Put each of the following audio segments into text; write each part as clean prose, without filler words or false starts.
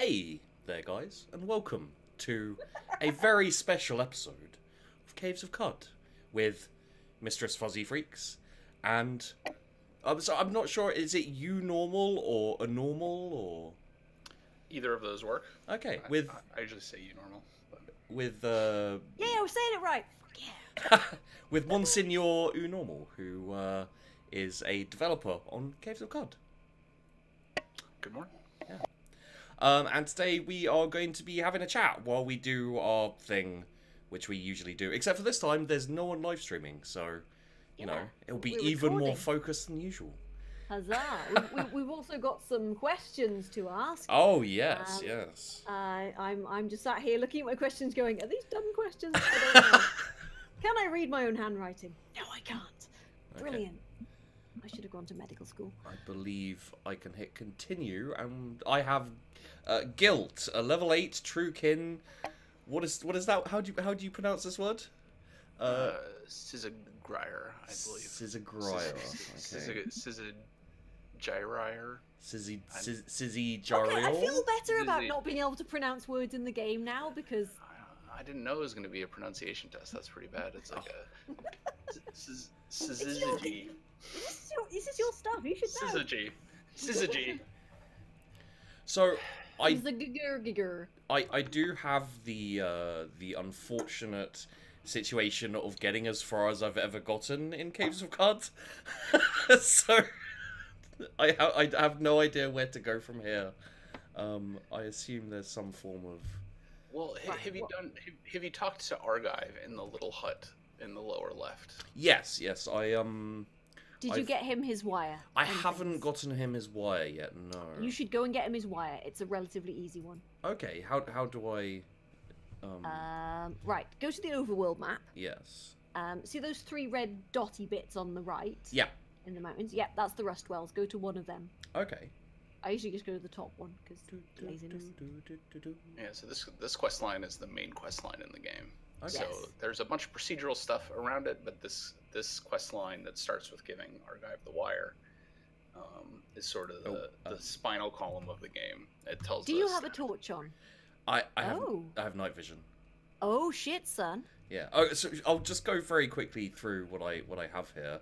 Hey there, guys, and welcome to a very special episode of Caves of Cud with Mistress Fuzzy Freaks and I'm not sure, is it Unormal or Unormal or Either of those work. okay I usually say Unormal. with Yeah, I was saying it right. yeah with Monsignor Unormal, who is a developer on Caves of Cud. Good morning. Yeah. And today we are going to be having a chat while we do our thing, which we usually do. Except for this time, there's no one live streaming, so, you know, it'll be even more focused than usual. Huzzah! We've also got some questions to ask. Oh, yes, yes. I'm just sat here looking at my questions going, are these dumb questions? I don't know. Can I read my own handwriting? No, I can't. Brilliant. I should have gone to medical school. I believe I can hit continue, and I have guilt, a level 8 true kin. What is that? How do you pronounce this word? Sizagrier, I believe. Sizagrier. Okay. Sizagrier. Sizzy Okay, I feel better about Sizzy. not being able to pronounce words in the game now because... I didn't know it was going to be a pronunciation test. That's pretty bad. It's like a... Syzygy. This is your stuff. You should know. Syzygy. So I do have the unfortunate situation of getting as far as I've ever gotten in Caves of Cud. So I have no idea where to go from here. I assume there's some form of... Well, have you talked to Argive in the little hut in the lower left? Yes, Did you get him his wire? I haven't gotten him his wire yet, no. You should go and get him his wire. It's a relatively easy one. Okay, how do I... Right, go to the overworld map. Yes. See those 3 red dotty bits on the right? Yeah. In the mountains? Yeah, that's the rust wells. Go to one of them. Okay. I usually just go to the top one, because laziness. Yeah, so this quest line is the main quest line in the game. Okay. So there's a bunch of procedural stuff around it, but this quest line that starts with giving Argive the wire is sort of the spinal column of the game. It tells us... Do you have a torch on? I have night vision. Oh shit, son. Yeah. Oh, so I'll just go very quickly through what I have here.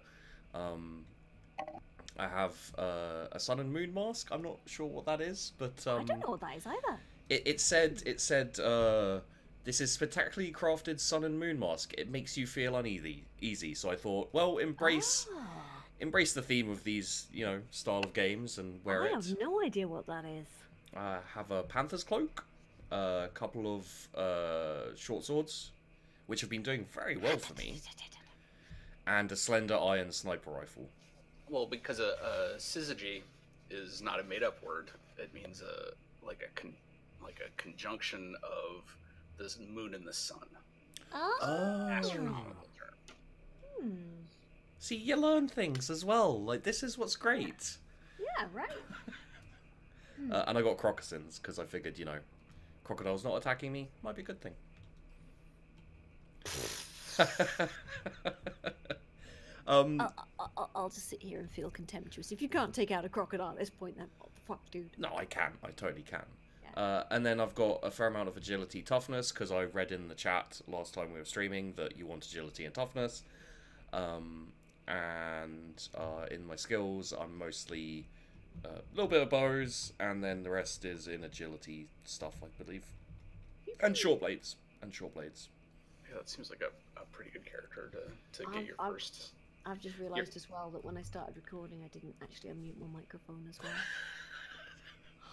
I have a sun and moon mask. I'm not sure what that is, but I don't know what that is either. It said this is spectacularly crafted sun and moon mask. It makes you feel uneasy. So I thought, well, embrace the theme of these, style of games and wear it. I have no idea what that is. I have a panther's cloak, a couple of short swords, which have been doing very well for me, and a slender iron sniper rifle. Well, because a syzygy is not a made-up word. It means like a conjunction of the moon and the sun. Oh. Astronomical term. See, you learn things as well. Like, this is what's great. Yeah, right. And I got crocossins, because I figured, crocodiles not attacking me might be a good thing. I'll just sit here and feel contemptuous. If you can't take out a crocodile at this point, then what the fuck, dude? No, I can. I totally can. Yeah. And then I've got a fair amount of agility toughness, because I read in the chat last time we were streaming that you want agility and toughness. And in my skills, I'm mostly a little bit of bows, and then the rest is in agility stuff, I believe. And short blades. Yeah, that seems like a pretty good character to get your first... I've just realised as well that when I started recording, I didn't actually unmute my microphone as well.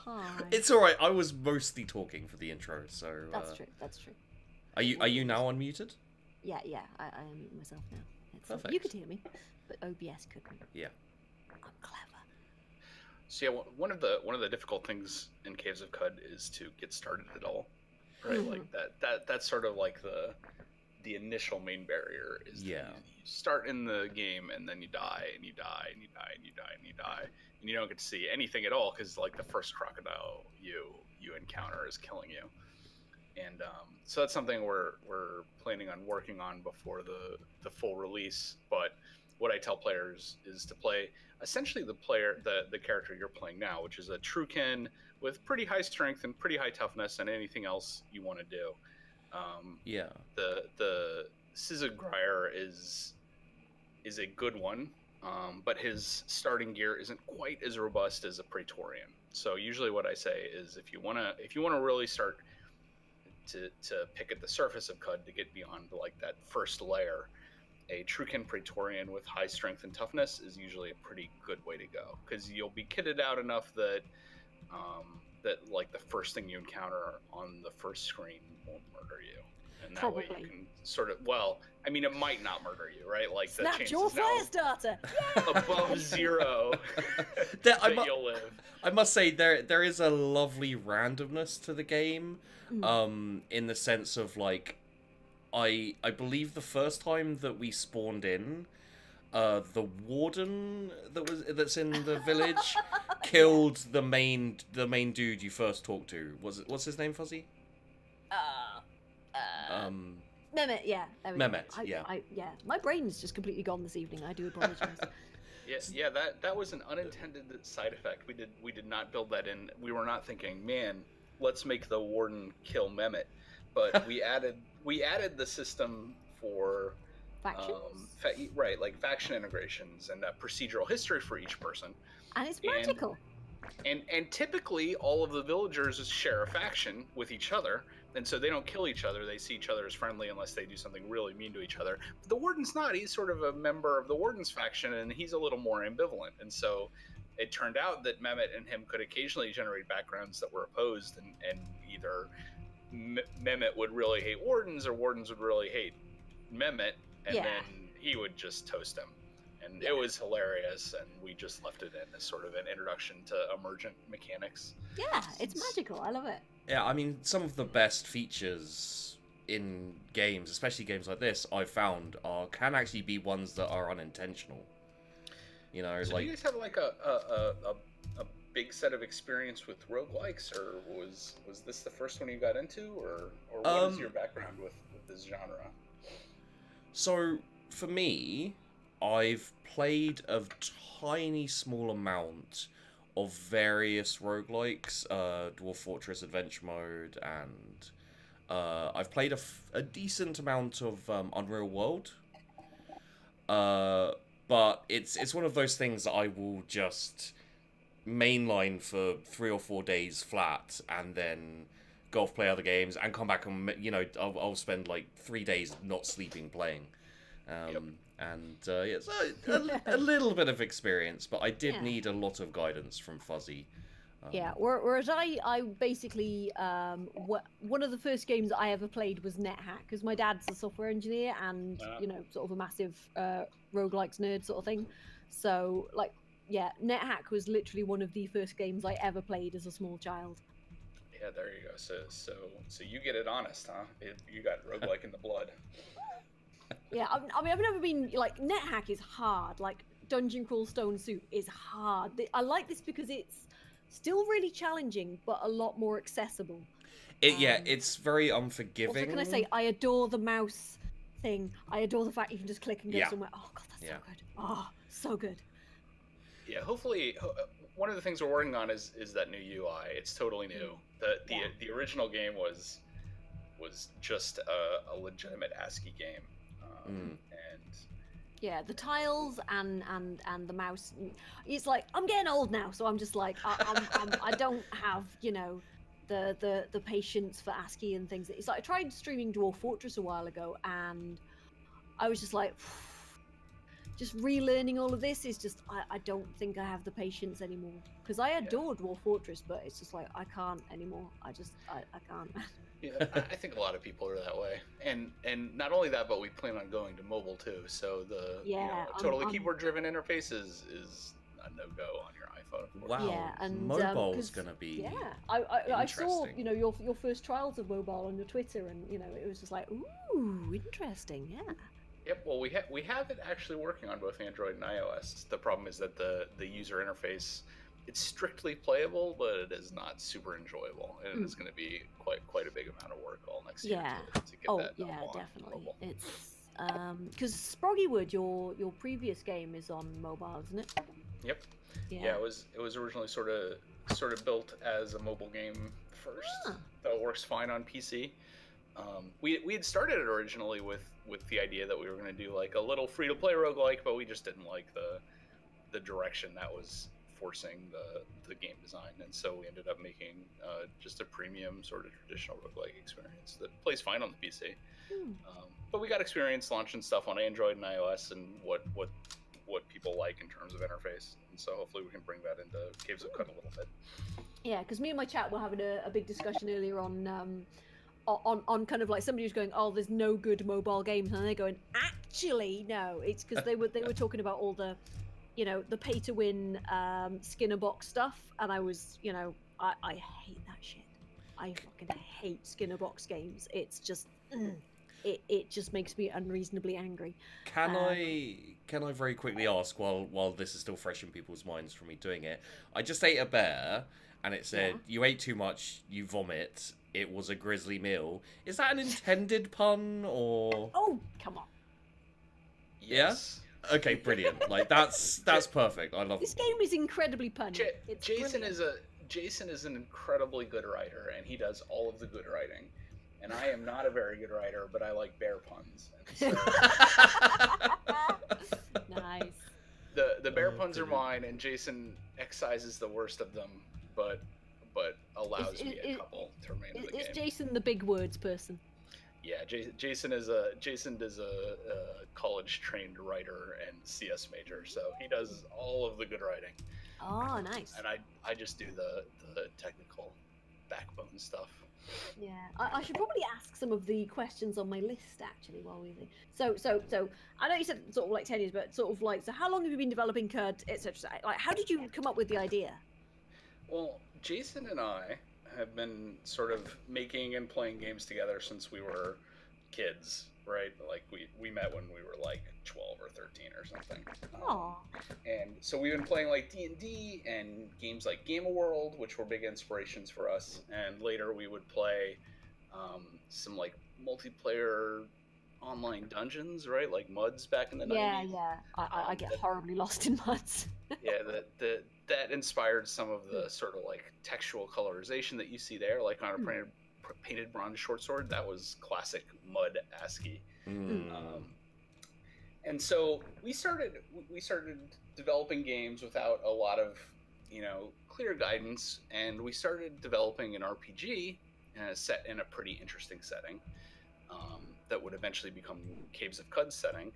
Hi. It's alright, I was mostly talking for the intro, so... That's true. Are you now unmuted? Yeah, I unmute myself now. Perfect. You could hear me, but OBS couldn't. Yeah. I'm clever. So yeah, one of the difficult things in Caves of Cud is to get started at all, right? Like that's sort of like the initial main barrier is that you start in the game and then you die and you die and you die and you die and you die and you don't get to see anything at all because like the first crocodile you encounter is killing you. And so that's something we're planning on working on before the full release, but what I tell players is to play essentially the character you're playing now, which is a Truekin with pretty high strength and pretty high toughness, and anything else you want to do. The Sizagrier is a good one, but his starting gear isn't quite as robust as a Praetorian. So usually what I say is if you wanna really start to pick at the surface of CUD to get beyond like that first layer, a Truekin Praetorian with high strength and toughness is usually a pretty good way to go, because you'll be kitted out enough that like the first thing you encounter on the first screen won't murder you, and that way you can sort of, well, I mean, it might not murder you, right? Like the chances your fire starter above 0 that you'll live. I must say there is a lovely randomness to the game, in the sense of like, I believe the first time that we spawned in, the warden that's in the village killed the main dude you first talked to. What's his name, Fuzzy? Mehmet, yeah. Mehmet, yeah. My brain's just completely gone this evening. I do apologize. Yeah, that was an unintended side effect. We did not build that in. We were not thinking, man, let's make the warden kill Mehmet. But we added the system for factions, right? Like faction integrations and procedural history for each person. And it's magical. And typically all of the villagers share a faction with each other, and so they don't kill each other. They see each other as friendly unless they do something really mean to each other. But the warden's not. He's sort of a member of the warden's faction, and he's a little more ambivalent. And so it turned out that Mehmet and him could occasionally generate backgrounds that were opposed, and either Mehmet would really hate wardens or wardens would really hate Mehmet, and then he would just toast him. And it was hilarious, and we just left it in as sort of an introduction to emergent mechanics. Yeah, it's magical. I love it. Yeah, I mean, some of the best features in games, especially games like this, I've found can actually be ones that are unintentional. You know, so like, do you guys have like a big set of experience with roguelikes, or was this the first one you got into, or what is your background with this genre? So for me, I've played a tiny small amount of various roguelikes, Dwarf Fortress Adventure Mode, and I've played a decent amount of Unreal World. But it's one of those things that I will just mainline for 3 or 4 days flat, and then go off, play other games, and come back and, you know, I'll spend like 3 days not sleeping playing. And it's a little bit of experience, but I did need a lot of guidance from Fuzzy. Whereas I basically, one of the first games I ever played was NetHack, because my dad's a software engineer and, you know, sort of a massive roguelikes nerd sort of thing. So, like, yeah, NetHack was literally one of the first games I ever played as a small child. Yeah, there you go. So you get it honest, huh? You got roguelike in the blood. Yeah, I mean, I've never been, like, NetHack is hard. Like, Dungeon Crawl Stone Soup is hard. I like this because it's still really challenging, but a lot more accessible. It's very unforgiving. Also, can I say, I adore the mouse thing. I adore the fact you can just click and go somewhere. Oh, God, that's so good. Oh, so good. Yeah, hopefully, one of the things we're working on is that new UI. It's totally new. The original game was just a legitimate ASCII game. And yeah, the tiles and the mouse. It's like, I'm getting old now, so I'm just like, I don't have, you know, the patience for ASCII and things. It's like I tried streaming Dwarf Fortress a while ago, and I was just like, just relearning all of this is just, I don't think I have the patience anymore, because I adore Dwarf Fortress, but it's just like I can't anymore. I can't. Yeah, I think a lot of people are that way, and not only that, but we plan on going to mobile too. So the totally keyboard-driven interface is a no-go on your iPhone. Wow, yeah, and mobile's gonna be I saw your first trials of mobile on your Twitter, and it was just like, ooh, interesting, yeah. Yep. Well, we have it actually working on both Android and iOS. The problem is that the user interface, it's strictly playable, but it is not super enjoyable, and it's going to be quite a big amount of work all next year to get that. Yeah, definitely. It's Because Sproggywood, your previous game is on mobile, isn't it? Yep. Yeah, it was originally sort of built as a mobile game first, though it works fine on PC. We had started it originally with the idea that we were going to do like a little free-to-play roguelike, but we just didn't like the direction that was forcing the game design, and so we ended up making just a premium sort of traditional roguelike experience that plays fine on the PC. But we got experience launching stuff on Android and iOS, and what people like in terms of interface, and so hopefully we can bring that into Caves of Cud a little bit. Yeah, because me and my chat were having a big discussion earlier on kind of like somebody was going, oh, there's no good mobile games, and they're going, actually no, it's because they were talking about all the, you know, the pay to win Skinner box stuff, and I was, you know, I hate that shit. I fucking hate Skinner box games. It's just it just makes me unreasonably angry. Can I very quickly ask, while this is still fresh in people's minds from me doing it, I just ate a bear and it said, you ate too much, you vomit, it was a grisly meal. Is that an intended pun, or... Oh, come on. Yes. Yeah? Okay, brilliant. Like, that's perfect. I love this game is incredibly punny. Jason is an incredibly good writer, and he does all of the good writing. And I am not a very good writer, but I like bear puns. And so Nice. The bear puns are mine, and Jason excises the worst of them, but allows me a couple to remain in the game. Is Jason the big words person? Yeah, Jason is a college trained writer and CS major, so he does all of the good writing. Oh, nice. And I just do the technical backbone stuff. Yeah, I should probably ask some of the questions on my list actually while we. So I know you said sort of like 10 years, but sort of like, so how long have you been developing CUD, etc. Like, how did you come up with the idea? Well, Jason and I have been sort of making and playing games together since we were kids, right? Like we met when we were like 12 or 13 or something. And so we've been playing like D&D and games like Game World, which were big inspirations for us. And later we would play some like multiplayer online dungeons, right? Like MUDs back in the 90s. Yeah. I get horribly lost in MUDs. Yeah, that inspired some of the sort of like textual colorization that you see there, like on a painted bronze short sword. That was classic MUD ASCII. And so we started developing games without a lot of, you know, clear guidance, and we started developing an RPG set in a pretty interesting setting that would eventually become Caves of Cud setting.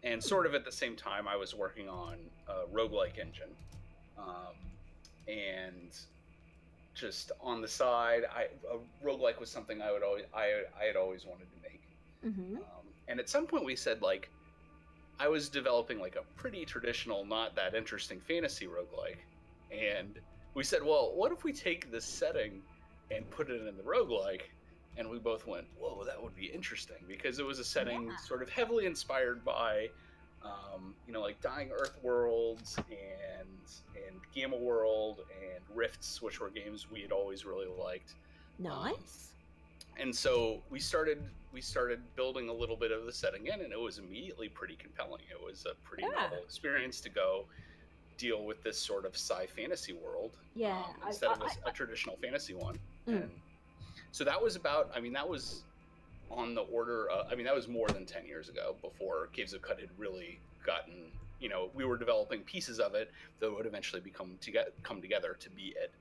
And sort of at the same time, I was working on a roguelike engine. And just on the side, a roguelike was something I had always wanted to make. And at some point we said, like, I was developing like a pretty traditional, not that interesting fantasy roguelike. And we said, well, what if we take this setting and put it in the roguelike? And we both went, whoa, that would be interesting, because it was a setting sort of heavily inspired by, you know, like Dying Earth Worlds and Gamma World and Rifts, which were games we had always really liked. Nice. And so we started building a little bit of the setting in, and it was immediately pretty compelling. It was a pretty novel experience to go deal with this sort of sci-fantasy world instead of a traditional fantasy one. And so that was about, I mean, that was on the order of, I mean, that was more than 10 years ago, before Caves of Cud had really gotten, you know, we were developing pieces of it that would eventually come together to be it.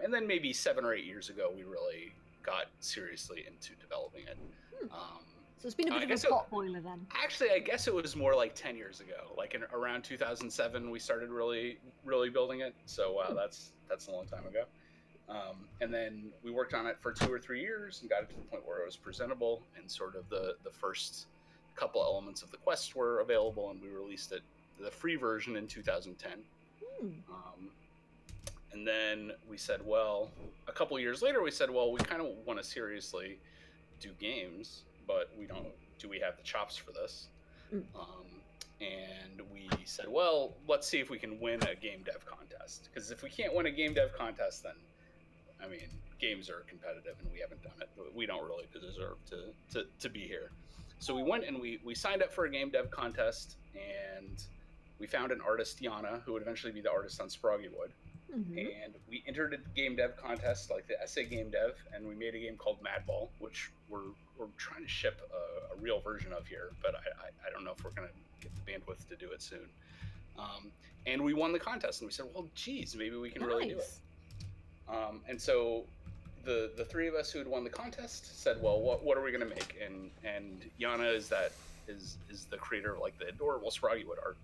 And then maybe 7 or 8 years ago, we really got seriously into developing it. So it's been a bit of a pot boiler then. Actually, I guess it was more like 10 years ago. Like around 2007, we started really building it. So wow, that's a long time ago. And then we worked on it for 2 or 3 years and got it to the point where it was presentable, and sort of the first couple elements of the quest were available, and we released it, the free version, in 2010. And then we said, well, a couple years later, we said, well, we kind of want to seriously do games, but do we have the chops for this? And we said, well, let's see if we can win a game dev contest. Because if we can't win a game dev contest, then, I mean, games are competitive and we haven't done it. But we don't really deserve to be here. So we went and we signed up for a game dev contest, and we found an artist, Yana, who would eventually be the artist on Sproggywood. And we entered a game dev contest, like the essay game dev, and we made a game called Madball, which we're trying to ship a real version of here, but I don't know if we're going to get the bandwidth to do it soon. And we won the contest, and we said, well, geez, maybe we can really do it. And so the three of us who had won the contest said, well, what are we going to make? And Yana is the creator of like the adorable Sproggywood art.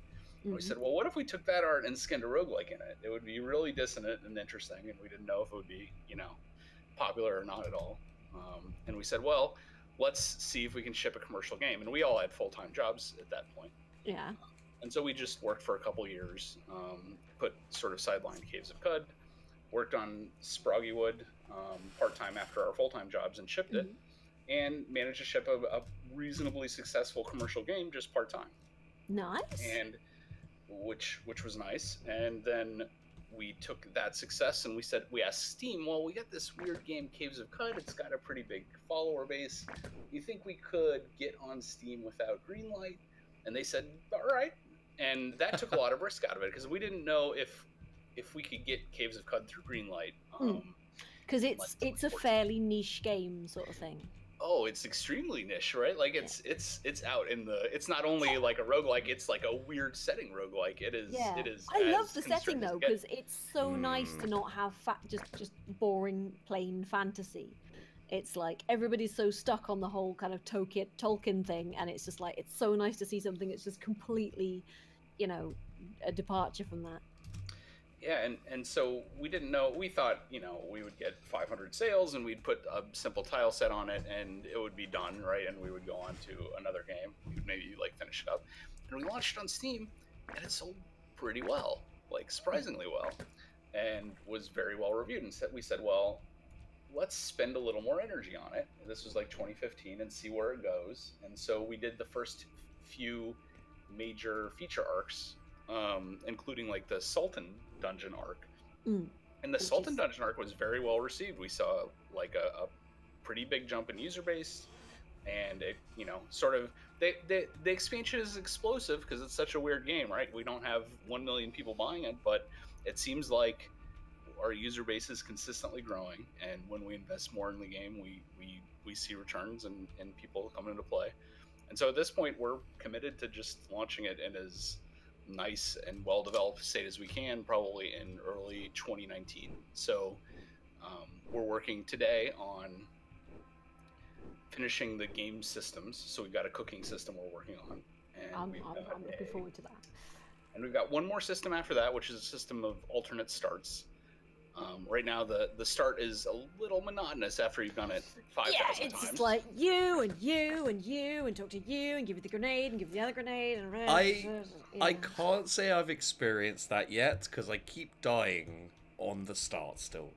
And we said, well, what if we took that art and skinned a roguelike in it? It would be really dissonant and interesting, and we didn't know if it would be, popular or not at all. And we said, well, let's see if we can ship a commercial game. And we all had full-time jobs at that point. Yeah. And so we just worked for a couple years, put sort of sidelined Caves of Cud, worked on Sproggywood part-time after our full-time jobs and shipped it, and managed to ship a reasonably successful commercial game just part-time. Nice. And which was nice. And then we took that success and we asked Steam, well, we got this weird game, Caves of Cud. It's got a pretty big follower base. You think we could get on Steam without Greenlight? And they said, all right. And that took a lot of risk out of it, because we didn't know if we could get Caves of Cud through Greenlight. Because it's a fairly niche game sort of thing. Oh, it's extremely niche, right? Like it's out in the. It's not only like a roguelike; it's like a weird setting roguelike. It is. Yeah. It is. I love the setting though, because it's so nice to not have just boring plain fantasy. It's like everybody's so stuck on the whole kind of Tolkien thing, and it's just like it's so nice to see something that's just completely, a departure from that. Yeah, and so we didn't know. We thought, we would get 500 sales, and we'd put a simple tile set on it, and it would be done, right? And we would go on to another game. We would maybe finish it up. And we launched it on Steam, and it sold pretty well, like surprisingly well, and was very well reviewed. And we said, well, let's spend a little more energy on it. This was like 2015, and see where it goes. And so we did the first few major feature arcs, including like the Sultan Dungeon arc. And the Sultan Dungeon arc was very well received. We saw like a pretty big jump in user base, and it, sort of the expansion is explosive because it's such a weird game, right? We don't have 1 million people buying it, but it seems like our user base is consistently growing, and when we invest more in the game, we see returns and people come into play. And so at this point, we're committed to just launching it in as nice and well-developed state as we can, probably in early 2019. So we're working today on finishing the game systems. So we've got a cooking system we're working on. And I'm looking forward to that. And we've got one more system after that, which is a system of alternate starts. Right now, the start is a little monotonous after you've done it 5,000 times. Yeah, it's just like you and you and you and talk to you and give you the grenade and give you the other grenade. And I can't say I've experienced that yet because I keep dying on the start still.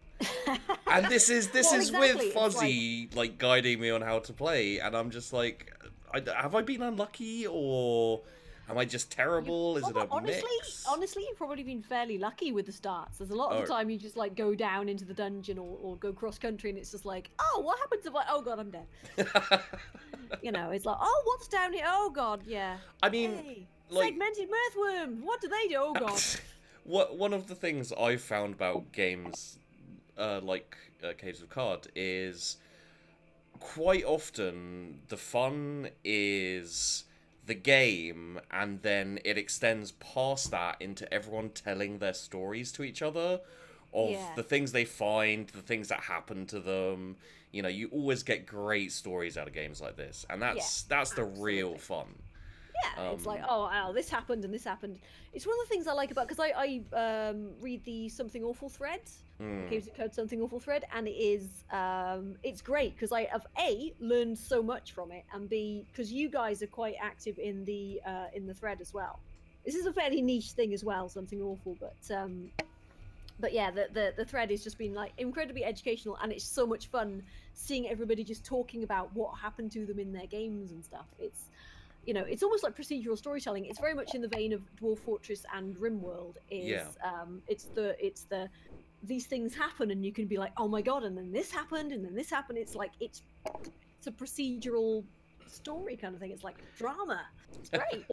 And this is exactly with Fuzzy like guiding me on how to play, and I'm just like, have I been unlucky or? Am I just terrible? Is it a mix? Honestly, you've probably been fairly lucky with the starts. There's a lot of the time you just like go down into the dungeon or go cross country, and it's just like, oh, what happens if oh god, I'm dead. It's like, oh, what's down here? Oh god, yeah. I mean, hey, segmented mirthworm. What do they do? Oh god. One of the things I've found about games like Caves of Cud is quite often the fun is the game, and then it extends past that into everyone telling their stories to each other of the things they find, the things that happen to them. You always get great stories out of games like this, and that's the real fun. Yeah, it's like, oh, this happened and this happened. It's one of the things I like about, because I read the Something Awful thread, Caves of Cud Something Awful thread, and it is it's great because I have A, learned so much from it, and B, because you guys are quite active in the thread as well. This is a fairly niche thing as well, Something Awful, but yeah, the thread has just been like incredibly educational, and it's so much fun seeing everybody just talking about what happened to them in their games and stuff. It's it's almost like procedural storytelling. It's very much in the vein of Dwarf Fortress and RimWorld. It's the these things happen, and you can be like, oh my god, and then this happened, and then this happened. It's like it's a procedural story kind of thing. It's like drama. It's great.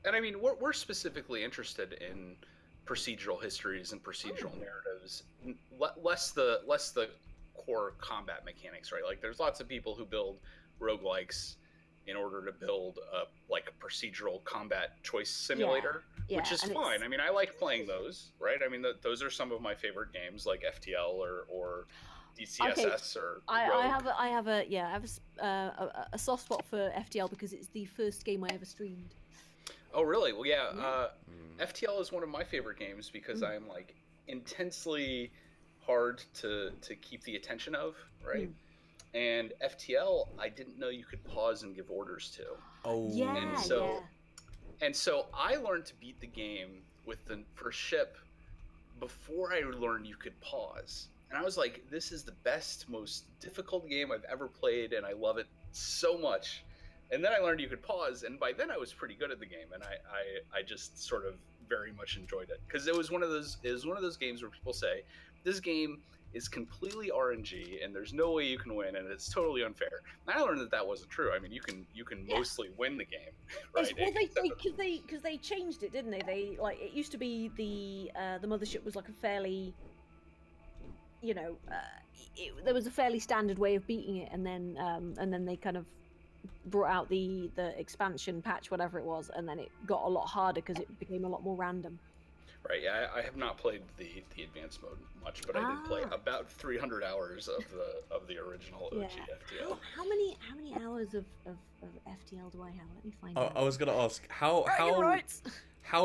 And I mean, we're specifically interested in procedural histories and procedural narratives, less the core combat mechanics, right? Like, there's lots of people who build roguelikes in order to build a procedural combat choice simulator, which is fine. I mean, I like playing those, right? I mean, those are some of my favorite games, like FTL or DCSS or Rogue. I have a soft spot for FTL because it's the first game I ever streamed. Oh, really? Well, yeah. FTL is one of my favorite games because I'm like intensely hard to keep the attention of, right? And FTL, I didn't know you could pause and give orders to. Oh, and so I learned to beat the game with the first ship before I learned you could pause. And I was like, this is the best, most difficult game I've ever played, and I love it so much. And then I learned you could pause, and by then I was pretty good at the game, and I just sort of very much enjoyed it because it was one of those games where people say this game is completely RNG and there's no way you can win and it's totally unfair. And I learned that wasn't true. I mean, you can mostly win the game, right? Well, because they changed it, didn't they? They like it used to be the mothership was like a fairly, there was a fairly standard way of beating it, and then they kind of brought out the expansion patch, whatever it was, and then it got a lot harder because it became a lot more random. Right. Yeah, I have not played the advanced mode much, but I did play about 300 hours of the original OG FTL. How many hours of FTL do I have? Let me find out. I was gonna ask how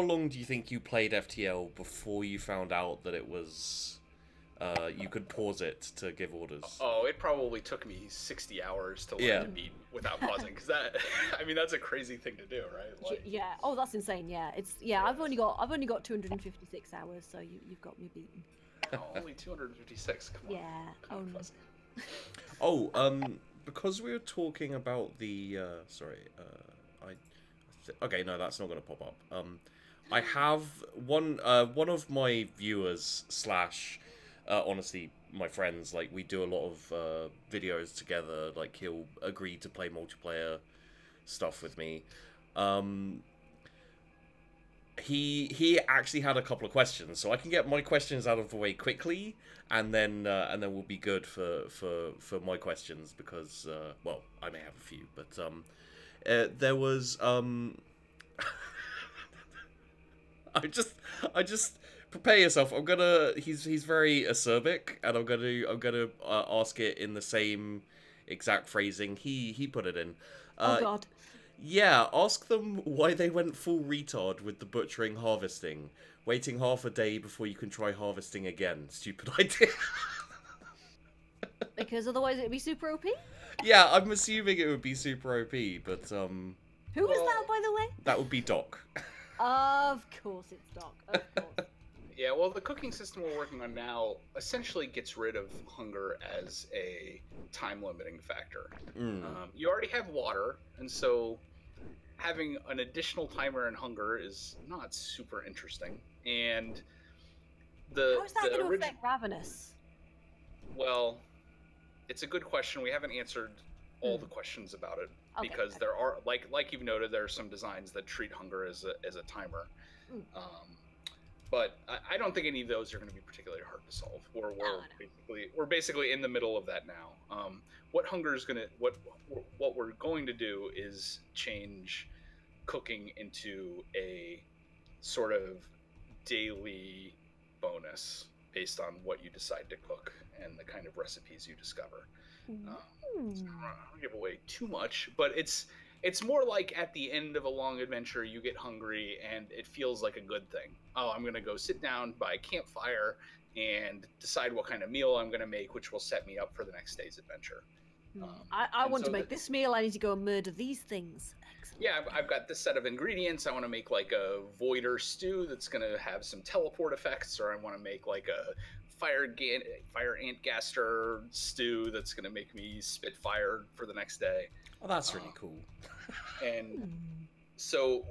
long do you think you played FTL before you found out that it was you could pause it to give orders? Oh, it probably took me 60 hours to learn to beat without pausing, because that's a crazy thing to do, right? Like, yeah. Oh, that's insane. Yeah, I've only got 256 hours, so you've got me beaten. Oh, only 256. Come on. Yeah. Because we were talking about the okay, no, that's not going to pop up. I have one of my viewers / honestly, my friends, like, we do a lot of videos together. Like, he'll agree to play multiplayer stuff with me. He actually had a couple of questions, so I can get my questions out of the way quickly, and then we'll be good for my questions, because well, I may have a few, but there was I just prepare yourself. He's very acerbic, and I'm gonna ask it in the same exact phrasing he put it in. Oh God. Yeah, ask them why they went full retard with the butchering harvesting. Waiting half a day before you can try harvesting again. Stupid idea. Because otherwise it'd be super OP? Yeah, I'm assuming it would be super OP, but Who was that, by the way? That would be Doc. Of course it's Doc. Of course. Yeah, well, the cooking system we're working on now essentially gets rid of hunger as a time-limiting factor. You already have water, and so having an additional timer in hunger is not super interesting. And how is that going to affect Ravenous? Well, it's a good question. We haven't answered all the questions about it, because there are, like you've noted, there are some designs that treat hunger as a timer. But I don't think any of those are going to be particularly hard to solve. We're basically in the middle of that now. What hunger is what we're going to do is change cooking into a sort of daily bonus based on what you decide to cook and the kind of recipes you discover. So I don't give away too much, but it's more like at the end of a long adventure, you get hungry and it feels like a good thing. Oh, I'm going to go sit down by a campfire and decide what kind of meal I'm going to make, which will set me up for the next day's adventure. I want to make this meal. I need to go and murder these things. Excellent. Yeah, I've got this set of ingredients. I want to make like a voider stew that's going to have some teleport effects, or I want to make like a fire ant gaster stew that's going to make me spit fire for the next day. Oh, that's really cool. And so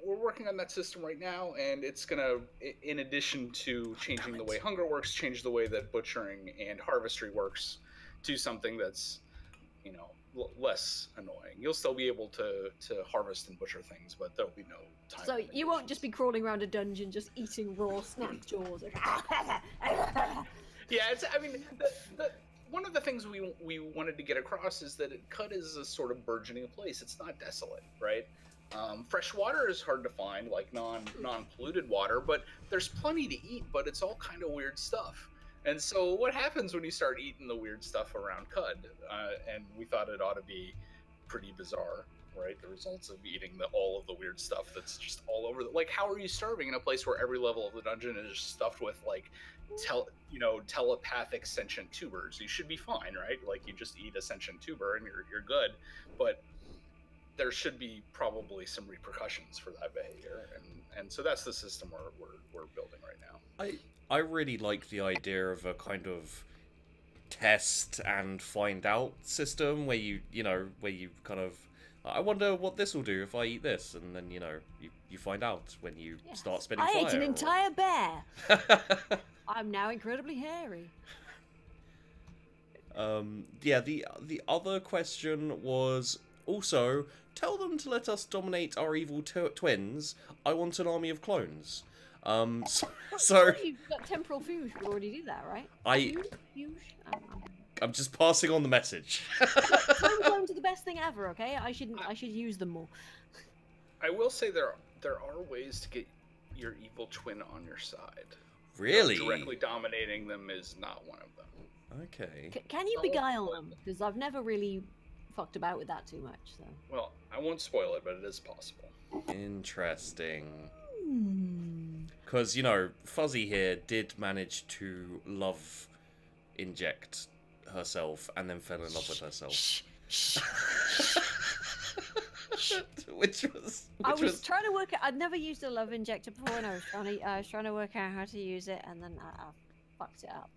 we're working on that system right now, and it's going to, in addition to changing the way hunger works, change the way that butchering and harvestry works to something that's you know, less annoying. You'll still be able to harvest and butcher things, but there'll be no time. So you won't just be crawling around a dungeon just eating raw snack jaws. Yeah, I mean, one of the things we wanted to get across is that Cud is a sort of burgeoning place. It's not desolate, right? Fresh water is hard to find, like non-polluted water, but there's plenty to eat, but it's all kind of weird stuff. And so what happens when you start eating the weird stuff around Cud? And we thought it ought to be pretty bizarre, right? The results of eating all of the weird stuff that's just all over. Like, how are you starving in a place where every level of the dungeon is stuffed with, like, telepathic sentient tubers? You should be fine, right? Like, you just eat a sentient tuber and you're good. But there should be probably some repercussions for that behavior, and so that's the system we're building right now. I really like the idea of a kind of test and find out system where you kind of, I wonder what this will do if I eat this, and then you find out when you start spinning fire. I ate an entire bear. I'm now incredibly hairy. Yeah, the other question was also, tell them to let us dominate our evil twins. I want an army of clones. So you've got temporal fuge. You already do that, right? Fuge? I'm just passing on the message. Clones are the best thing ever. Okay, I should use them more. I will say there are ways to get your evil twin on your side. Really? Directly dominating them is not one of them. Okay. Can you beguile them? Because I've never really fucked about with that too much. So. Well, I won't spoil it, but it is possible. Interesting. Because, Fuzzy here did manage to love inject herself and then fell in love with herself. I was trying to work out. I'd never used a love injector before, and I was trying to work out how to use it, and then I fucked it up.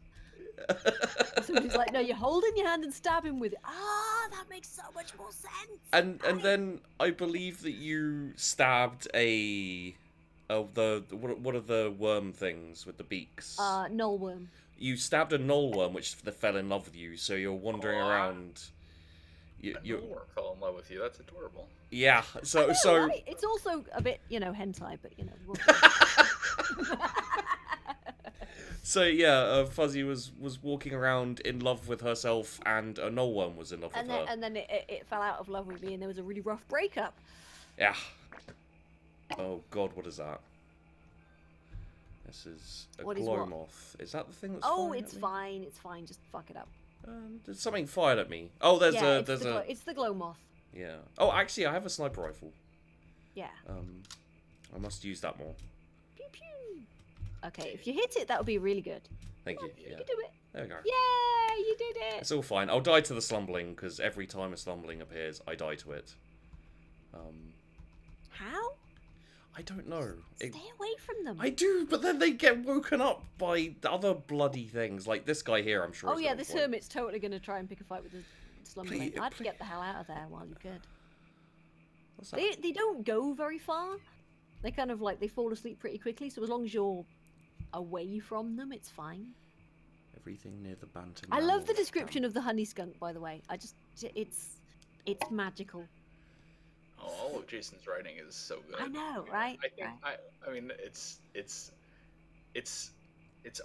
Somebody's like, no, you hold in your hand and stab him with it. That makes so much more sense. And then I believe that you stabbed what are the worm things with the beaks? Nullworm. You stabbed a nullworm which fell in love with you, so you're wandering around. You fell in love with you. That's adorable. Yeah. So right? It's also a bit, hentai, but So yeah, Fuzzy was walking around in love with herself, and a nullworm was in love with her. And then it fell out of love with me, and there was a really rough breakup. Yeah. Oh God, what is that? This is a glow moth. Is that the thing that's firing it's at me? fine. It's fine. Just fuck it up. There's something fired at me. Oh, there's it's the glow moth. Yeah. Oh, actually, I have a sniper rifle. Yeah. I must use that more. Pew pew. Okay, if you hit it, that would be really good. Thank you. You can do it. There we go. Yay, you did it. It's all fine. I'll die to the slumbling because every time a slumbling appears, I die to it. How? I don't know. Stay away from them. I do, but then they get woken up by other bloody things, like this guy here, I'm sure. Oh yeah, this hermit's totally going to try and pick a fight with the slumbering. I'd get the hell out of there while you could. What's that? They don't go very far. They kind of they fall asleep pretty quickly, so as long as you're away from them, it's fine. Everything near the bantam. I love the description of the honey skunk, by the way. It's magical. Oh, all of Jason's writing is so good. I know, right? I mean, it's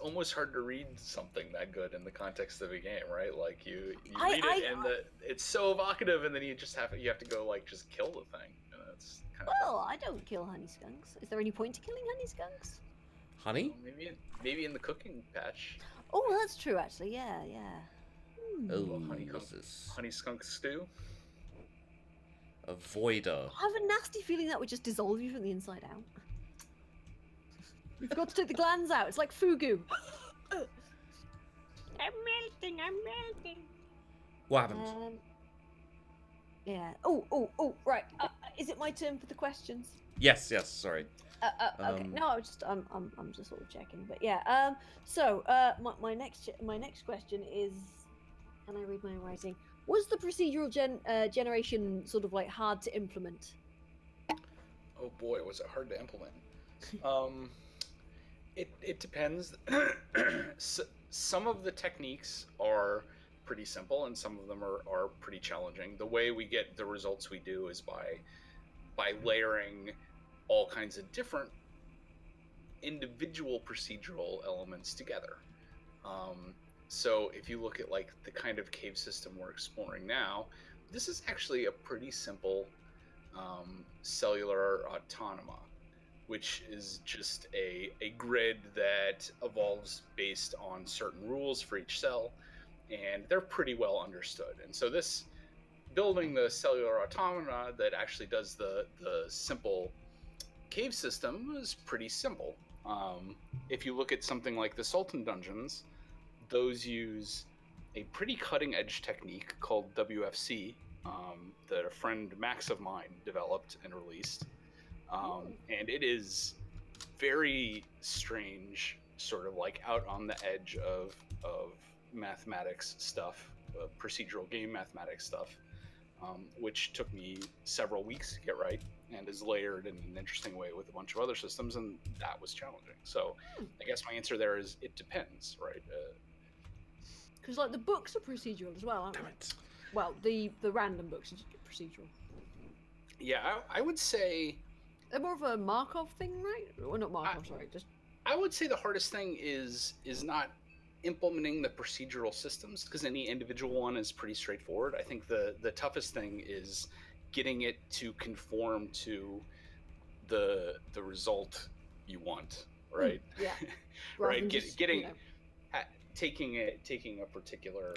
almost hard to read something that good in the context of a game, right? Like you read it and it's so evocative, and then you have to go just kill the thing. And it's kind of I don't kill honey skunks. Is there any point to killing honey skunks? Honey? Well, maybe in the cooking patch. Oh, well, that's true, actually. Yeah. Oh, honey skunk stew. Avoider. I have a nasty feeling that would just dissolve you from the inside out. You've got to take the glands out. It's like fugu. I'm melting. What happened? Yeah. Oh, right. Is it my turn for the questions? Yes. Sorry. Okay. No, I'm just sort of checking. But yeah. So, my next question is, can I read my writing? Was the procedural generation sort of hard to implement? Oh boy, was it hard to implement. It depends. Some of the techniques are pretty simple, and some of them are pretty challenging. The way we get the results we do is by layering all kinds of different individual procedural elements together. So if you look at like the kind of cave system we're exploring now, this is actually a pretty simple cellular autonoma, which is just a grid that evolves based on certain rules for each cell, and they're pretty well understood. And so this building the cellular automata that actually does the simple cave system is pretty simple. If you look at something like the Sultan Dungeons, those use a pretty cutting-edge technique called WFC that a friend Max of mine developed and released. And it is very strange, sort of like out on the edge of mathematics stuff, procedural game mathematics stuff, which took me several weeks to get right, and is layered in an interesting way with a bunch of other systems, and that was challenging. So I guess my answer there is it depends, right? Because like the books are procedural as well, aren't they? Well, the random books are procedural. Yeah, I would say they're more of a Markov thing, right? Or not Markov, sorry. Just I would say the hardest thing is not implementing the procedural systems, because any individual one is pretty straightforward. I think the toughest thing is getting it to conform to the result you want, right? Yeah. Right. Getting taking a particular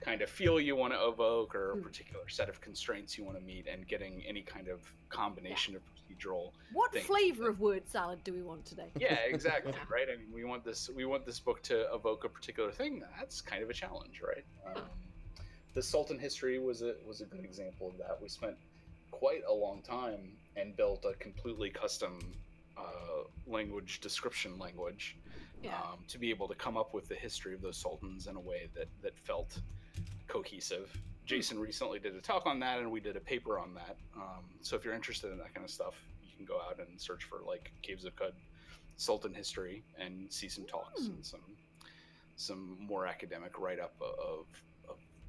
kind of feel you want to evoke, or a particular set of constraints you want to meet, and getting any kind of combination of procedural. What flavor of word salad do we want today? Yeah, exactly. Right. I mean, we want this book to evoke a particular thing. That's kind of a challenge, right? The Sultan history was a good example of that. We spent quite a long time and built a completely custom language description language to be able to come up with the history of those sultans in a way that felt cohesive. Jason recently did a talk on that, and we did a paper on that. So if you're interested in that kind of stuff, you can go out and search for like Caves of Qud Sultan history and see some talks and some more academic write-up of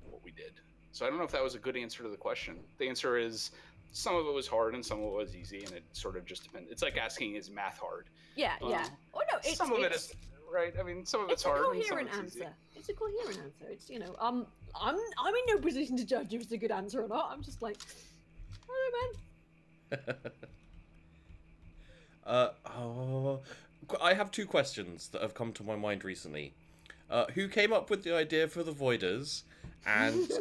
what we did. So I don't know if that was a good answer to the question. The answer is some of it was hard and some of it was easy, and it sort of just depends. It's like asking, is math hard? Yeah. Oh no, some of it is right. I mean, some of it's hard. It's a coherent answer. It's a coherent answer. It's I'm in no position to judge if it's a good answer or not. I'm just like, I don't know, man. I have two questions that have come to my mind recently. Who came up with the idea for the Voiders, and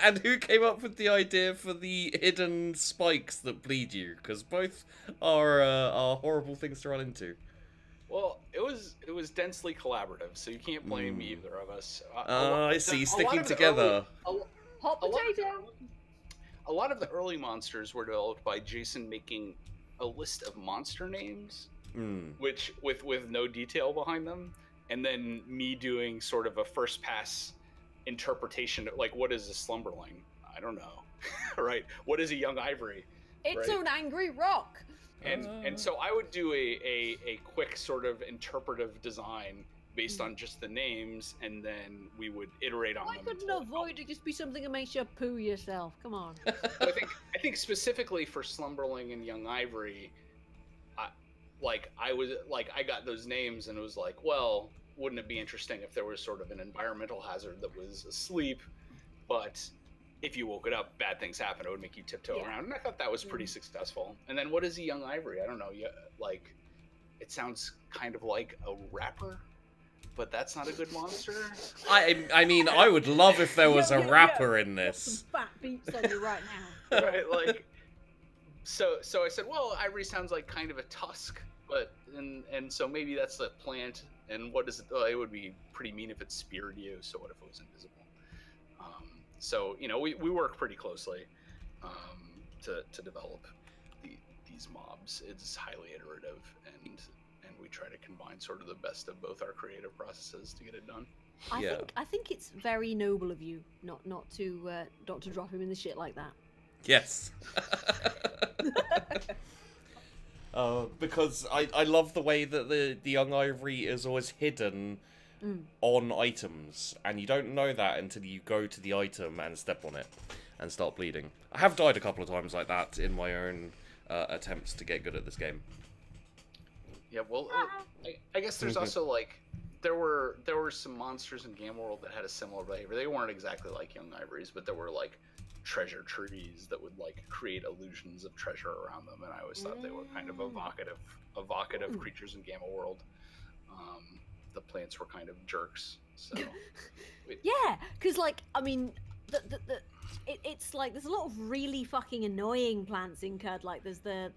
and who came up with the idea for the hidden spikes that bleed you? Because both are horrible things to run into. Well, it was densely collaborative, so you can't blame either of us. I see, sticking together. Hot potato. A lot of the early monsters were developed by Jason making a list of monster names, which with no detail behind them, and then me doing sort of a first pass interpretation of, like, what is a slumberling? I don't know. Right? What is a young ivory? It's an angry rock. And so I would do a quick sort of interpretive design based on just the names, and then we would iterate on them. Why couldn't avoid it just be something that makes you poo yourself? Come on. I think specifically for Slumberling and Young Ivory, I got those names and it was like, well, wouldn't it be interesting if there was sort of an environmental hazard that was asleep, but if you woke it up, bad things happen. It would make you tiptoe around. And I thought that was pretty successful. And then what is a young ivory? I don't know. Like, it sounds kind of like a rapper, but that's not a good monster. I mean, I would love if there was a rapper in this. Some fat beats on you right now. Right, like, so I said, well, ivory sounds like kind of a tusk, but, and so maybe that's the plant. And what is it? It would be pretty mean if it speared you. So what if it was invisible? So, you know, we work pretty closely to develop these mobs. It's highly iterative, and we try to combine sort of the best of both our creative processes to get it done. I think it's very noble of you not to drop him in the shit like that. Yes. Because I love the way that the young ivory is always hidden on items, and you don't know that until you go to the item and step on it and start bleeding. I have died a couple of times like that in my own attempts to get good at this game. Yeah, well, I guess there's also like there were some monsters in Game World that had a similar behavior. They weren't exactly like Young Ivories, but there were like treasure trees that would like create illusions of treasure around them, and I always thought they were kind of evocative creatures in Game World. The plants were kind of jerks. So yeah, because like I mean, it's like there's a lot of really fucking annoying plants in Cud. Like there's the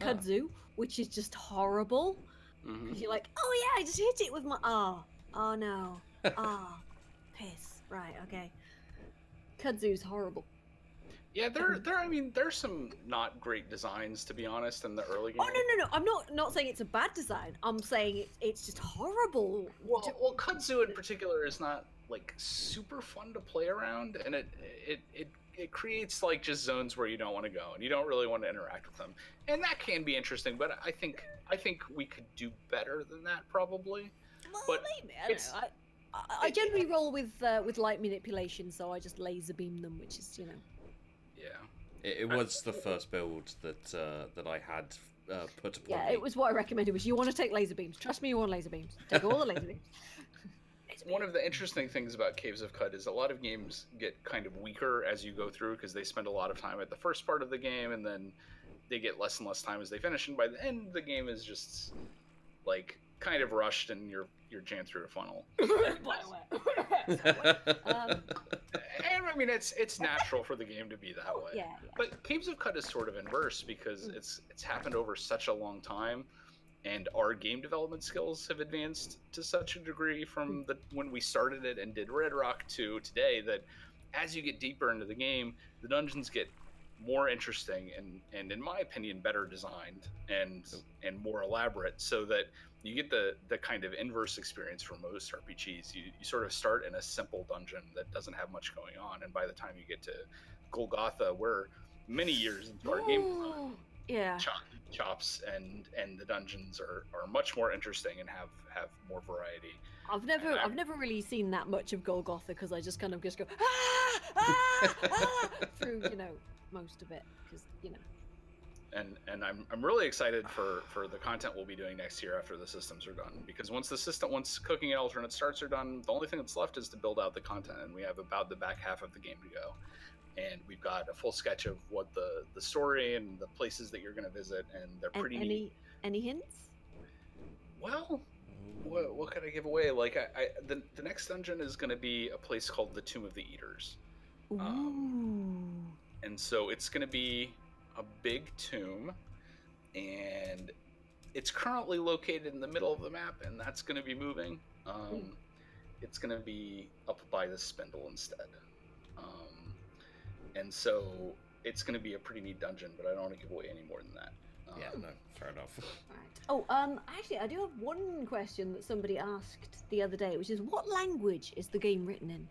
kudzu, which is just horrible. Because you're like, oh yeah, I just hit it with my oh no, piss. Right, okay. Kudzu's horrible. Yeah, I mean, there's some not great designs, to be honest, in the early game. Oh no! I'm not saying it's a bad design. I'm saying it's just horrible. Well, kudzu in particular is not like super fun to play around, and it creates like just zones where you don't want to go and you don't really want to interact with them, and that can be interesting. But I think we could do better than that probably. Well, but maybe I don't know. I generally roll with light manipulation, so I just laser beam them, which is Yeah. It was the first build that I had put upon Yeah, me. it was what I recommended. Was you want to take laser beams? Trust me, you want laser beams. Take all the laser beams. One of the interesting things about Caves of Cud is a lot of games get kind of weaker as you go through because they spend a lot of time at the first part of the game, and then they get less and less time as they finish, and by the end the game is just like kind of rushed and you're jammed through a funnel. And I mean it's natural for the game to be that way. Yeah. But Caves of Cud is sort of inverse because it's happened over such a long time, and our game development skills have advanced to such a degree from when we started it and did Red Rock to today that as you get deeper into the game, the dungeons get more interesting and in my opinion better designed and more elaborate, so that you get the kind of inverse experience for most RPGs. You sort of start in a simple dungeon that doesn't have much going on, and by the time you get to Golgotha, we're many years into our game, chops and the dungeons are much more interesting and have more variety. I've never really seen that much of Golgotha because I just kind of just go through most of it because And I'm really excited for the content we'll be doing next year after the systems are done, because once cooking and alternate starts are done, the only thing that's left is to build out the content, and we have about the back half of the game to go, and we've got a full sketch of what the story and the places that you're going to visit, and they're pretty neat. Any hints? Well, what could I give away? Like the next dungeon is going to be a place called the Tomb of the Eaters. And so it's going to be a big tomb, and it's currently located in the middle of the map, and that's going to be moving. It's going to be up by the spindle instead, and so it's going to be a pretty neat dungeon, but I don't want to give away any more than that. Yeah, no, fair enough. Right. Oh, actually, I do have one question that somebody asked the other day, which is, what language is the game written in?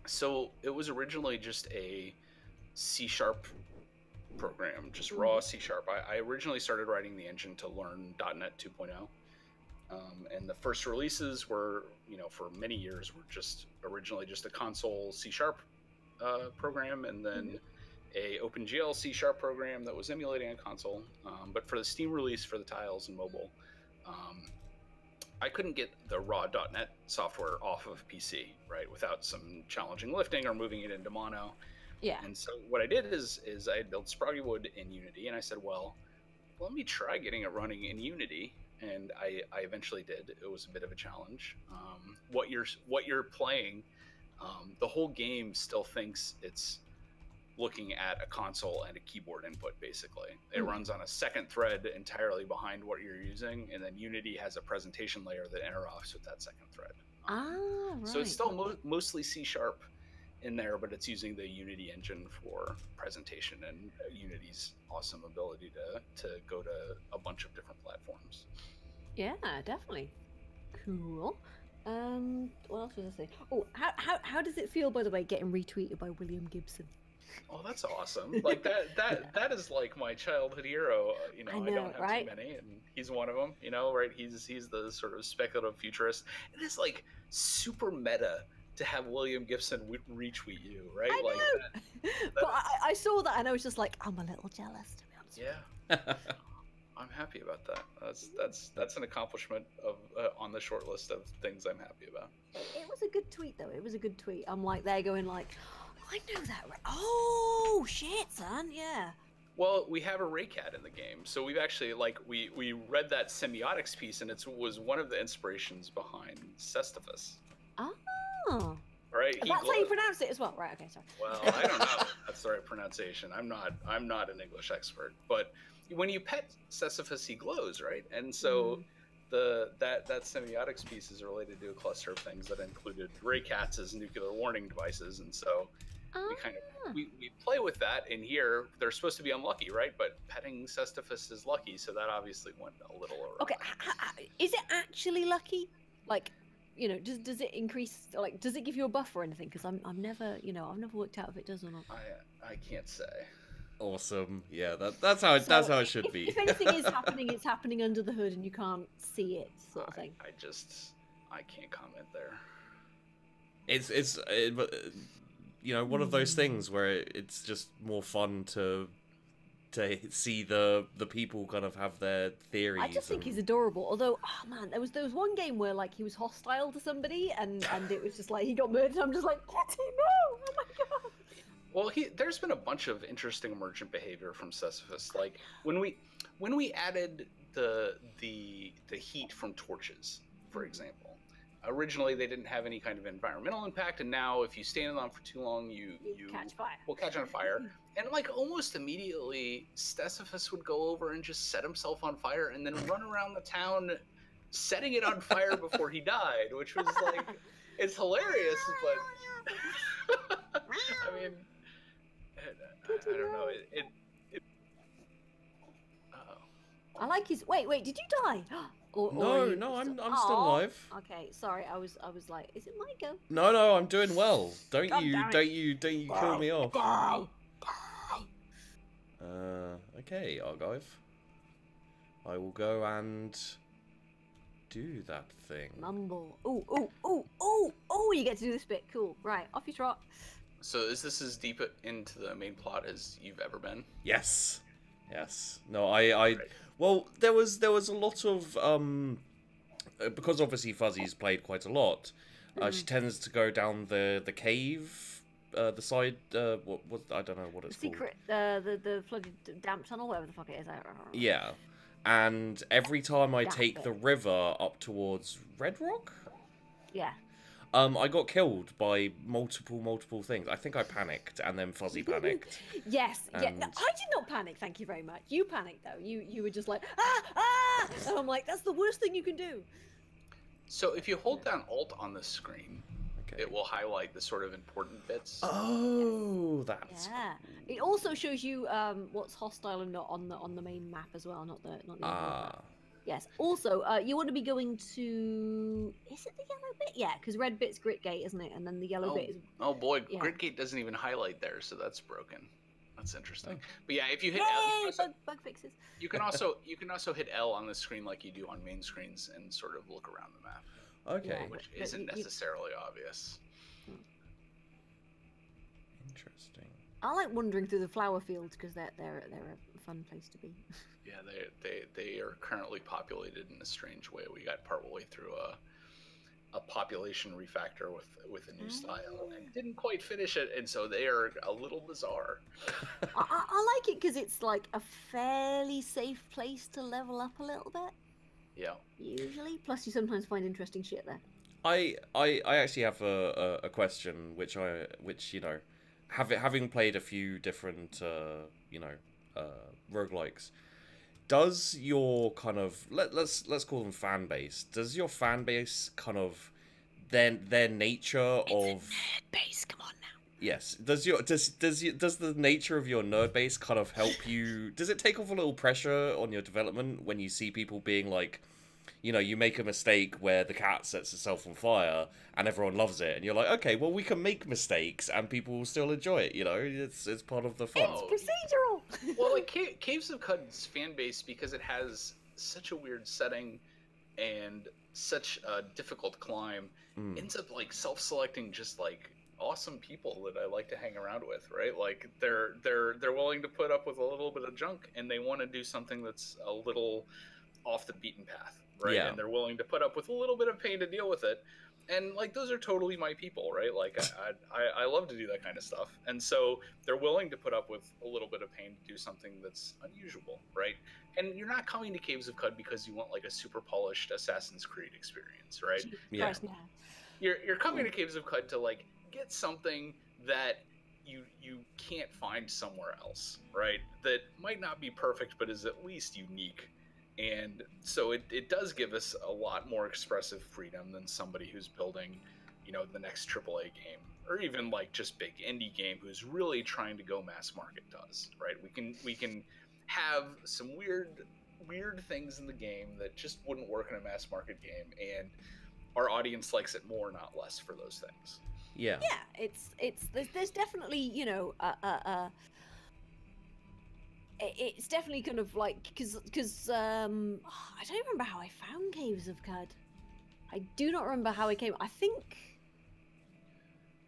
So it was originally just a C# program, just raw C#. I originally started writing the engine to learn .NET 2.0, and the first releases were, for many years were just originally just a console C# program, and then a OpenGL C# program that was emulating a console. But for the Steam release for the tiles and mobile, I couldn't get the raw .NET software off of PC, right, without some challenging lifting or moving it into mono. Yeah. And so what I did is I built Sproggywood in Unity, and I said, well, let me try getting it running in Unity, and I eventually did. It was a bit of a challenge. What you're playing, the whole game still thinks it's looking at a console and a keyboard input, basically. It runs on a second thread entirely behind what you're using, and then Unity has a presentation layer that interacts with that second thread. Right. So it's still mostly C# in there, but it's using the Unity engine for presentation and Unity's awesome ability to go to a bunch of different platforms. Yeah, definitely. Cool. What else was I saying? Oh, how does it feel, by the way, getting retweeted by William Gibson? Oh, that's awesome! Like that is like my childhood hero. You know, I don't have right? too many, and he's one of them. You know, right? He's the sort of speculative futurist. It is like super meta to have William Gibson retweet you, right? I like know. But I saw that and I was just like, I'm a little jealous, to be honest. Yeah. I'm happy about that. That's an accomplishment of on the short list of things I'm happy about. It was a good tweet, though. It was a good tweet. I'm like, they're going like, oh, I know that. Oh shit, son. Yeah. Well, we have a Ray Cat in the game, so we've actually we read that semiotics piece, and it was one of the inspirations behind Cestiphus. Oh. Right. That's how you pronounce it as well, right? Okay, sorry. Well, I don't know if that's the right pronunciation. I'm not an English expert, but when you pet Cestiphus, he glows, right? And so that semiotics piece is related to a cluster of things that included Ray Cats as nuclear warning devices, and so we kind of we play with that in here. They're supposed to be unlucky, right? But petting Cestiphus is lucky, so that obviously went a little awry. Okay, is it actually lucky? Like, you know, does it increase? Like, does it give you a buff or anything? Because I've never, you know, I've never worked out if it does or not. I can't say. Awesome. Yeah, that's how it should be. If anything is happening, it's happening under the hood and you can't see it, sort of thing. I can't comment there. It's you know, one of those things where it's just more fun to see the people kind of have their theories. I just think he's adorable. Although, oh man, there was one game where like he was hostile to somebody and it was just like he got murdered. I'm just like, Kitty, no! Oh my god! Well, there's been a bunch of interesting emergent behavior from Cestiphus. Like when we added the heat from torches, for example. Originally, they didn't have any kind of environmental impact, and now if you stand on them for too long, you catch fire. Will catch on fire. And like almost immediately, Cestiphus would go over and just set himself on fire, and then run around the town, setting it on fire before he died, which was like, it's hilarious, but I mean. I don't know. I like his. Wait, did you die? No, I'm still alive. Okay, sorry. I was like, is it my go? No, I'm doing well. Don't you kill me off. Die. Okay, Argive. I will go and do that thing. Mumble. Oh! You get to do this bit. Cool. Right, off you trot. So is this as deep into the main plot as you've ever been? Yes. No, I well, there was a lot of because obviously Fuzzy's played quite a lot. She tends to go down the cave, the side. What I don't know what it's called. Secret. The flooded damp tunnel, whatever the fuck it is. Yeah, and every time I take the river up towards Red Rock. Yeah. I got killed by multiple things. I think I panicked, and then Fuzzy panicked. Yes, yeah. No, I did not panic, thank you very much. You panicked, though. You were just like, ah! And I'm like, that's the worst thing you can do. So if you hold down Alt on the screen, it will highlight the sort of important bits. Oh, that's cool. It also shows you what's hostile and not on the main map as well, not the map. Yes. Also, you want to be going to... Is it the yellow bit? Yeah, because red bit's Gritgate, isn't it? And then the yellow bit is... Oh boy, yeah. Gritgate doesn't even highlight there, so that's broken. That's interesting. But yeah, if you hit L, bug fixes. You can also hit L on the screen like you do on main screens and sort of look around the map. Okay. Yeah, which isn't necessarily obvious. Interesting. I like wandering through the flower fields because they're a fun place to be. Yeah, they are currently populated in a strange way. We got partway through a population refactor with a new style and didn't quite finish it, and so they are a little bizarre. I like it because it's like a fairly safe place to level up a little bit. Yeah. Usually, plus you sometimes find interesting shit there. I actually have a question which you know, having played a few different roguelikes. Does your kind of let's call them fan base? Does your fan base kind of their nature of nerd base? Come on now. Yes. Does the nature of your nerd base kind of help you? Does it take off a little pressure on your development when you see people being like, you know, you make a mistake where the cat sets itself on fire and everyone loves it, and you're like, okay, well, we can make mistakes and people will still enjoy it, you know? It's part of the fun. It's procedural! Well, like, Caves of Cud's fan base, because it has such a weird setting and such a difficult climb, ends up, like, self-selecting just, like, awesome people that I like to hang around with, right? Like, they're willing to put up with a little bit of junk, and they want to do something that's a little off the beaten path, right? Yeah. And they're willing to put up with a little bit of pain to deal with it. And, like, those are totally my people, right? Like, I love to do that kind of stuff. And so they're willing to put up with a little bit of pain to do something that's unusual, right? And you're not coming to Caves of Cud because you want, like, a super polished Assassin's Creed experience, right? Yeah. You're coming to Caves of Cud to, like, get something that you can't find somewhere else, right? That might not be perfect, but is at least unique. And so it does give us a lot more expressive freedom than somebody who's building, you know, the next AAA game, or even like just big indie game who's really trying to go mass market does, right? We can have some weird things in the game that just wouldn't work in a mass market game, and our audience likes it more, not less, for those things. Yeah. Yeah, there's definitely, you know, it's definitely kind of like, because I don't remember how I found Caves of Cud. I do not remember how I came. I think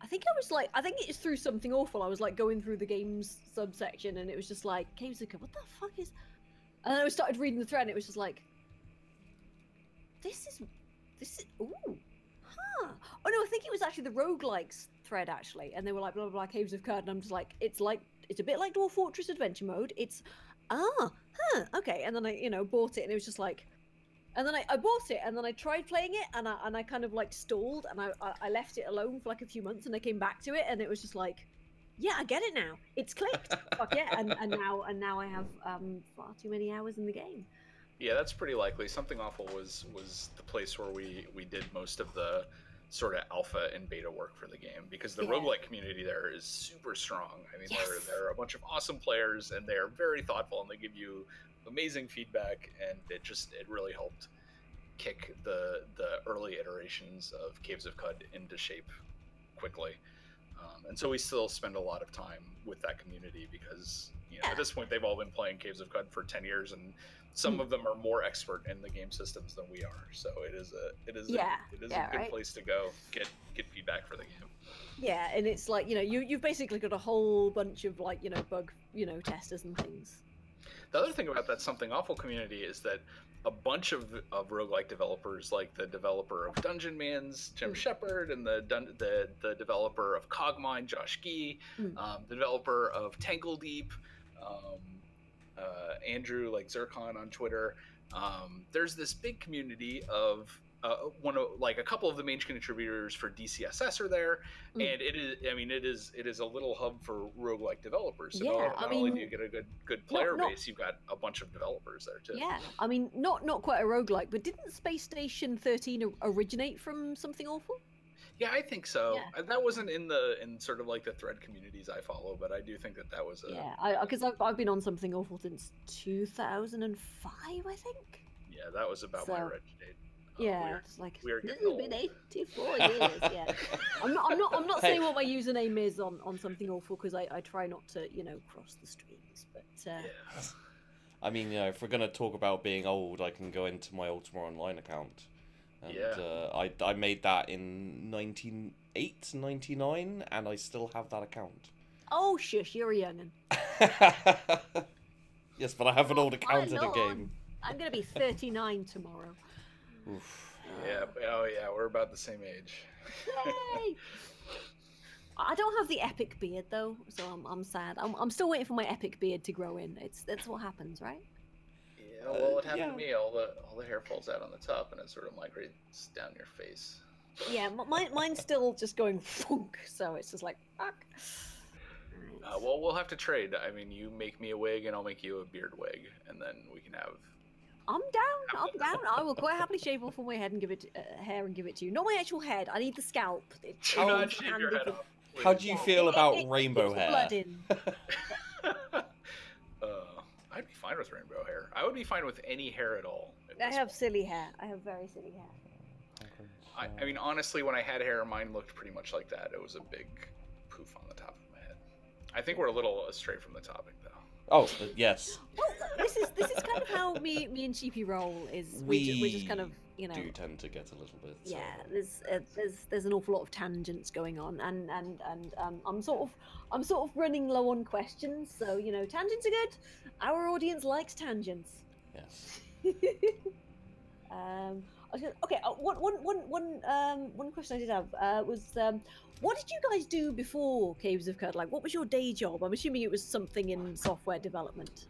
it's through Something Awful. I was like going through the games subsection, and it was just like, Caves of Cud, what the fuck is? And then I started reading the thread, and it was just like, this is ooh, huh. Oh no, I think it was actually the roguelikes thread actually, and they were like blah blah blah Caves of Cud, and I'm just like, it's a bit like Dwarf Fortress Adventure Mode. It's okay. And then I, you know, bought it, and it was just like, and then I bought it, and then I tried playing it, and I kind of like stalled, and I left it alone for like a few months, and I came back to it, and it was just like, yeah, I get it now. It's clicked. Fuck yeah. And now I have far too many hours in the game. Yeah, that's pretty likely. Something Awful was the place where we did most of the sort of alpha and beta work for the game, because the roguelike community there is super strong. I mean, there are a bunch of awesome players, and they are very thoughtful, and they give you amazing feedback, and it really helped kick the early iterations of Caves of Cud into shape quickly. And so we still spend a lot of time with that community, because, you know, at this point they've all been playing Caves of Cud for 10 years, and some of them are more expert in the game systems than we are. So it is a good place to go get feedback for the game. Yeah, and it's like, you know, you've basically got a whole bunch of, like, you know, bug, you know, testers and things. The other thing about that Something Awful community is that a bunch of roguelike developers, like the developer of Dungeon Man's Jim Shepard, and the developer of Cogmine, Josh Gee, the developer of Tangle Deep, Andrew, like Zircon on Twitter. There's this big community of a couple of the main contributors for DCSS are there, and it is a little hub for roguelike developers. So not only do you get a good player base, you've got a bunch of developers there too. Yeah, I mean, not quite a roguelike, but didn't Space Station 13 originate from Something Awful? Yeah, I think so. Yeah. That wasn't in sort of like the thread communities I follow, but I do think that was a... Yeah, because I've been on Something Awful since 2005, I think. Yeah, that was about my reg date. Yeah, it's like, we are this getting has been 84 years. Yeah, I'm not saying what my username is on Something Awful, because I try not to, you know, cross the streams. But I mean, you know, if we're gonna talk about being old, I can go into my Ultima Online account. And I made that in 1998, 99, and I still have that account. Oh, shush, you're a young'un. Yes, but I have an old account in a game. I'm going to be 39 tomorrow. Oof. Yeah, we're about the same age. Yay! I don't have the epic beard, though, so I'm sad. I'm still waiting for my epic beard to grow in. That's what happens, right? Yeah, well, it happened to me. All the hair falls out on the top, and it sort of migrates down your face. Yeah, mine's still just going funk, so it's just like, fuck. Well, we'll have to trade. I mean, you make me a wig, and I'll make you a beard wig, and then we can have... I'm down. I will quite happily shave off all my head and give it hair and give it to you. Not my actual head. I need the scalp. Do not shave your head off. How do you feel about rainbow hair? Blood in. I'd be fine with rainbow hair. I would be fine with any hair at all I have silly hair. I have very silly hair. I mean, honestly, when I had hair, mine looked pretty much like that. It was a big poof on the top of my head. I think we're a little astray from the topic, though. Oh, yes. Well, this is kind of how me and Sheepy roll. Is we just kind of, you know, do tend to get a little bit. Yeah, there's an awful lot of tangents going on, and I'm sort of running low on questions. So, you know, tangents are good. Our audience likes tangents. Yes. Okay. One question I did have was what did you guys do before Caves of Cud? Like, what was your day job? I'm assuming it was something in software development.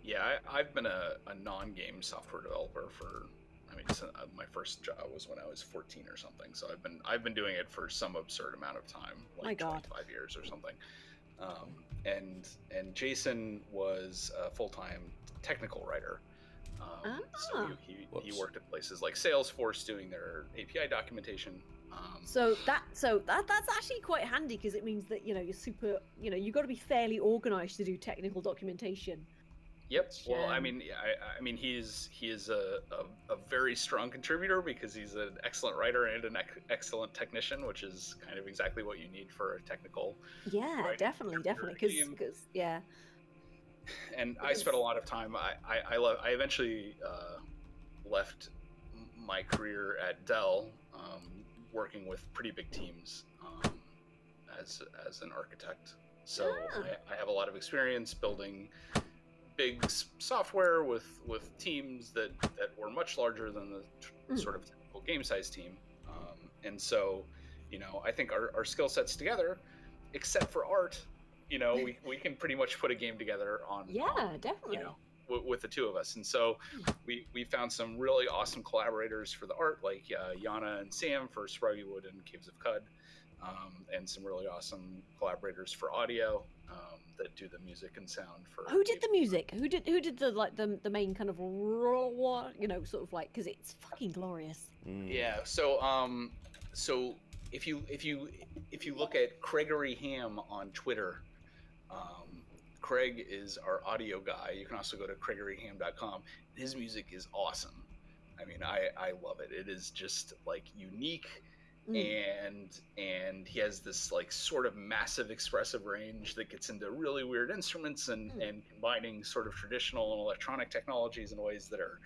Yeah, I've been a non-game software developer for. I mean, my first job was when I was 14 or something. So I've been doing it for some absurd amount of time, like 25 years or something. And Jason was a full-time technical writer. So he worked at places like Salesforce doing their API documentation. So that's actually quite handy because it means that, you know, you've got to be fairly organized to do technical documentation. Yep. Well, I mean, he is a very strong contributor because he's an excellent writer and an excellent technician, which is kind of exactly what you need for a technical. Yeah, definitely, because yeah. And I spent a lot of time. I eventually left my career at Dell, working with pretty big teams as an architect. So I have a lot of experience building big software with teams that were much larger than the sort of typical game size team. And so, you know, I think our skill sets together, except for art, you know, we can pretty much put a game together definitely, you know, with the two of us. And so we found some really awesome collaborators for the art, like Yana and Sam for Sproggywood and Caves of Cud, and some really awesome collaborators for audio that do the music and sound for. Who did the music? Who did the main kind of, you know, sort of like, because it's fucking glorious. Yeah. So if you look at Gregory Ham on Twitter. Craig is our audio guy. You can also go to gregoryham.com. His music is awesome. I mean, I love it. It is just like unique, and he has this like sort of massive expressive range that gets into really weird instruments and combining sort of traditional and electronic technologies in ways that are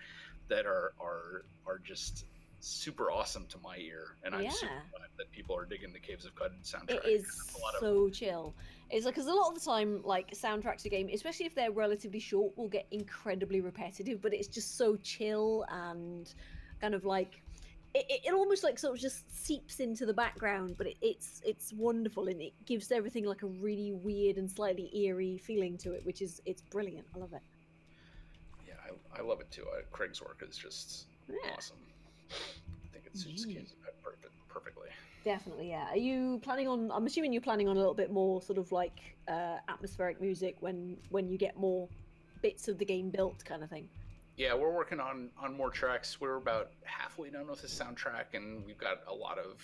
just super awesome to my ear, and I'm super glad that people are digging the Caves of Cud soundtrack. It is so chill. It's like, because a lot of the time, like, soundtracks to game, especially if they're relatively short, will get incredibly repetitive, but it's just so chill and kind of like it almost like sort of just seeps into the background, but it's wonderful, and it gives everything like a really weird and slightly eerie feeling to it, it's brilliant. I love it. Yeah, I love it too. Craig's work is just awesome. I think it suits Caves of Cud perfectly. Definitely, yeah. Are you planning on? I'm assuming you're planning on a little bit more sort of like atmospheric music when you get more bits of the game built, kind of thing. Yeah, we're working on more tracks. We're about halfway done with the soundtrack, and we've got a lot of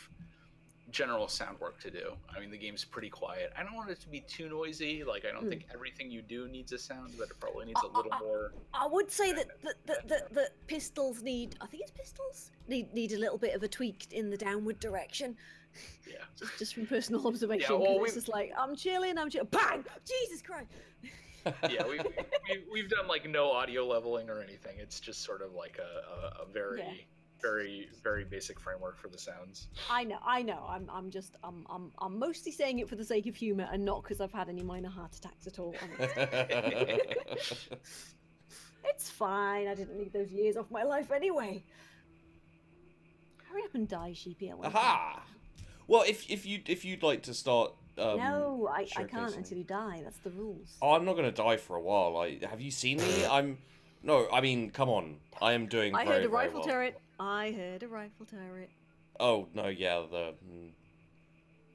general sound work to do. I mean, the game's pretty quiet. I don't want it to be too noisy. Like, I don't think everything you do needs a sound, but it probably needs a little more. I would say that pistols need. I think it's pistols need a little bit of a tweak in the downward direction. Yeah. just from personal observation. Yeah, well, it's just like I'm chilling. Bang! Jesus Christ. Yeah, we've done like no audio leveling or anything. It's just sort of like a very very basic framework for the sounds. I know. I'm mostly saying it for the sake of humor and not because I've had any minor heart attacks at all. It's fine. I didn't need those years off my life anyway. Hurry up and die, Sheepy. Aha! Well, if you'd like to start. No, I can't until you die. That's the rules. Oh, I'm not going to die for a while. Have you seen me? No, I mean, come on. I am doing I very, heard a very rifle well. turret. I heard a rifle turret. Oh, no, yeah,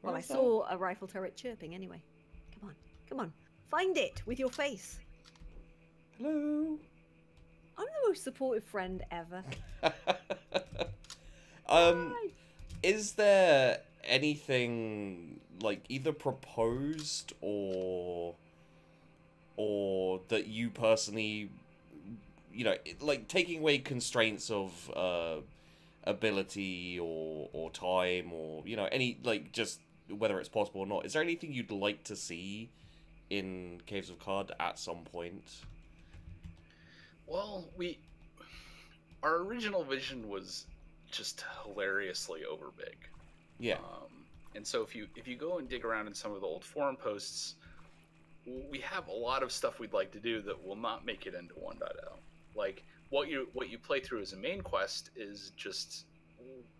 Well, I saw a rifle turret chirping anyway. Come on. Find it with your face. Hello? I'm the most supportive friend ever. Is there anything, like, either proposed or that you personally you know, like taking away constraints of ability or time or, you know, any, like, just whether it's possible or not. Is there anything you'd like to see in Caves of Cod at some point? Well, our original vision was just hilariously overbig. Yeah. And so if you go and dig around in some of the old forum posts, we have a lot of stuff we'd like to do that will not make it into 1.0. Like what you play through as a main quest is just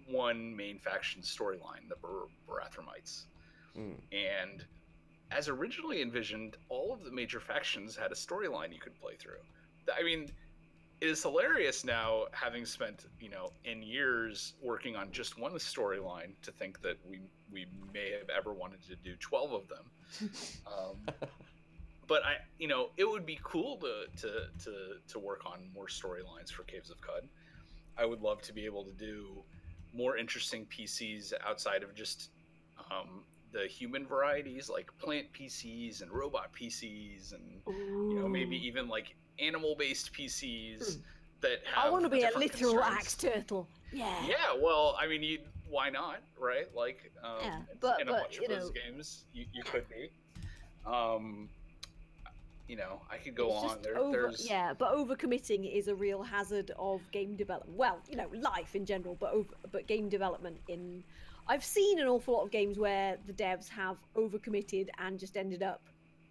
one main faction storyline, the Barathromites. And as originally envisioned, all of the major factions had a storyline you could play through. I mean, it is hilarious now, having spent, you know, in years working on just one storyline, to think that we may have ever wanted to do 12 of them. But you know, it would be cool to work on more storylines for Caves of Cud. I would love to be able to do more interesting PCs outside of just the human varieties, like plant PCs and robot PCs, and you know, maybe even like animal-based PCs that have. I want to be a literal concerns. axe turtle. Yeah. Yeah. Well, I mean, why not, right? Like, but in a bunch you of those know, games, you could be. You know, I could go on. There's yeah, but overcommitting is a real hazard of game development. Well, you know, life in general, but game development in. I've seen an awful lot of games where the devs have overcommitted and just ended up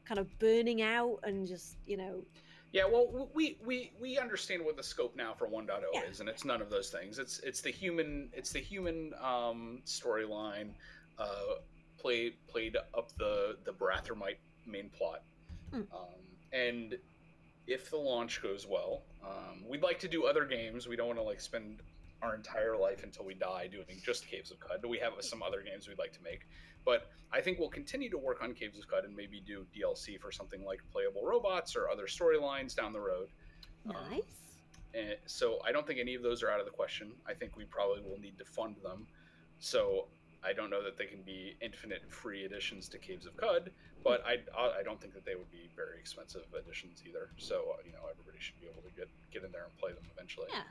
kind of burning out and just, you know. Yeah, well, we understand what the scope now for 1.0 is, and it's none of those things. It's the human storyline, played up the Barathramite main plot. And if the launch goes well, we'd like to do other games. We don't want to like spend our entire life until we die doing just Caves of Cud. We have some other games we'd like to make, but I think we'll continue to work on Caves of Cud and maybe do DLC for something like playable robots or other storylines down the road. Nice. And so I don't think any of those are out of the question. I think we probably will need to fund them. So I don't know that they can be infinite free additions to Caves of Cud, but I don't think that they would be very expensive additions either. So you know, everybody should be able to get in there and play them eventually. Yeah.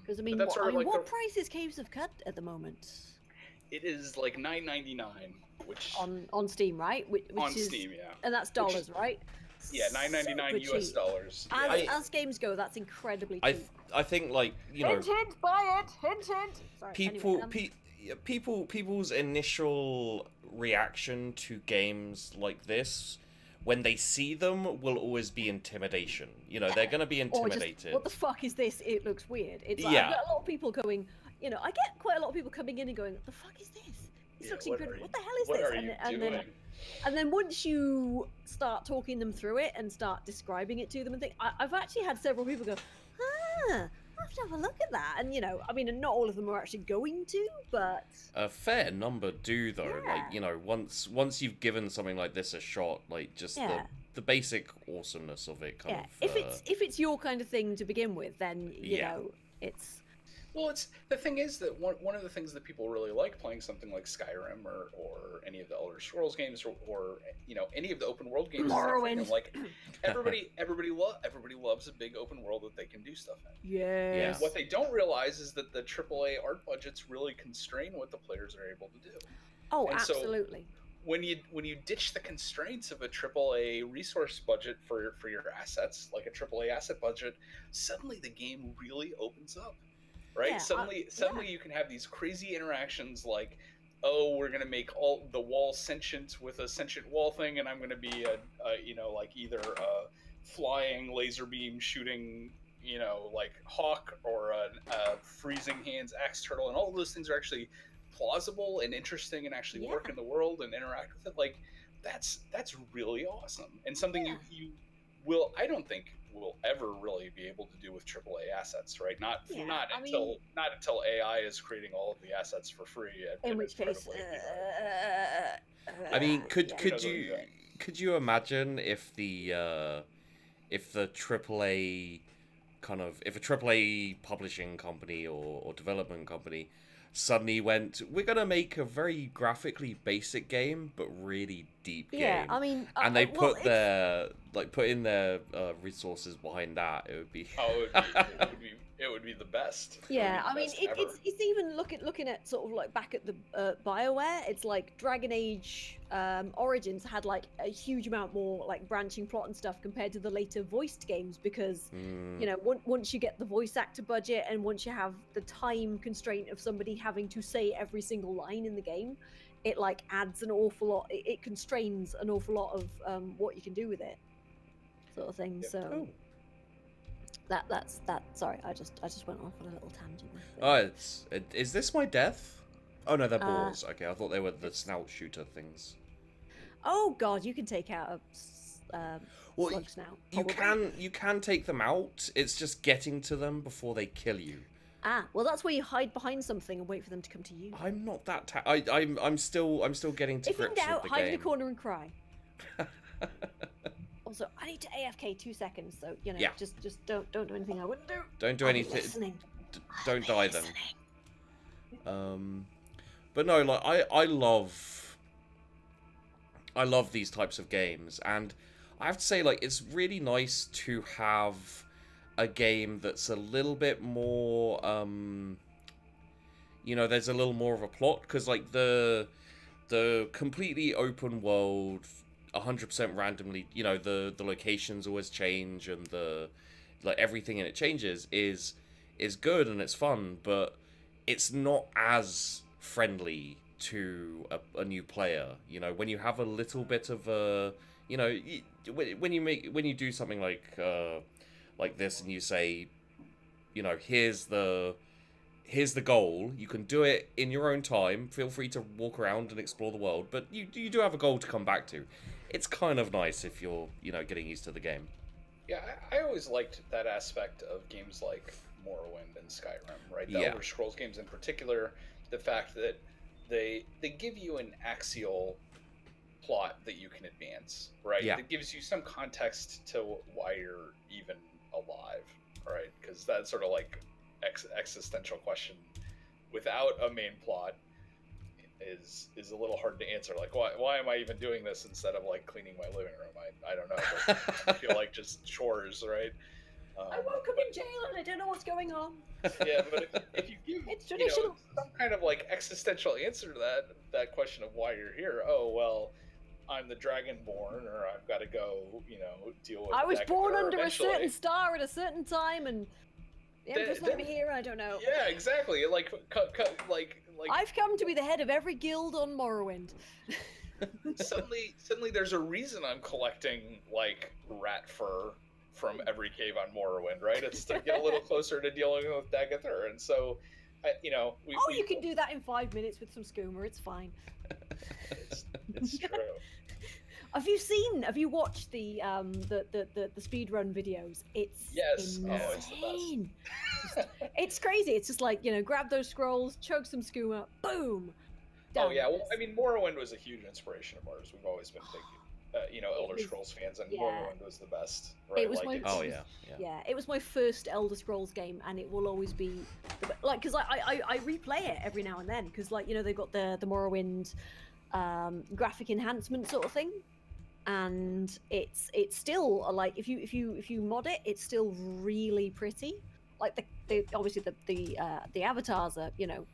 Because I mean, what price is Caves of Cud at the moment? It is like $9.99, which on Steam, right? Which on is, Steam, yeah. And that's dollars, right? Yeah, $9.99 US dollars. As games go, that's incredibly cheap. I think, like, you know, hint, buy it, hint. Sorry, people's initial reaction to games like this, when they see them, will always be intimidation. You know, they're going to be intimidated. Just, what the fuck is this? It looks weird. It's like, I've got a lot of people going, you know, I get quite a lot of people coming in and going, what the fuck is this? This looks incredible. What the hell is this? And then once you start talking them through it and start describing it to them and think, I've actually had several people go, I have to have a look at that. And, you know, I mean, not all of them are actually going to, but a fair number do, though. Yeah. Like, you know, once you've given something like this a shot, like, just the basic awesomeness of it kind of... If it's your kind of thing to begin with, then, you know, it's... Well, the thing is that one of the things that people really like playing something like Skyrim or any of the Elder Scrolls games or you know, any of the open world games, Morrowind. Like everybody loves a big open world that they can do stuff in. Yes. And what they don't realize is that the AAA art budgets really constrain what the players are able to do. Oh, and absolutely. So when you ditch the constraints of a AAA resource budget for your assets, like a AAA asset budget, suddenly the game really opens up. Right? Yeah, suddenly you can have these crazy interactions like, oh, we're gonna make all the walls sentient with a sentient wall thing, and I'm gonna be a you know, like either a flying laser beam shooting, you know, like hawk, or a freezing hands axe turtle, and all of those things are actually plausible and interesting and actually work in the world and interact with it. Like that's really awesome, and something you will, I don't think, will ever really be able to do with AAA assets, right? Not until AI is creating all of the assets for free. In which case, I mean, could you imagine if the AAA kind of, if a AAA publishing company or development company suddenly went, we're gonna make a very graphically basic game, but really deep game. Yeah, I mean, and they put in their resources behind that. It would be. Oh, it would be the best. Yeah, I mean, it's even looking at sort of like back at the BioWare. It's like Dragon Age Origins had like a huge amount more like branching plot and stuff compared to the later voiced games, because you know, once you get the voice actor budget and once you have the time constraint of somebody having to say every single line in the game, it like adds an awful lot. It constrains an awful lot of what you can do with it, sort of thing. Yep. So. Oh. That's that. Sorry, I just went off on a little tangent. Oh, is this my death? Oh no, they're balls. Okay, I thought they were the snout shooter things. Oh god, you can take out slugs now. You can take them out. It's just getting to them before they kill you. Ah, well, that's where you hide behind something and wait for them to come to you. I'm not that. I'm still getting to grips with the game. If in doubt, hide in a corner and cry. Also, I need to AFK 2 seconds, so you know, just don't do anything I wouldn't do. Don't do anything. Don't die then. But no, like I love these types of games, and I have to say, like, it's really nice to have a game that's a little bit more, you know, there's a little more of a plot, because like the completely open world, 100% randomly, you know, the locations always change, and the like everything in it changes is good and it's fun, but it's not as friendly to a new player. You know, when you have a little bit of a, you know, when you do something like this, and you say, you know, here's the goal. You can do it in your own time. Feel free to walk around and explore the world, but you do have a goal to come back to. It's kind of nice if you're, you know, getting used to the game. Yeah, I always liked that aspect of games like Morrowind and Skyrim, right? The Elder Scrolls games in particular, the fact that they give you an axial plot that you can advance, right? Yeah. It gives you some context to why you're even alive, right? Because that's sort of like existential question without a main plot is a little hard to answer. Like, why am I even doing this instead of like cleaning my living room? I don't know. But I feel like just chores, right? I woke up in jail and I don't know what's going on. Yeah, but if you give some kind of like existential answer to that question of why you're here, oh well, I'm the Dragonborn, or I've got to go, you know, deal with. I was born under eventually. a certain star at a certain time, and the Emperor's let me here. I don't know. Yeah, exactly. Like I've come to be the head of every guild on Morrowind. suddenly, there's a reason I'm collecting like rat fur from every cave on Morrowind, right? It's to get a little closer to dealing with Dagathur, and so, you know, you can do that in 5 minutes with some skooma. It's fine. It's true. Have you watched the speedrun videos? It's insane. Oh, it's the best. It's crazy. It's just like, you know, grab those scrolls, choke some skooma, boom. Done. Oh yeah, well, I mean, Morrowind was a huge inspiration of ours. We've always been big, you know, Elder Scrolls fans, and Morrowind was the best. Right? It was it was my first Elder Scrolls game, and it will always be like, because I replay it every now and then, because, like, you know, they've got the Morrowind graphic enhancement sort of thing, and it's still like, if you mod it, it's still really pretty. Like the obviously the avatars are, you know,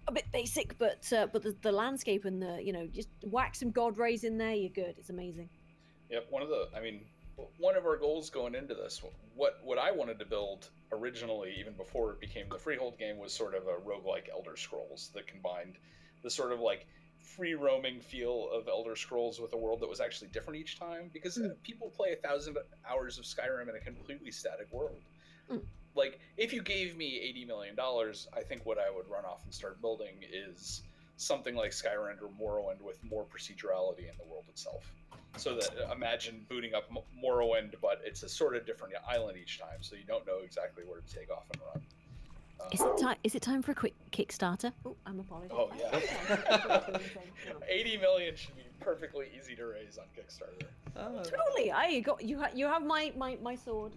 a bit basic, but the landscape and the, you know, just whack some god rays in there, you're good. It's amazing. Yep. One of our goals going into this, what I wanted to build originally, even before it became the Freehold game, was sort of a roguelike Elder Scrolls that combined the sort of like free roaming feel of Elder Scrolls with a world that was actually different each time, because people play 1,000 hours of Skyrim in a completely static world. Like, if you gave me $80 million, I think what I would run off and start building is something like Skyrim or Morrowind with more procedurality in the world itself. So that, imagine booting up Morrowind, but it's a sort of different island each time, so you don't know exactly where to take off and run. Is it time for a quick Kickstarter? Oh, I'm apologizing. Oh yeah. 80 million should be perfectly easy to raise on Kickstarter. Totally. You have my sword.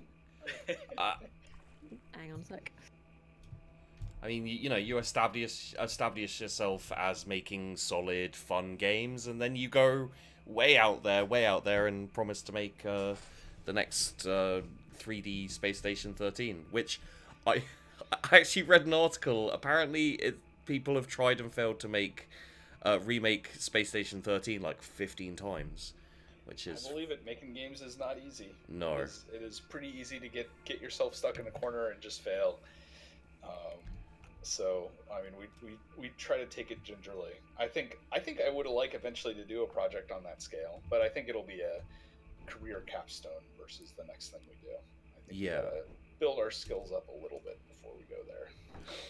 Hang on a sec. I mean, you know, you establish yourself as making solid, fun games, and then you go way out there, and promise to make the next 3D Space Station 13, which I actually read an article. Apparently, people have tried and failed to make remake Space Station 13 like 15 times, which is... I believe it. Making games is not easy. No. It is pretty easy to get yourself stuck in a corner and just fail. So I mean, we try to take it gingerly. I think I would like eventually to do a project on that scale, but I think it'll be a career capstone versus the next thing we do. I think we gotta build our skills up a little bit before we go there.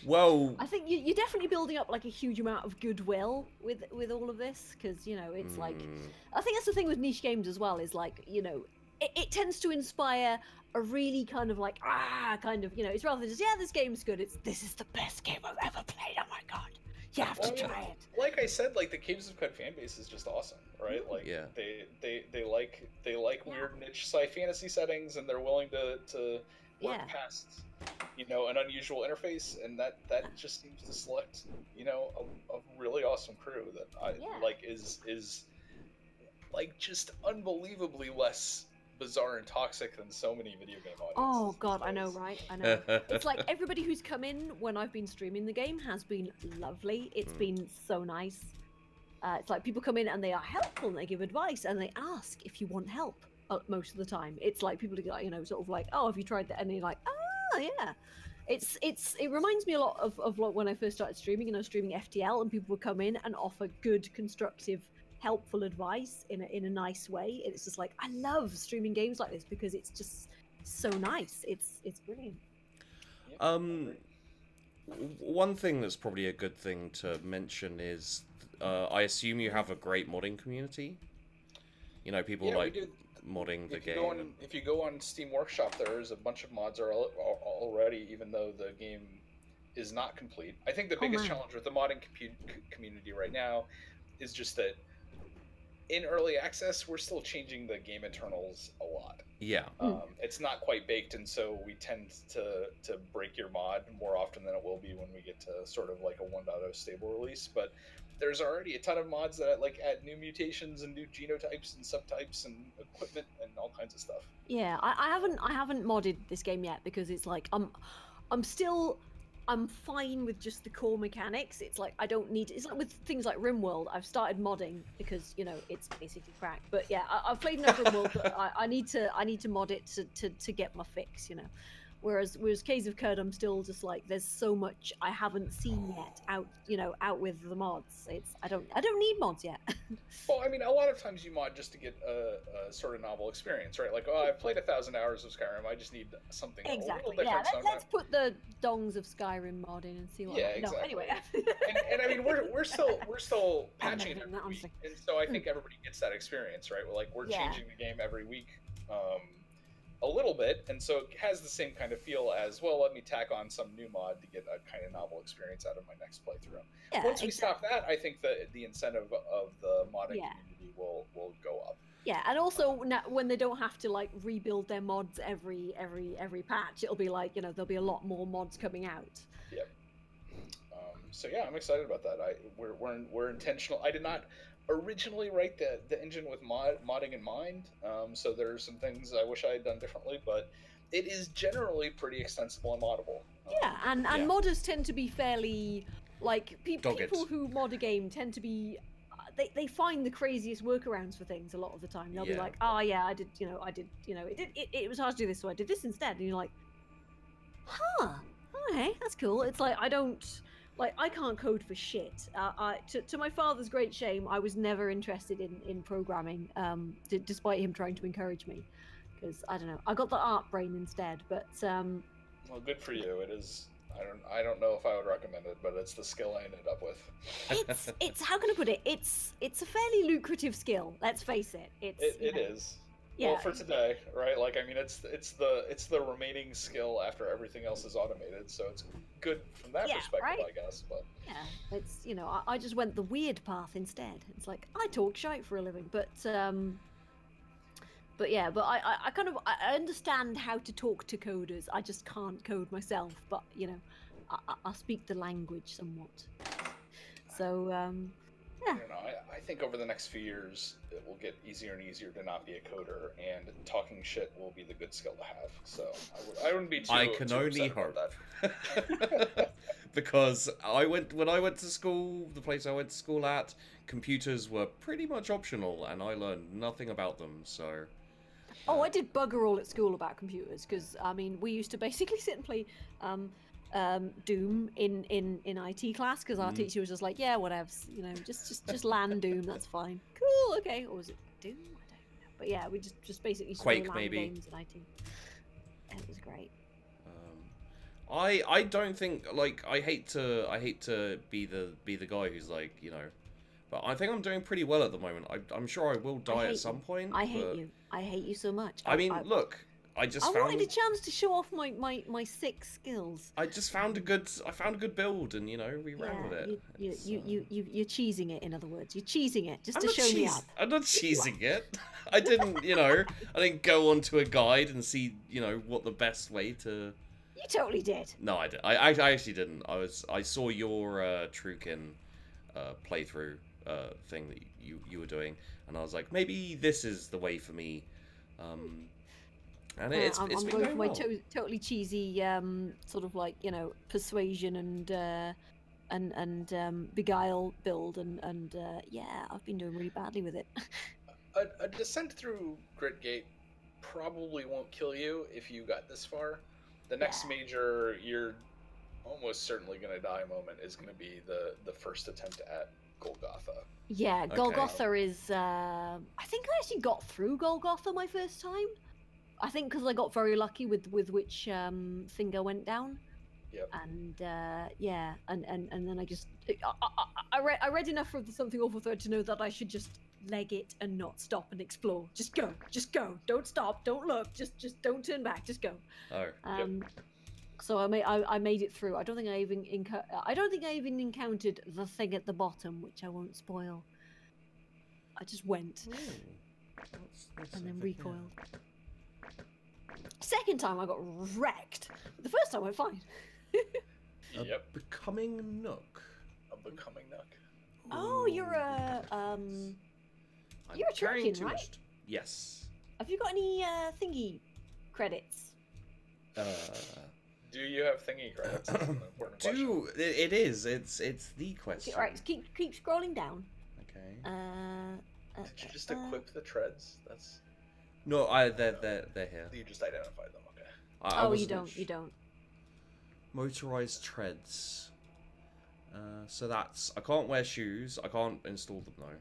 Well, I think you're definitely building up like a huge amount of goodwill with all of this, because you know it's like, I think that's the thing with niche games as well, is like, you know, it tends to inspire a really kind of like kind of, you know, it's rather than just this game's good, it's this is the best game I've ever played, oh my god, you have to try it. Like I said, like the Caves of Cud fan base is just awesome, right? Like they like weird niche sci fantasy settings, and they're willing to work past, you know, an unusual interface, and that just seems to select, you know, a really awesome crew that I like is like just unbelievably less bizarre and toxic than so many video game audiences. Oh god, I know, right? I know. It's like everybody who's come in when I've been streaming the game has been lovely. It's been so nice. It's like people come in and they are helpful and they give advice and they ask if you want help most of the time. It's like people are, you know, sort of like, oh, have you tried that? And you're like, oh yeah. It reminds me a lot of like when I first started streaming, and I was streaming FTL, and people would come in and offer good, constructive, helpful advice in a nice way. It's just like, I love streaming games like this because it's just so nice. It's brilliant. One thing that's probably a good thing to mention is I assume you have a great modding community. You know, people like modding the game. If you go on Steam Workshop, there's a bunch of mods already, even though the game is not complete. I think the biggest challenge with the modding community right now is just that in early access, we're still changing the game internals a lot. Yeah. It's not quite baked, and so we tend to break your mod more often than it will be when we get to sort of like a 1.0 stable release. But there's already a ton of mods that like add new mutations and new genotypes and subtypes and equipment and all kinds of stuff. Yeah, I haven't modded this game yet because it's like I'm fine with just the core mechanics. It's like I don't need. It's like with things like RimWorld. I've started modding because, you know, it's basically crack. But yeah, I've played enough RimWorld that I need to mod it to get my fix. You know, whereas Caves of Cud, I'm still just like, there's so much I haven't seen yet out with the mods. I don't need mods yet. Well, I mean, a lot of times you mod just to get a sort of novel experience, right? Like, oh, I've played 1,000 hours of Skyrim. I just need something a little different. Yeah, let's put the dongs of Skyrim mod in and see what. Yeah, exactly. No, anyway. and I mean, we're still patching it every week, and so I think everybody gets that experience, right? We're changing the game every week. A little bit, and so it has the same kind of feel as, well, let me tack on some new mod to get a kind of novel experience out of my next playthrough. Yeah, once we stop that, I think the incentive of the modding community will go up. Yeah, and also when they don't have to like rebuild their mods every patch, it'll be like, you know, there'll be a lot more mods coming out. Yep. So yeah, I'm excited about that. We're intentional. I did not originally write the engine with modding in mind, so there's some things I wish I had done differently, but it is generally pretty extensible and moddable. And modders tend to be fairly like people who mod a game tend to be they find the craziest workarounds for things a lot of the time. They'll be like, oh yeah, I did it was hard to do this, so I did this instead, and you're like, huh, okay, that's cool. It's like I can't code for shit. To my father's great shame, I was never interested in programming, despite him trying to encourage me. Because, I don't know, I got the art brain instead, but... Well, good for you. It is... I don't know if I would recommend it, but it's the skill I ended up with. It's how can I put it? It's a fairly lucrative skill, let's face it. It is. Yeah. Well, for today, right? Like, I mean, it's the remaining skill after everything else is automated, so it's good from that perspective, right? I guess. But yeah, it's, you know, I just went the weird path instead. It's like I talk shite for a living, but yeah, but I understand how to talk to coders. I just can't code myself. But you know, I speak the language somewhat. So yeah. I don't know. I think over the next few years it will get easier and easier to not be a coder, and talking shit will be the good skill to have. So I wouldn't be too. I can only hope that. Because when I went to school, the place I went to school at, computers were pretty much optional, and I learned nothing about them. So. Oh, I did bugger all at school about computers because I mean we used to basically sit and play Doom in IT class because our teacher was just like, yeah, whatever, you know, just land Doom, that's fine. Cool, okay. Or was it Doom? I don't know. But yeah, we just basically Quake land maybe. games in IT. And it was great. I don't think, like, I hate to be the guy who's like, you know, but I think I'm doing pretty well at the moment. I'm sure I will die at some point. I hate you. I hate you so much. I mean, look, I wanted a chance to show off my 6 skills. I just found a good build, and you know we ran with it. You're cheesing it. In other words, you're cheesing it just to show me up. I'm not cheesing it. I didn't, you know, I didn't go onto a guide and see, you know, what the best way to. You totally did. No, I did. I actually didn't. I saw your Trukin playthrough thing that you were doing, and I was like, maybe this is the way for me. And it's I'm been going for my well. totally cheesy sort of like, you know, persuasion and beguile build, and yeah, I've been doing really badly with it. A descent through Gritgate probably won't kill you if you got this far. The next major, you're almost certainly going to die moment is going to be the first attempt at Golgotha. Yeah, Golgotha is. I think I actually got through Golgotha my first time. I think because I got very lucky with which thing I went down. Yep. And yeah, and then I just I read enough of the Something Awful Thread to know that I should just leg it and not stop and explore. Just go, don't stop, don't look, just don't turn back, just go. So I made it through. I don't think I even encountered the thing at the bottom, which I won't spoil. I just went and then recoiled. Second time I got wrecked. The first time I went fine. Yep. Becoming Nook. A becoming Nook. Oh, you're a you're a Turkian, right? Yes. Have you got any thingy credits? Do you have thingy credits? That's an important question. It is. It's the question. All right, keep scrolling down. Okay. Did you just equip the treads? That's. No, they're here. You just identified them. Okay. Oh, you don't. Motorized treads. So that's, I can't wear shoes. I can't install them though.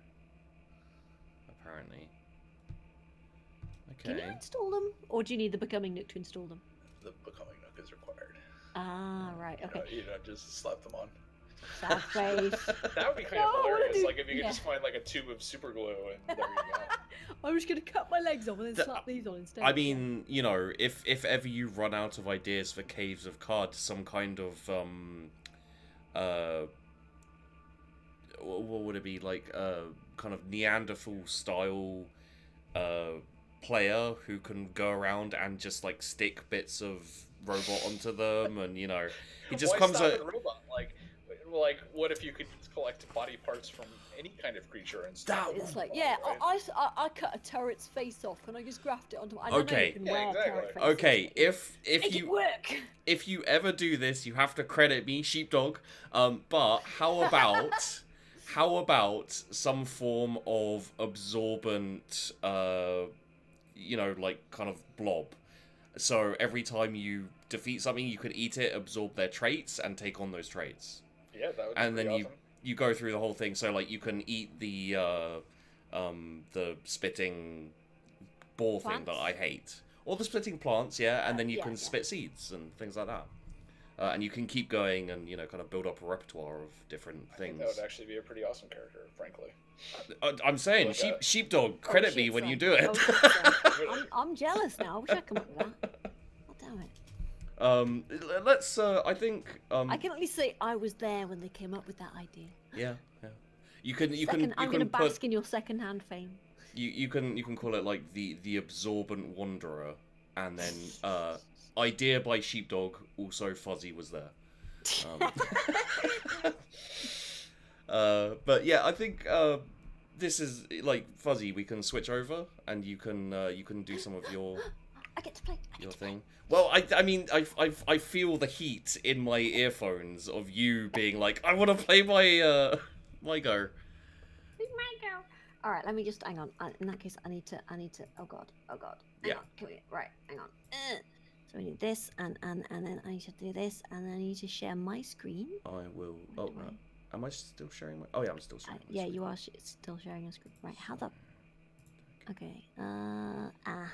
Apparently. Okay. Can you install them, or do you need the Becoming Nook to install them? The Becoming Nook is required. Ah, right. Okay. You know, just slap them on. Sad face. That would be kind of hilarious. Like if you could just find like a tube of super glue and there you go. I'm just gonna cut my legs off and then slap these on instead. I mean, you know, if ever you run out of ideas for Caves of Cod, some kind of what would it be, like kind of Neanderthal style player who can go around and just like stick bits of robot onto them, and you know, he just comes a robot. Like, what if you could collect body parts from any kind of creature and stuff? It's like, yeah, right? I cut a turret's face off. Can I just graft it onto? I don't know if you can wear turret faces. Okay, if you ever do this, you have to credit me, Sheepdog. But how about some form of absorbent, you know, like kind of blob? So every time you defeat something, you could eat it, absorb their traits, and take on those traits. Yeah, that would be and then awesome. you go through the whole thing. So like you can eat the spitting ball thing that I hate, or the spitting plants, yeah, and then you can spit seeds and things like that. And you can keep going and, you know, kind of build up a repertoire of different things. I think that would actually be a pretty awesome character, frankly. I'm saying, like Sheepdog, credit me when you do it. I'm jealous now. I wish I'd come up with that. Oh, damn it. Let's, I think... I can at least say I was there when they came up with that idea. Yeah, yeah. I'm going to bask in your second-hand fame. You can call it, like, the Absorbent Wanderer, and then, idea by Sheepdog, also Fuzzy was there. But yeah, I think this is like Fuzzy. We can switch over, and you can do some of your. I get to play. Your thing. Well, I mean, I feel the heat in my earphones of you being like, I want to play my my go. All right, let me just hang on. In that case, I need to. Oh god. Hang on. Come here. Right, hang on. So we need this, and then I need to do this, and then I need to share my screen. I will. Oh, no. Am I still sharing my? Oh yeah, I'm still sharing. Yeah, you are still sharing your screen. Right, how the? Okay. Aha.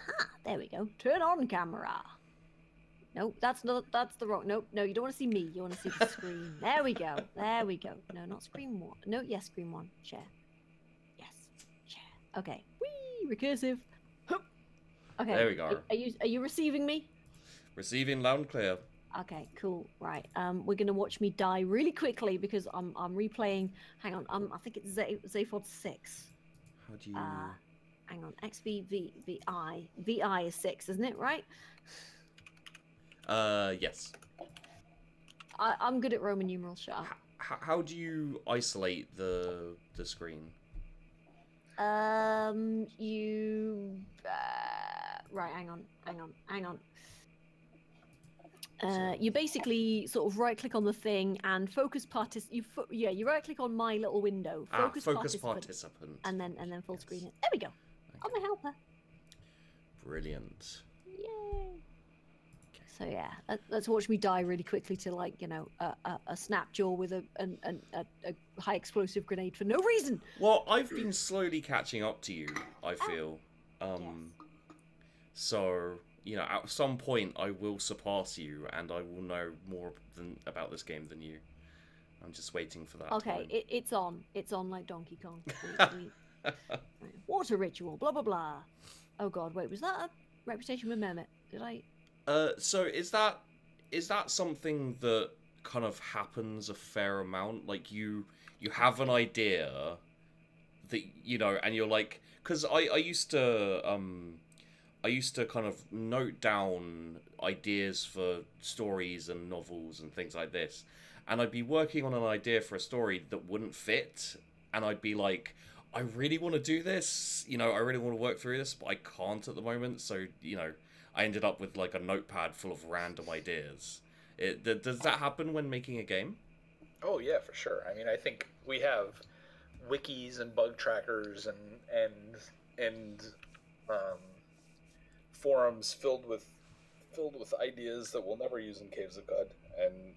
There we go. Turn on camera. Nope, that's the wrong. Nope, no, you don't want to see me. You want to see the screen. There we go. No, not screen one. No, yes, screen one. Share. Yes, share. Okay. Whee! Recursive. Okay. There we go. Are you receiving me? Receiving loud and clear. Okay, cool. Right. We're gonna watch me die really quickly because I'm replaying. Hang on. I think it's Zaphod 6. How do you? Hang on. XBVI. VI is 6, isn't it? Right. Yes. I'm good at Roman numerals. Shut up. How do you isolate the screen? You. Right. Hang on. You basically sort of right-click on the thing and focus you right-click on my little window. Focus participant. And then full screen it. There we go. I'm a helper. Brilliant. Yay. So yeah, let's watch me die really quickly to like a snap jaw with a high explosive grenade for no reason. Well, I've been slowly catching up to you. I feel. Yes. So. At some point I will surpass you, and I will know more about this game than you. I'm just waiting for that. Okay, it's on. It's on like Donkey Kong. Right. Water ritual, blah blah blah. Oh god, wait, was that a reputation with Mehmet? Did I? So is that something that kind of happens a fair amount? Like you have an idea that and you're like, because I used to kind of note down ideas for stories and novels and things like this. And I'd be working on an idea for a story that wouldn't fit. And I'd be like, I really want to do this. I really want to work through this, but I can't at the moment. So, I ended up with like a notepad full of random ideas. Does that happen when making a game? Oh, yeah, for sure. I mean, I think we have wikis and bug trackers and forums filled with ideas that we'll never use in Caves of Cud, and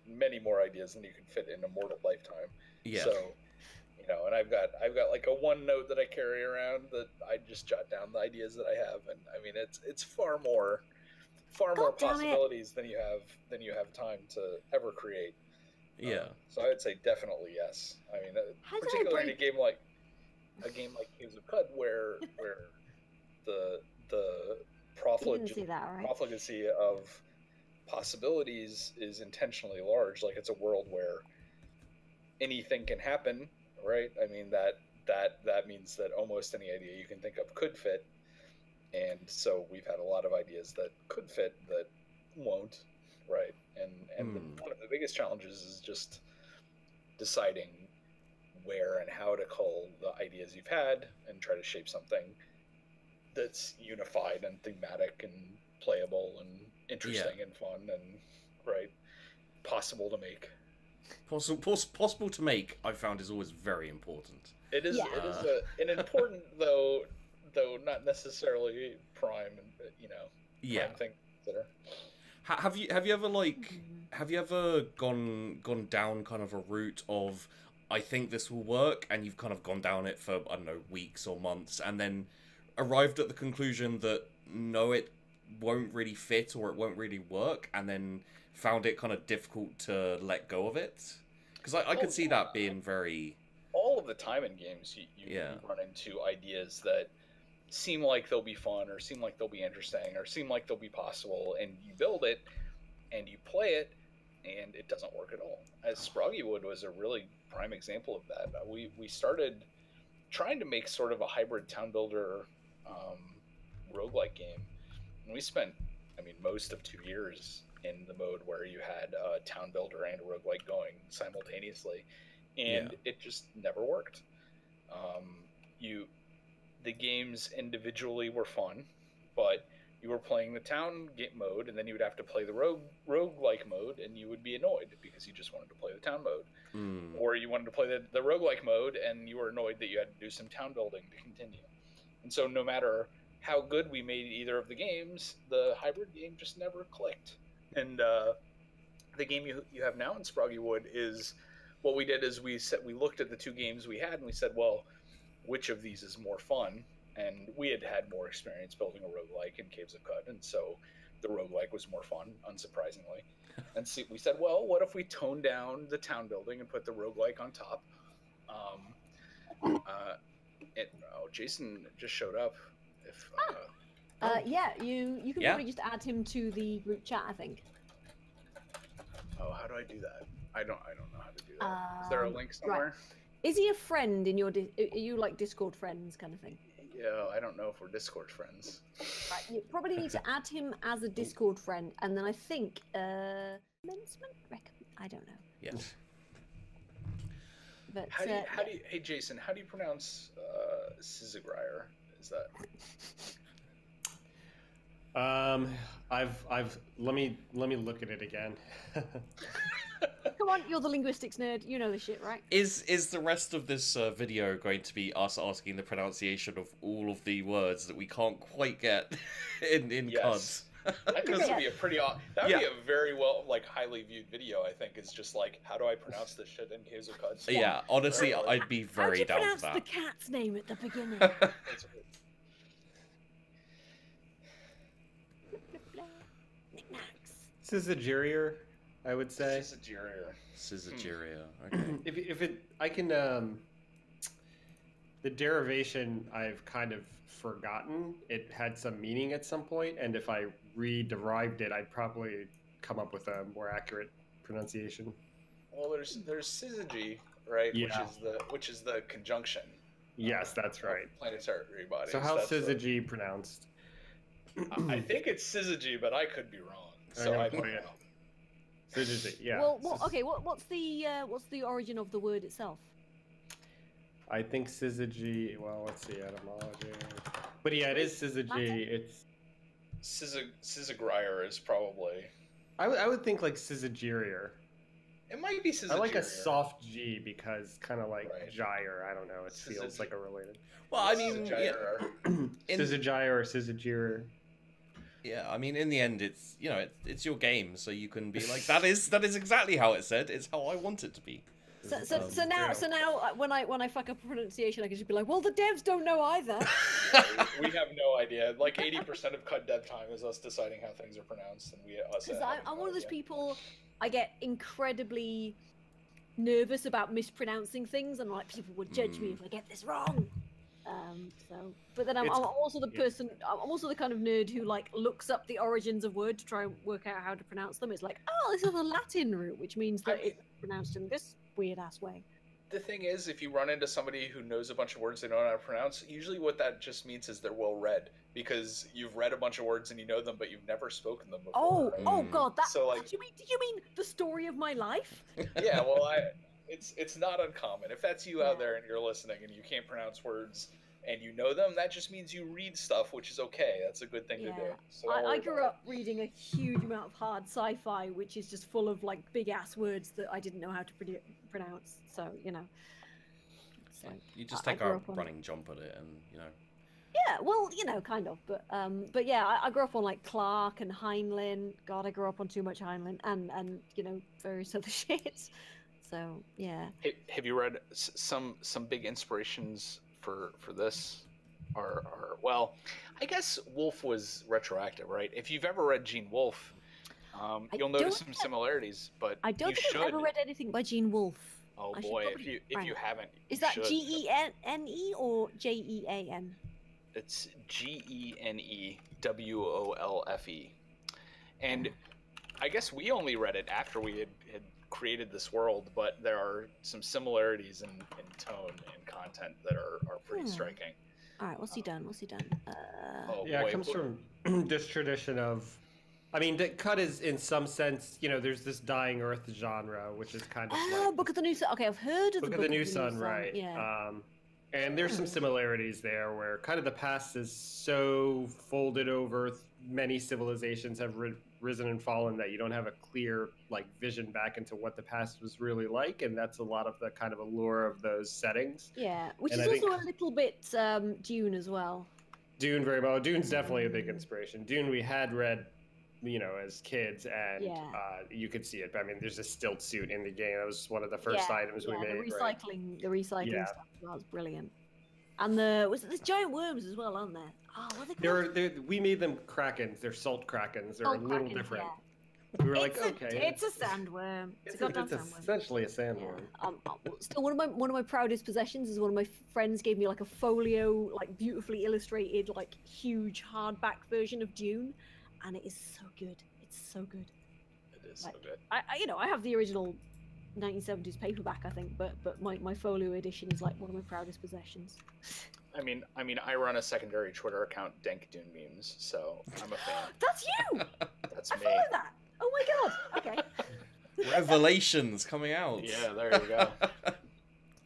many more ideas than you can fit in a mortal lifetime. Yeah. So, and I've got like a OneNote that I carry around that I just jot down the ideas that I have, and I mean it's far more possibilities than you have time to ever create. Yeah. So I would say definitely yes. I mean, particularly in a game like Caves of Cud, where the profligacy of possibilities is intentionally large. Like, it's a world where anything can happen, right? I mean, that means that almost any idea you can think of could fit, and so we've had a lot of ideas that could fit that won't, right? And one of the biggest challenges is just deciding where and how to cull the ideas you've had and try to shape something that's unified and thematic and playable and interesting and fun and possible to make. Possible to make, I found, is always very important. It is. Yeah. It is an important though not necessarily prime. Prime thing to consider. Have you ever gone down kind of a route of, I think this will work, and you've kind of gone down it for, I don't know, weeks or months, and then arrived at the conclusion that no, it won't really fit or it won't really work, and then found it kind of difficult to let go of it? Because I could see that being very... All of the time in games, you run into ideas that seem like they'll be fun, or seem like they'll be interesting, or seem like they'll be possible, and you build it, and you play it, and it doesn't work at all. As Sproggywood was a really prime example of that. We started trying to make sort of a hybrid town builder roguelike game, and we spent most of 2 years in the mode where you had a town builder and a roguelike going simultaneously, and it just never worked. The games individually were fun, but you were playing the town game mode, and then you would have to play the roguelike mode, and you would be annoyed because you just wanted to play the town mode. Or you wanted to play the roguelike mode, and you were annoyed that you had to do some town building to continue. And so no matter how good we made either of the games, the hybrid game just never clicked. And the game you have now in Sproggy Wood is, what we did is we looked at the two games we had, and we said, well, which of these is more fun? And we had more experience building a roguelike in Caves of Qud, and so the roguelike was more fun, unsurprisingly. And so we said, well, what if we tone down the town building and put the roguelike on top? Jason just showed up. Yeah, you can probably just add him to the group chat, I think. Oh, how do I do that? I don't know how to do that. Is there a link somewhere? Right. Is he a friend in your? Are you like Discord friends kind of thing? Yeah, I don't know if we're Discord friends. Right, you probably need to add him as a Discord friend, and then I think commencement. I don't know. Yes. But how do you? Hey, Jason, how do you pronounce Sizagrier? Is that? Let me look at it again. Come on, you're the linguistics nerd. You know the shit, right? Is the rest of this video going to be us asking the pronunciation of all of the words that we can't quite get in yes. Qud? I think that would be a pretty that would be a very highly viewed video. I think it's just like, how do I pronounce this shit in Caves of Qud? Yeah, honestly, I'd be very down for that. How do you pronounce the cat's name at the beginning? Sizagrier, I would say. Sizagrier. Okay. I can the derivation I've kind of forgotten. It had some meaning at some point, and if I re-derived it, I'd probably come up with a more accurate pronunciation. Well, there's syzygy, right? Yeah. Which is the conjunction. Yes, that's right. Planetary bodies. So how's syzygy pronounced? I think it's syzygy, but I could be wrong. So I don't know. Syzygy, yeah. Well, okay. What's the origin of the word itself? I think syzygy. Well, let's see, etymology. But yeah, it is syzygy. It's Sizagrier is probably. I would think like syzygerier. It might be syzygerier. I like a soft G because kind of like gyre. I don't know. It feels like a related. Well, I mean, syzygier or syzygerier. Yeah, I mean, in the end, it's it's your game, so you can be like, that is exactly how it said. It's how I want it to be. So now when I fuck up a pronunciation, I can just be like, well, the devs don't know either. We have no idea. Like 80% of Qud dev time is us deciding how things are pronounced, and I'm one of those people. I get incredibly nervous about mispronouncing things, and like people would judge me if I get this wrong. But then I'm also the person. I'm also the kind of nerd who like looks up the origins of words to try and work out how to pronounce them. It's like, oh, this is a Latin root, which means that it's pronounced in this weird ass way. The thing is, if you run into somebody who knows a bunch of words they don't know how to pronounce, usually what that just means is they're well read, because you've read a bunch of words and you know them, but you've never spoken them before. Oh God! So like, did you mean the story of my life? Yeah, well, it's not uncommon. If that's you out there and you're listening and you can't pronounce words and you know them, that just means you read stuff, which is okay. That's a good thing to do. So I grew up reading a huge amount of hard sci-fi, which is just full of like big ass words that I didn't know how to pronounce. So you just take a running jump at it, and Yeah, well, kind of, but yeah, I grew up on like Clark and Heinlein. God, I grew up on too much Heinlein, and various other shit. So yeah. Have you read some big inspirations for this? Are well, I guess Wolf was retroactive, right? If you've ever read Gene Wolfe, you'll notice some similarities. But I don't think I've ever read anything by Gene Wolfe. Oh boy, if you haven't, is that Gene or Jean? It's Genewolfe, and I guess we only read it after we had created this world, but there are some similarities in tone and content that are pretty striking. All right, what's he done? It comes from this tradition of I mean, the cut is in some sense, there's this dying Earth genre, which is kind of like Book of the New Sun. Okay, I've heard of Book the of the New Sun, right? Yeah. And there's some similarities there, where kind of the past is so folded over. Many civilizations have risen and fallen that you don't have a clear vision back into what the past was really like, and that's a lot of the kind of allure of those settings. Yeah, which is also a little bit Dune as well. Dune, very well. Dune's definitely a big inspiration. Dune we had read, as kids, and you could see it. I mean, there's a stilt suit in the game. That was one of the first items we made. The recycling stuff was brilliant. And there's giant worms as well, aren't there? Oh, what are they called? We made them krakens. They're salt krakens. They're a little different. Yeah. We were okay. It's a sandworm. It's essentially a sandworm. Yeah. Still, one of my proudest possessions is one of my friends gave me a folio, beautifully illustrated, huge hardback version of Dune, and it is so good. It's so good. It is so good. I have the original 1970s paperback, I think, but my folio edition is one of my proudest possessions. I mean, I run a secondary Twitter account, Dank Dune Memes, so I'm a fan. That's you. That's I me. follow that. Oh my god. Okay. Revelations coming out. Yeah, there you go.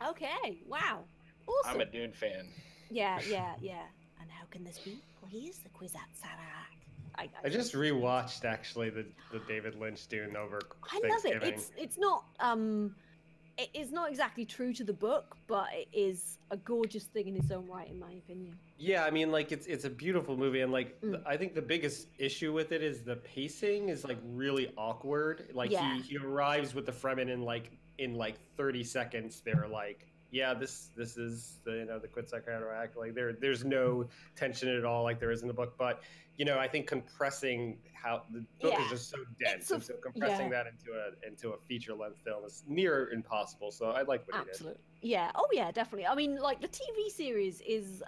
Okay. Wow. Awesome. I'm a Dune fan. Yeah. And how can this be? Please, the quiz at Sararak. I just rewatched actually the David Lynch Dune over Thanksgiving. I love it. It's not it is not exactly true to the book, but it is a gorgeous thing in its own right, in my opinion. Yeah, I mean, it's a beautiful movie, and I think the biggest issue with it is the pacing is really awkward. He arrives with the Fremen in 30 seconds. They're this is the quid act. There's no tension at all like there is in the book, but I think compressing how the book is just so dense, and so compressing that into a feature length film is near impossible. So I like what he did. Absolutely. Yeah. Oh yeah, definitely. I mean, the TV series is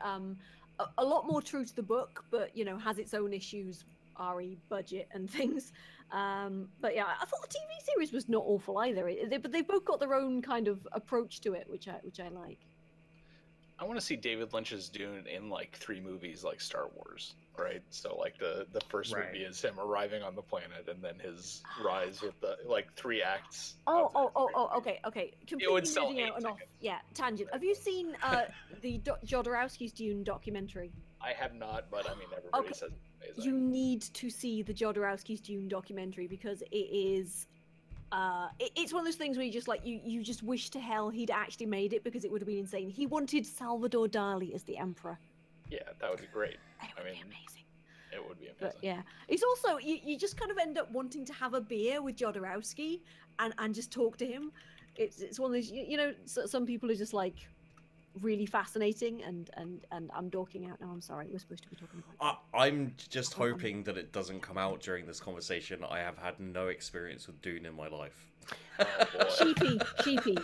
a lot more true to the book, but has its own issues, RE budget and things. But yeah, I thought the TV series was not awful either. But they've both got their own kind of approach to it, which I like. I want to see David Lynch's Dune in 3 movies like Star Wars, right? So the first movie is him arriving on the planet, and then his rise with the 3 acts. Okay. It would sell Completely out and off. Yeah, tangent. Have you seen the Jodorowsky's Dune documentary? I have not, but I mean everybody says it's amazing. You need to see the Jodorowsky's Dune documentary because it is. It's one of those things where you just you just wish to hell he'd actually made it because it would have been insane. He wanted Salvador Dali as the emperor. Yeah, that would be great. It would be amazing. It would be amazing. But yeah, it's also you just kind of end up wanting to have a beer with Jodorowsky and just talk to him. It's one of those some people are just really fascinating, and I'm dorking out now. I'm sorry, we're supposed to be talking about I'm just hoping that it doesn't come out during this conversation. I have had no experience with Dune in my life. Sheepy.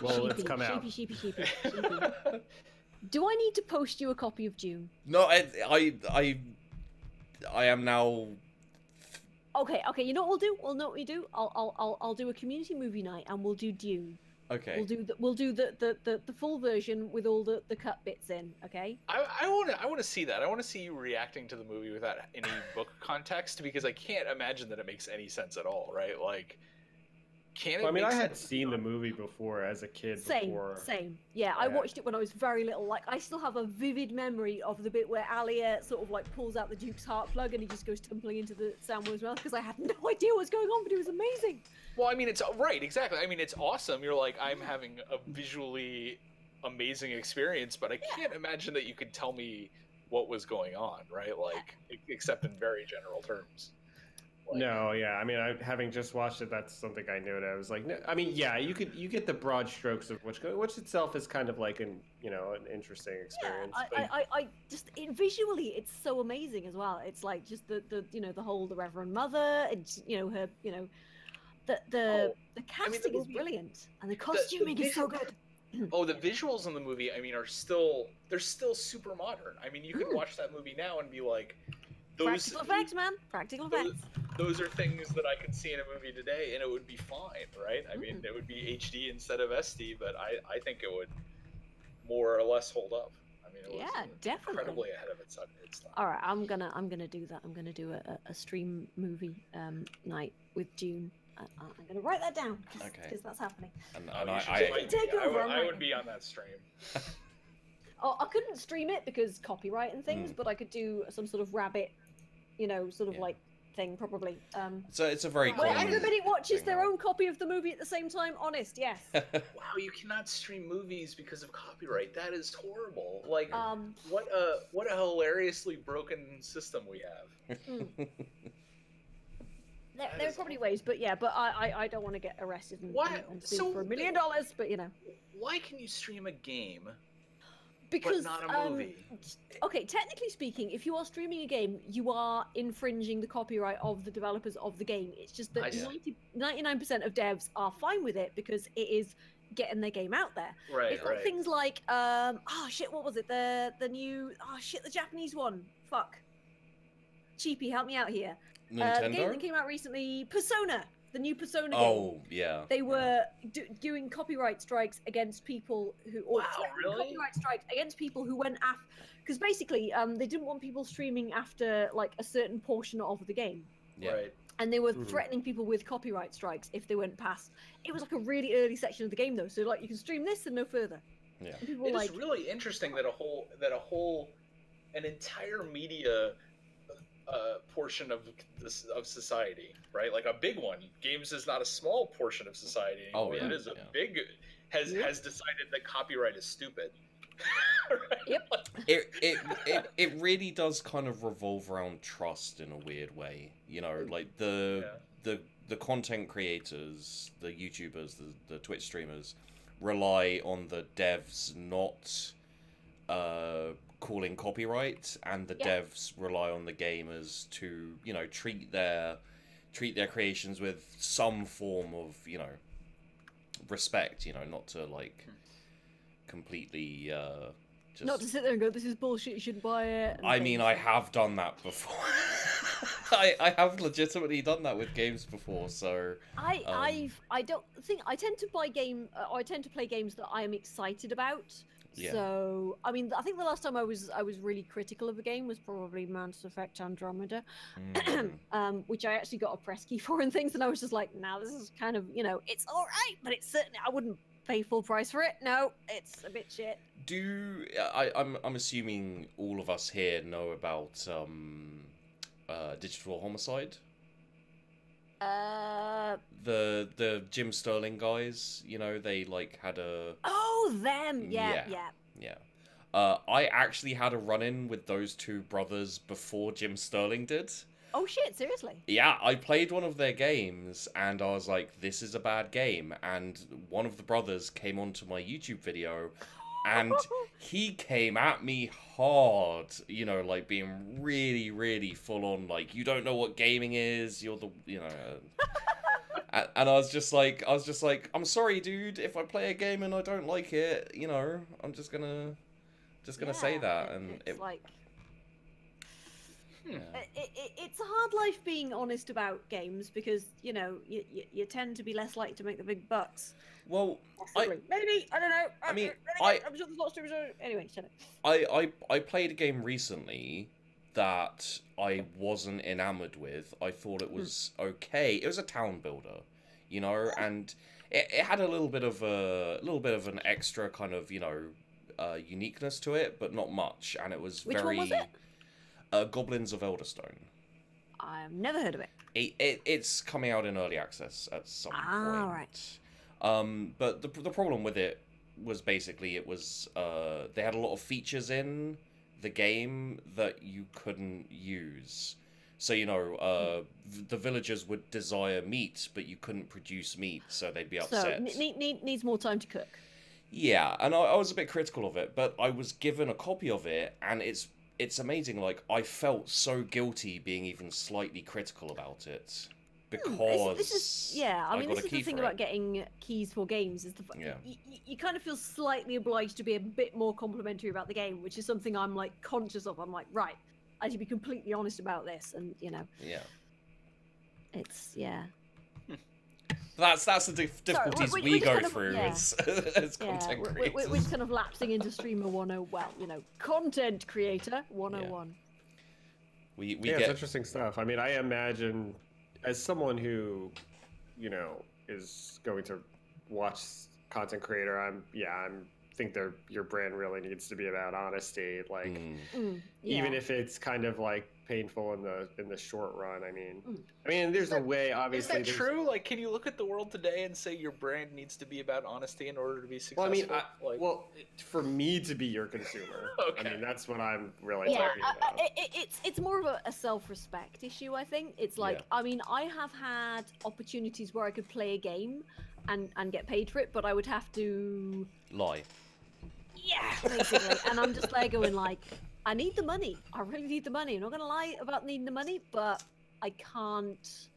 Well, it's come out. Sheepy. Do I need to post you a copy of Dune? No, I am now. Okay. You know what we'll do? We'll know what we do. I'll do a community movie night, and we'll do Dune. Okay. We'll do the full version with all the cut bits in. Okay. I want to see that. I want to see you reacting to the movie without any book context, because I can't imagine that it makes any sense at all. Right? Can it? Well, I mean, I had seen the movie before as a kid. Same. Yeah, I watched it when I was very little. I still have a vivid memory of the bit where Alia sort of pulls out the Duke's heart plug and he just goes tumbling into the sandworm's mouth, because I had no idea what was going on, but it was amazing. Well, I mean, it's right, exactly. I mean, it's awesome. You're I'm having a visually amazing experience, but I can't imagine that you could tell me what was going on, right? Except in very general terms. No, yeah. I mean, having just watched it, that's something I knew. I was no, I mean, yeah, you get the broad strokes of what's going, which itself is kind of an interesting experience. Yeah, I just visually, it's so amazing as well. It's just the the Reverend Mother, and her the casting is brilliant, and the costuming is so good. The visuals in the movie, I mean, they're still super modern. I mean, you could watch that movie now and be practical effects, man. Practical effects. Those are things that I could see in a movie today, and it would be fine, right? I mean, it would be HD instead of SD, but I think it would more or less hold up. I I mean, it yeah, was definitely incredibly ahead of its time. All right, I'm gonna do that. I'm gonna do a stream movie night with June. I'm gonna write that down because that's happening. And I would be on that stream. Oh, I couldn't stream it because copyright and things, but I could do some sort of rabbit, sort of like thing probably. So it's a very where everybody watches their own copy of the movie at the same time. Honest, yes. Wow, you cannot stream movies because of copyright. That is horrible. Like, what a hilariously broken system we have. There are probably ways, but I don't want to get arrested and sue for $1 million. But why can you stream a game? Because but not a movie. Okay, technically speaking, if you are streaming a game, you are infringing the copyright of the developers of the game. It's just that 99% of devs are fine with it because it is getting their game out there. Right, it's like things like what was it? The new the Japanese one. Fuck. Sheepy, help me out here. Nintendo? The game that came out recently, Persona. The new Persona game. Oh, yeah. They were doing copyright strikes against people who... Copyright strikes against people who went after... Because basically, they didn't want people streaming after, like, a certain portion of the game. Yeah. Right. And they were threatening people with copyright strikes if they went past... It was, like, a really early section of the game, though. So, like, you can stream this and no further. Yeah. It is really interesting that an entire media... portion of society, right? Like a big one. Games is not a small portion of society anymore. It is a big has decided that copyright is stupid. Yep. It really does kind of revolve around trust in a weird way. Like the content creators, the YouTubers, the Twitch streamers rely on the devs not calling copyright, and the devs rely on the gamers to treat their creations with some form of respect, not to like completely just not to sit there and go, this is bullshit, you shouldn't buy it. I mean, I have done that before. I have legitimately done that with games before, so I don't think I tend to play games that I am excited about. Yeah. So, I mean, I think the last time I was really critical of a game was probably Mass Effect Andromeda, which I actually got a press key for and things, and I was just like, nah, this is kind of, it's all right, but it's certainly, I wouldn't pay full price for it. No, it's a bit shit. I'm assuming all of us here know about Digital Homicide? The Jim Sterling guys, they like had a... Oh, them! Yeah. I actually had a run-in with those two brothers before Jim Sterling did. Oh shit, seriously? Yeah, I played one of their games, and I was like, this is a bad game, and one of the brothers came onto my YouTube video, and he came at me hard, like being really, really full on, like, you don't know what gaming is, you're the, and I was just like, I'm sorry, dude, if I play a game and I don't like it, I'm just gonna say that, and it's like... It's a hard life being honest about games because, you tend to be less likely to make the big bucks. Well, maybe, I don't know. I mean, I'm sure there's lots of streamers. Anyway, shut it. I played a game recently that I wasn't enamored with. I thought it was okay. It was a town builder, and it had a little bit of an extra kind of uniqueness to it, but not much. And it was Which one was it? Goblins of Elderstone. I've never heard of it. It's coming out in early access at some point. Right. But the problem with it was basically they had a lot of features in the game that you couldn't use. So the villagers would desire meat, but you couldn't produce meat, so they'd be upset. So needs more time to cook. Yeah, and I was a bit critical of it, but I was given a copy of it, and it's amazing. Like, I felt so guilty being even slightly critical about it because this is the thing about getting keys for games is you kind of feel slightly obliged to be a bit more complimentary about the game, which is something I'm like conscious of. I'm like, right, I should be completely honest about this, and it's it's That's the difficulties we go through as content creators. Which kind of lapsing into streamer 101. Well, you know, content creator 101. We it's interesting stuff. I mean, I imagine as someone who, you know, is going to watch content creator, I'm think your brand really needs to be about honesty, like even if it's kind of like painful in the short run. I mean there's a way, obviously. Is that true? Like, can you look at the world today and say your brand needs to be about honesty in order to be successful? Well, for me to be your consumer, okay. I mean, that's what I'm really talking about. It's more of a self-respect issue, I think. It's like, I mean, I have had opportunities where I could play a game and get paid for it, but I would have to lie. Yeah, basically. And I'm just there going like, I need the money. I really need the money. I'm not going to lie about needing the money, but I can't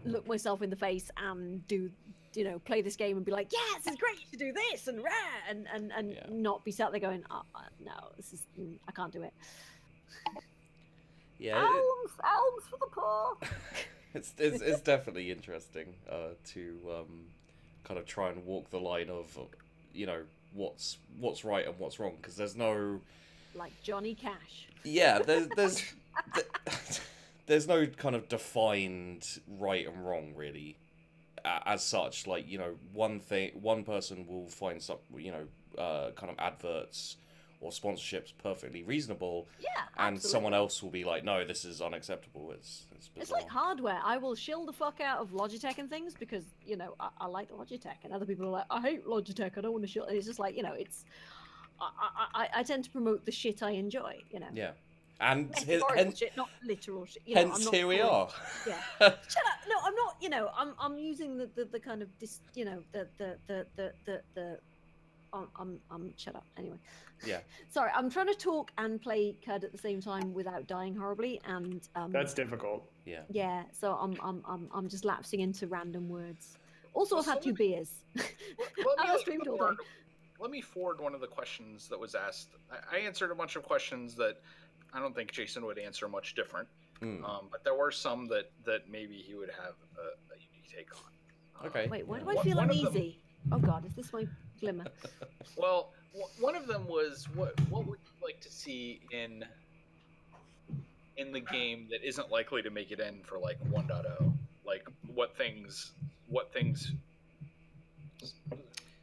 look myself in the face and play this game and be like, yes, it's great to do this and rare and not be sat there going, no, I can't do it. Yeah. Alms for the poor. It's definitely interesting to kind of try and walk the line of, you know, what's right and what's wrong, because there's no, like Johnny Cash. Yeah, there's no kind of defined right and wrong really, as such. Like, you know, one person will find some, you know, kind of adverts or sponsorships perfectly reasonable, and absolutely. Someone else will be like, no, this is unacceptable. It's like hardware. I will shill the fuck out of Logitech and things because, you know, I like Logitech, and other people are like, I hate Logitech, I don't want to shill. And it's just like, you know, it's I tend to promote the shit I enjoy, you know. Yeah. And shit, not literal shit. You hence know, here we are. Yeah. Shut up. No, I'm not. You know, I'm using the kind of you know, I'm shut up anyway. Yeah. Sorry, I'm trying to talk and play CUD at the same time without dying horribly, and that's difficult. Yeah. Yeah. So I'm just lapsing into random words. Also, I've had 2 beers. I streamed all day. Let me forward one of the questions that was asked. I answered a bunch of questions that I don't think Jason would answer much different. But there were some that maybe he would have a unique take on. Okay. Wait, why do I feel uneasy? Oh God, is this my glimmer? Well, one of them was what would you like to see in the game that isn't likely to make it in for like 1.0? Like what things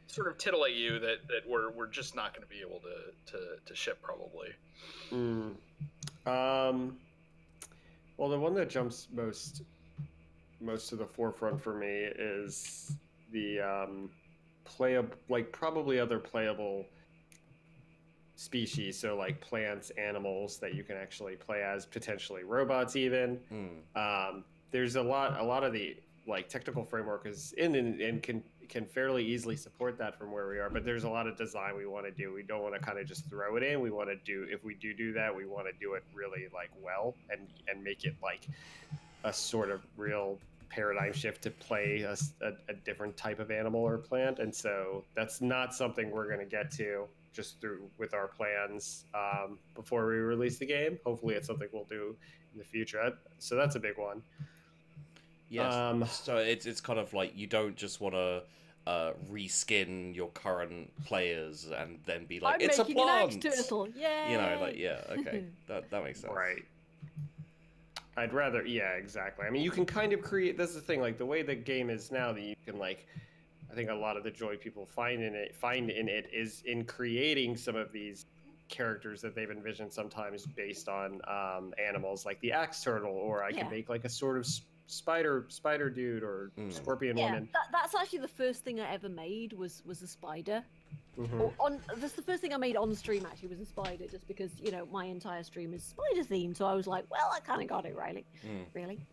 sort of titillate you that we're just not going to be able to ship probably. Well, the one that jumps most to the forefront for me is the probably other playable species, so like plants, animals that you can actually play as, potentially robots even. There's a lot of the like technical framework is in and can fairly easily support that from where we are, but there's a lot of design we want to do. We don't want to kind of just throw it in. We want to do, if we do that, we want to do it really like well and make it like a sort of real paradigm shift to play a different type of animal or plant. And so that's not something we're going to get to just with our plans before we release the game. Hopefully it's something we'll do in the future. So that's a big one. Yes. So it's kind of like you don't just want to reskin your current players and then be like, it's a plant. An axe turtle. Yay! You know, like, yeah, okay, that makes sense. Right. I'd rather, yeah, exactly. I mean, you can kind of create. That's the thing. Like the way the game is now, that you can like, I think a lot of the joy people find in it is in creating some of these characters that they've envisioned, sometimes based on animals, like the axe turtle, or I can make like a sort of spider dude or scorpion woman. That's actually the first thing I ever made was a spider. That's the first thing I made on stream, actually, was a spider, just because, you know, my entire stream is spider themed, so I was like, well, I kind of got it really.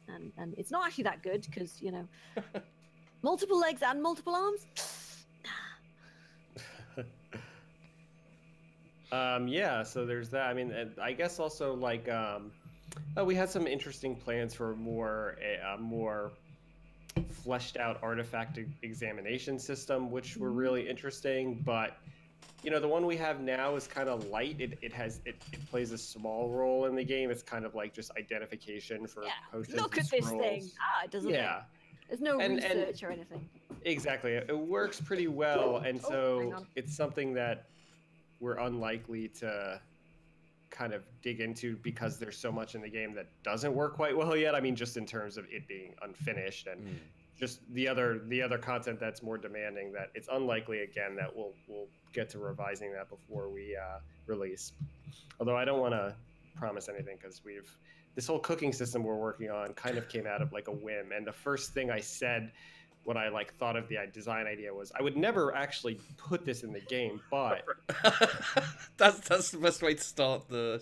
And it's not actually that good because, you know, multiple legs and multiple arms. Yeah, so there's that. I mean, I guess also like we had some interesting plans for a more fleshed out artifact examination system, which were really interesting. But you know, the one we have now is kind of light. It plays a small role in the game. It's kind of like just identification for potions. Look at this thing. It doesn't. Yeah. There's no research or anything. Exactly. It works pretty well, and so it's something that we're unlikely to kind of dig into because there's so much in the game that doesn't work quite well yet. I mean, just in terms of it being unfinished and just the other content that's more demanding, that it's unlikely again that we'll get to revising that before we release. Although I don't want to promise anything because this whole cooking system we're working on kind of came out of like a whim, and the first thing I said when I like thought of the design idea was I would never actually put this in the game, but that's the best way to start the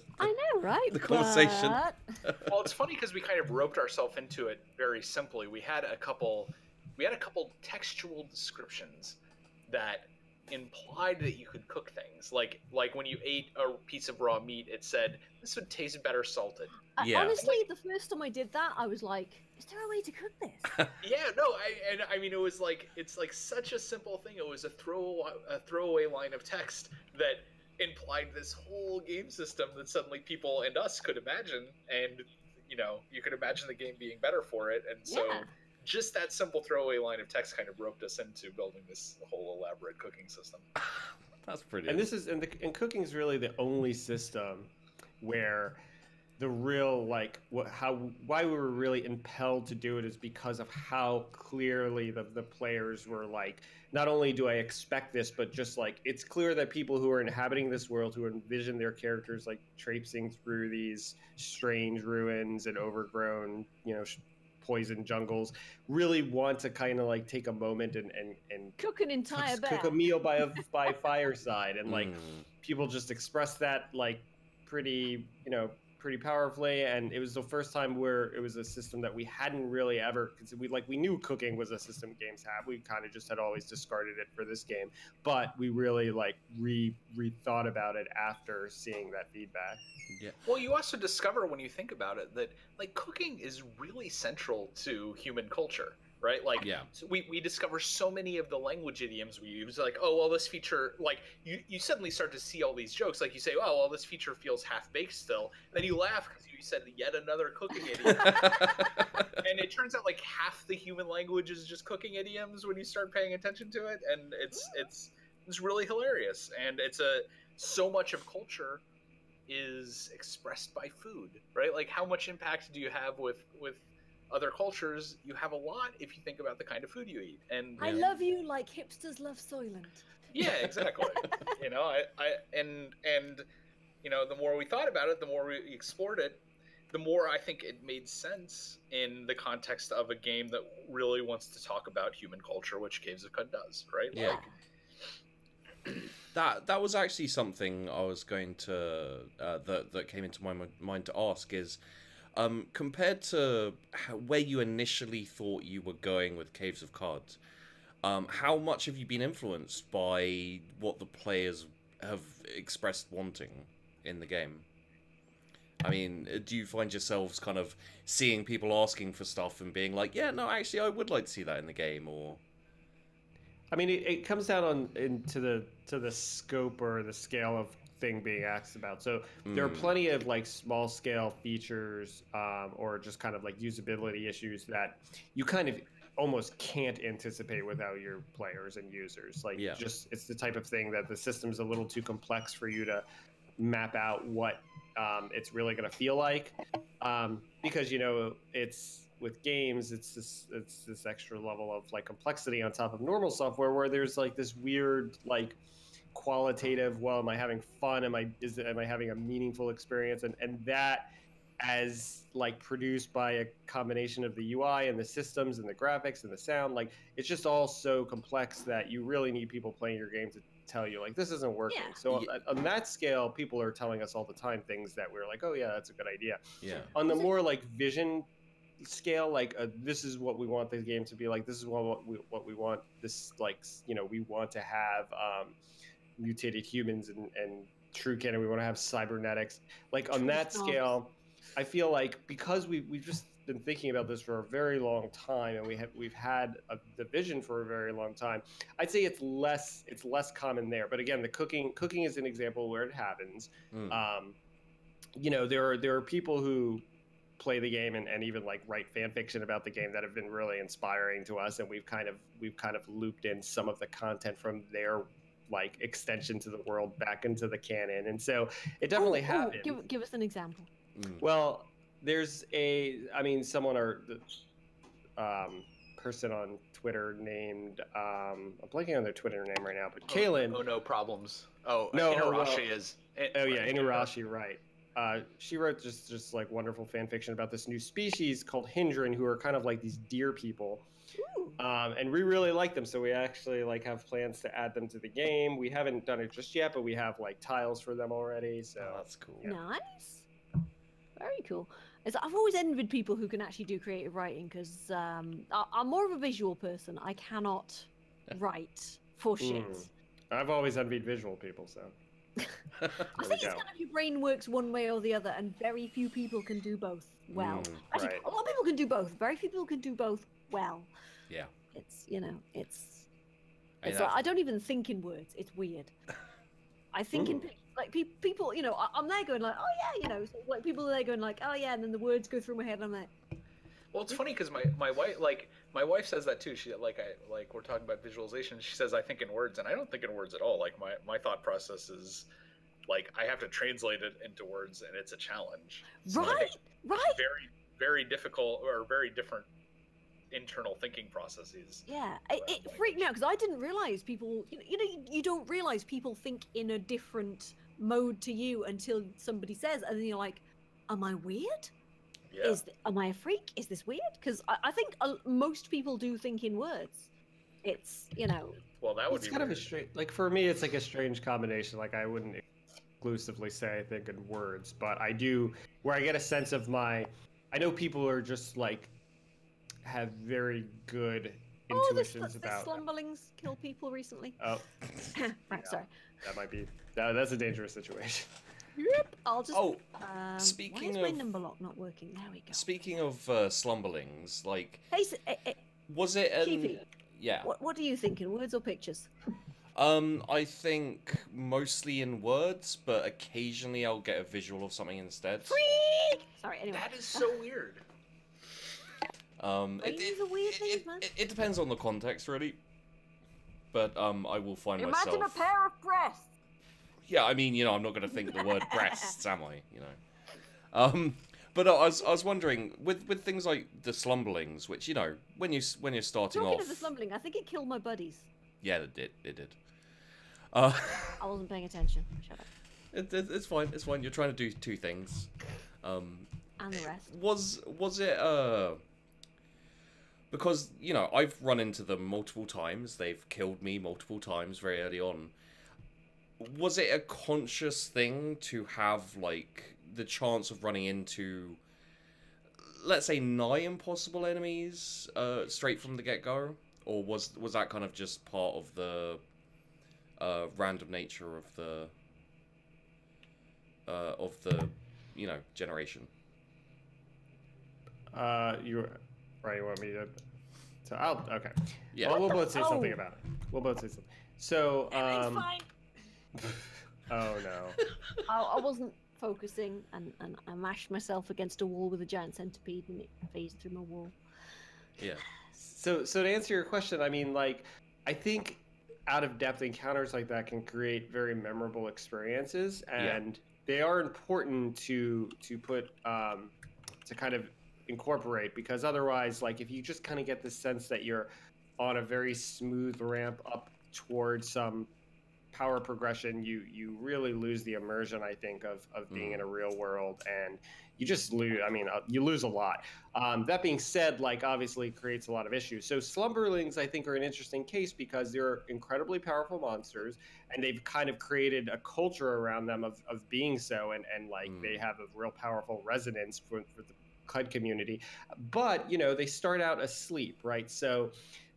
conversation. Well, it's funny because we kind of roped ourselves into it very simply. We had a couple textual descriptions that implied that you could cook things. Like when you ate a piece of raw meat, it said this would taste better salted. Honestly, the first time I did that, I was like, "Is there a way to cook this?" I mean, it was like it's like such a simple thing. It was a throwaway line of text that implied this whole game system that suddenly people and us could imagine, and you could imagine the game being better for it, and so. Yeah. Just that simple throwaway line of text kind of roped us into building this whole elaborate cooking system. That's pretty. And cooking is really the only system where the real why we were really impelled to do it is because of how clearly the players were like, not only do I expect this, but just like it's clear that people who are inhabiting this world, who envision their characters like traipsing through these strange ruins and overgrown, poison jungles, really want to kind of like take a moment and cook an entire cook a meal by fireside, and like people just express that like pretty powerfully. And it was the first time where it was a system that we hadn't really ever, because we knew cooking was a system games have, we kind of just had always discarded it for this game, but we really like rethought about it after seeing that feedback. Yeah. Well, you also discover when you think about it that like cooking is really central to human culture, right? Like, so we discover so many of the language idioms we use, like, oh, well, this feature, like, you suddenly start to see all these jokes, like you say, oh, well, this feature feels half-baked still, then you laugh because you said yet another cooking idiom. And it turns out like half the human language is just cooking idioms when you start paying attention to it, and it's really hilarious. And so much of culture is expressed by food, right? Like, how much impact do you have with other cultures? You have a lot if you think about the kind of food you eat. And I love you like hipsters love Soylent. Yeah, exactly. The more we thought about it, the more we explored it, the more I think it made sense in the context of a game that really wants to talk about human culture, which Caves of Cud does, right? Yeah. That was actually something I was going to that came into my mind to ask is, compared to where you initially thought you were going with Caves of Cud, how much have you been influenced by what the players have expressed wanting in the game? I mean, do you find yourselves kind of seeing people asking for stuff and being like, yeah, no, actually, I would like to see that in the game, or... I mean, it comes down to the scope or the scale of thing being asked about. So there are plenty of like small scale features or just kind of like usability issues that you kind of almost can't anticipate without your players and users. Like, just it's the type of thing that the system's a little too complex for you to map out what it's really going to feel like, because it's with games, it's this extra level of like complexity on top of normal software, where there's like this weird like qualitative, well, am I having fun, am I having a meaningful experience, and that, as like produced by a combination of the UI and the systems and the graphics and the sound, like it's just all so complex that you really need people playing your game to tell you like this isn't working. So on that scale, people are telling us all the time things that we're like, oh yeah, that's a good idea. On the more like vision scale, like this is what we want the game to be like, this is what we want, this like we want to have mutated humans and true canon, we want to have cybernetics, like on that scale. I feel like because we've just been thinking about this for a very long time, and we've had the vision for a very long time, I'd say it's less common there. But again, the cooking is an example where it happens. There are people who play the game and even like write fan fiction about the game that have been really inspiring to us, and we've kind of looped in some of the content from their like extension to the world back into the canon, and so it definitely happened. Give us an example. Well, there's someone or person on Twitter named I'm blanking on their Twitter name right now, but Kaylin. Oh, no problems. Oh, no, Inurashi is. Inurashi, right. She wrote just like wonderful fan fiction about this new species called Hindran, who are kind of like these deer people. And we really like them, so we actually like have plans to add them to the game. We haven't done it just yet, but we have like tiles for them already, so that's cool. Yeah. Nice. Very cool. I've always envied people who can actually do creative writing, because I'm more of a visual person. I cannot write for shit. I've always envied visual people, so. I think it's kind of your brain works one way or the other, and very few people can do both well. Actually, a lot of people can do both. Very few people can do both well. Yeah. It's like, I don't even think in words. It's weird. I think in like people, I'm there going like, oh yeah, so like people are there going like, oh yeah, and then the words go through my head, and I'm like. Well, it's funny because my wife says that too. She we're talking about visualization. She says I think in words, and I don't think in words at all. Like my thought process is like I have to translate it into words, and it's a challenge. So right. Very, very difficult or very different internal thinking processes. Yeah, it freaked me out because I didn't realize people. You don't realize people think in a different mode to you until somebody says, and then you're like, "Am I weird? Yeah. Am I a freak? Is this weird?" Because I think most people do think in words. It's Well, that would it's be kind weird. of a strange. Like for me, it's like a strange combination. Like I wouldn't exclusively say I think in words, but I do. Where I get a sense of I know people are just like have very good intuitions about. The slumberlings kill people recently. Oh, right. Sorry. That might be. That's a dangerous situation. Yep. I'll just. Speaking why of is my number lock not working? There we go. Speaking of slumberlings, like, Hey, was it? Sheepy, yeah. What do you think, in words or pictures? I think mostly in words, but occasionally I'll get a visual of something instead. Freak! Sorry. Anyway. That is so weird. It depends on the context, really. But I will find myself. Imagine a pair of breasts. Yeah, I mean, I'm not going to think the word breasts, am I? But I was wondering with things like the slumberlings, which when you're starting Talking off. of the slumbering, I think it killed my buddies. Yeah, it did. I wasn't paying attention. Shut up. It's fine. It's fine. You're trying to do two things. And the rest. Was it because I've run into them multiple times. They've killed me multiple times very early on. Was it a conscious thing to have like the chance of running into, let's say, nigh impossible enemies straight from the get-go, or was that kind of just part of the random nature of the generation? You right? You want me to? So okay. Yeah. Well, we'll both say something about it. We'll both say something. So. It's fine. Oh no. I wasn't focusing, and I mashed myself against a wall with a giant centipede, and it phased through my wall. Yeah. So to answer your question, I mean, like, I think out-of-depth encounters like that can create very memorable experiences, and they are important to put to kind of incorporate, because otherwise, like, if you just kind of get the sense that you're on a very smooth ramp up towards some power progression, you really lose the immersion, I think, of being in a real world, and you just lose. I mean, you lose a lot. That being said, like, obviously it creates a lot of issues. So slumberlings, I think, are an interesting case because they're incredibly powerful monsters, and they've kind of created a culture around them of being so, and like they have a real powerful resonance for the CUD community. But they start out asleep, right? So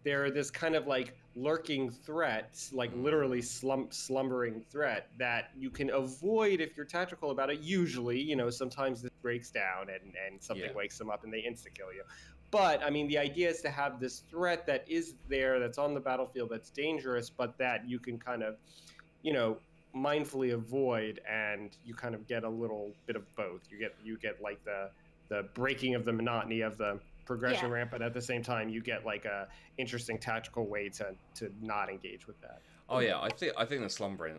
they're this kind of like lurking threat, like literally slumbering threat that you can avoid if you're tactical about it. Usually, sometimes this breaks down and something wakes them up and they insta-kill you. But, I mean, the idea is to have this threat that is there, that's on the battlefield, that's dangerous, but that you can kind of, mindfully avoid, and you kind of get a little bit of both. You get like the breaking of the monotony of the progression ramp, but at the same time you get like a interesting tactical way to not engage with that. Oh yeah, I think the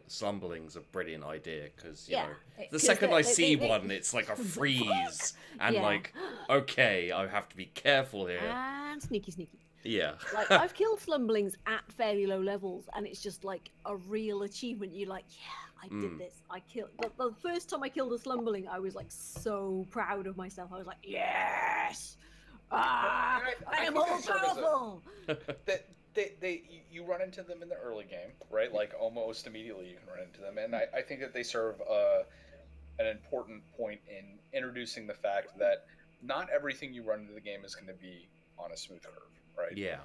slumberling's a brilliant idea, because you know, the second I see one, it's like a freeze and like, okay, I have to be careful here. And sneaky. Yeah. Like, I've killed slumberlings at fairly low levels, and it's just like a real achievement. You're like, yeah, I did this. I killed the first time I killed a slumberling, I was like so proud of myself. I was like, yes, I am all powerful. You run into them in the early game, right? Like almost immediately you can run into them, and I think that they serve an important point in introducing the fact that not everything you run into the game is going to be on a smooth curve, right? Yeah.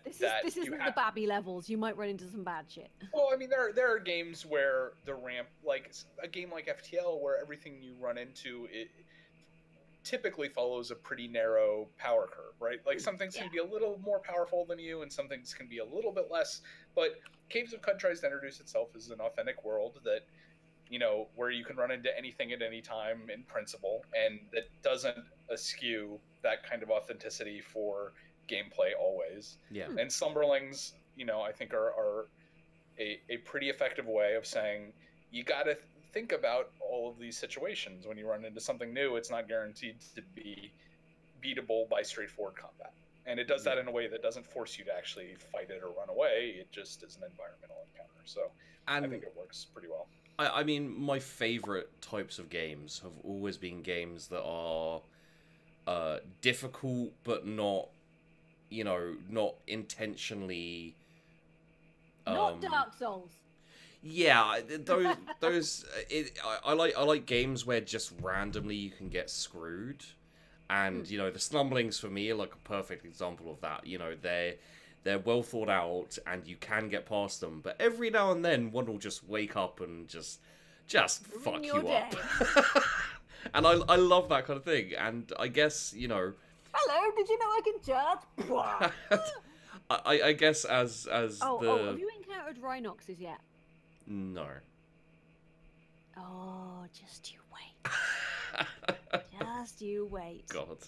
This isn't the Babby levels. You might run into some bad shit. Well, I mean, there are games where the ramp, like a game like FTL, where everything you run into it typically follows a pretty narrow power curve, right? Like some things can be a little more powerful than you, and some things can be a little bit less. But Caves of Qud tries to introduce itself as an authentic world that, you know, where you can run into anything at any time in principle, and that doesn't eschew that kind of authenticity for gameplay always. Yeah. And Slumberlings, you know, I think are a pretty effective way of saying you got to think about all of these situations. When you run into something new, it's not guaranteed to be beatable by straightforward combat. And it does that in a way that doesn't force you to actually fight it or run away. It just is an environmental encounter. So I think it works pretty well. I mean, my favorite types of games have always been games that are difficult, but not, you know, not intentionally... Not Dark Souls. Yeah, I like games where just randomly you can get screwed, and you know, the Slumberlings for me are like a perfect example of that. You know, they're well thought out, and you can get past them, but every now and then one will just wake up and just fuck you up. And I love that kind of thing, and I guess, you know. Hello, did you know I can charge? I guess as have you encountered Rhinoxes yet? No. Oh, just you wait. Just you wait. God.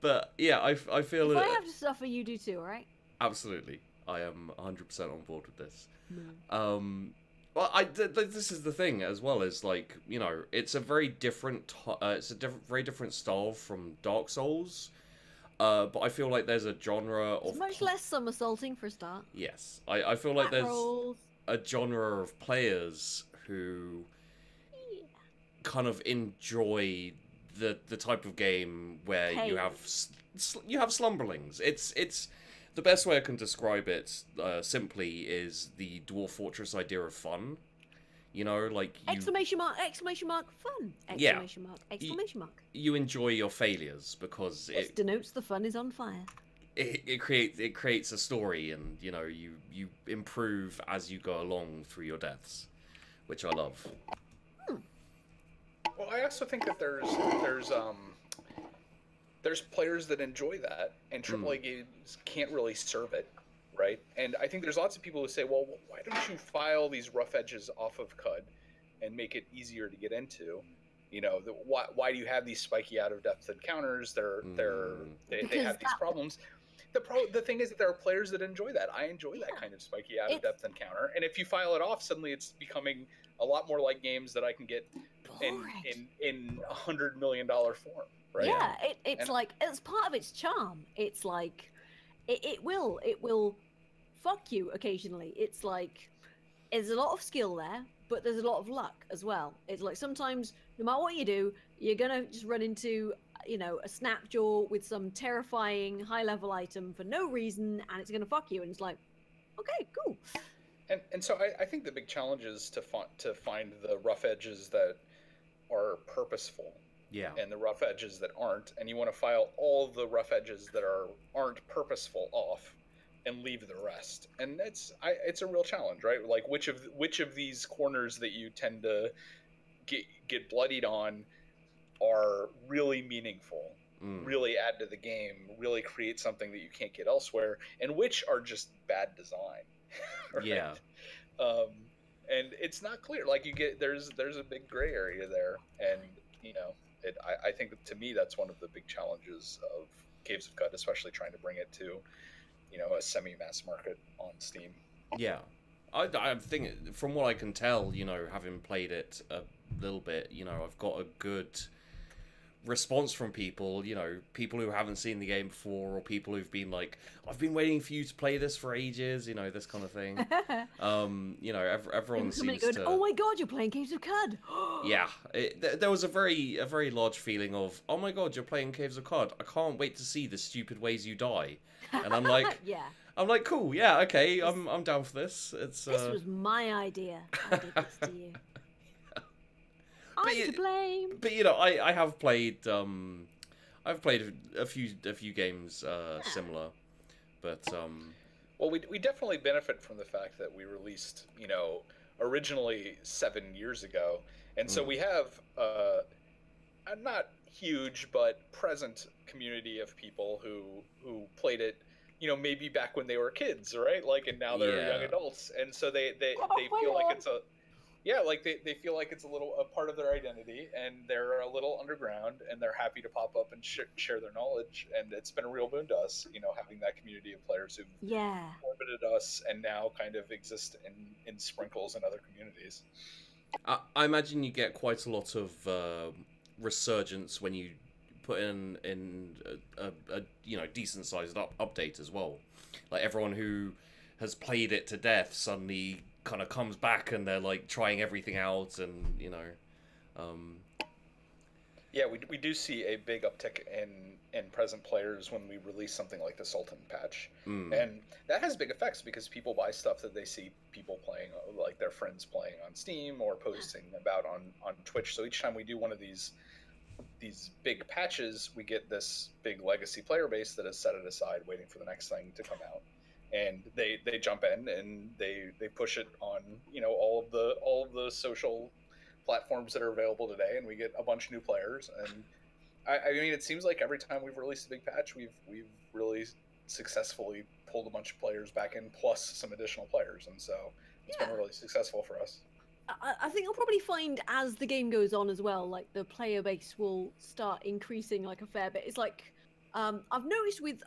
But yeah, I feel if I have to suffer, you do too, right? Absolutely, I am 100% on board with this. Well, this is the thing as well, is like, you know, it's a very different very different style from Dark Souls. But I feel like there's a genre of... It's much less somersaulting for a start. Yes. I feel like there's a genre of players who kind of enjoy the type of game where you have slumberlings. It's the best way I can describe it simply is the Dwarf Fortress idea of fun. You know, like you... Exclamation mark, fun! Exclamation mark, exclamation mark. You enjoy your failures because it denotes the fun is on fire. It creates a story, and you know, you improve as you go along through your deaths, which I love. Well, I also think that there's players that enjoy that, and AAA games can't really serve it. Right? And I think there's lots of people who say, well, why don't you file these rough edges off of Qud and make it easier to get into? You know, why do you have these spiky out-of-depth encounters? They have these problems. The thing is that there are players that enjoy that. I enjoy that kind of spiky out-of-depth encounter. And if you file it off, suddenly it's becoming a lot more like games that I can get in $100 million form. Right? Yeah, it's like, it's part of its charm. It's like, it will fuck you occasionally. It's like, there's a lot of skill there, but there's a lot of luck as well. It's like sometimes, no matter what you do, you're gonna just run into, you know, a snapjaw with some terrifying high-level item for no reason, and it's gonna fuck you. And it's like, okay, cool. And so I think the big challenge is to find the rough edges that are purposeful. Yeah. And the rough edges that aren't, and you want to file all the rough edges that aren't purposeful off, and leave the rest. And it's a real challenge, right? Like which of these corners that you tend to get bloodied on are really meaningful, really add to the game, really create something that you can't get elsewhere, and which are just bad design. Right? Yeah. and it's not clear. Like there's a big gray area there, and I think that, to me, that's one of the big challenges of Caves of Qud, especially trying to bring it to a semi-mass market on Steam. Yeah, I think from what I can tell, having played it a little bit, I've got a good response from people, people who haven't seen the game before, or people who've been like, I've been waiting for you to play this for ages, this kind of thing. Everyone seems to... Oh my god, you're playing Caves of Qud! Yeah, there was a very large feeling of, oh my god, you're playing Caves of Qud, I can't wait to see the stupid ways you die. And I'm like, yeah. I'm like, cool, yeah, okay, I'm down for this. This was my idea. I did this to you. I'm to blame. But I have played I've played a few games similar, but well, we definitely benefit from the fact that we released originally 7 years ago, and so we have a not huge but present community of people who played it maybe back when they were kids, right? Like, and now they're young adults, and so they feel like it's they feel like it's a part of their identity, and they're a little underground, and they're happy to pop up and share their knowledge, and it's been a real boon to us, having that community of players who've orbited us and now kind of exist in sprinkles in other communities. I imagine you get quite a lot of resurgence when you put in a decent sized update as well. Like, everyone who has played it to death suddenly kind of comes back, and they're like trying everything out, and yeah, we do see a big uptick in present players when we release something like the Sultan patch, and that has big effects because people buy stuff that they see people playing, like their friends playing on Steam or posting about on Twitch. So each time we do one of these big patches, we get this big legacy player base that is set it aside waiting for the next thing to come out, and they jump in and they push it on all of the social platforms that are available today, and we get a bunch of new players. And I mean, it seems like every time we've released a big patch, we've really successfully pulled a bunch of players back in, plus some additional players, and so it's been really successful for us. I think you'll probably find as the game goes on as well, like the player base will start increasing like a fair bit. It's like I've noticed with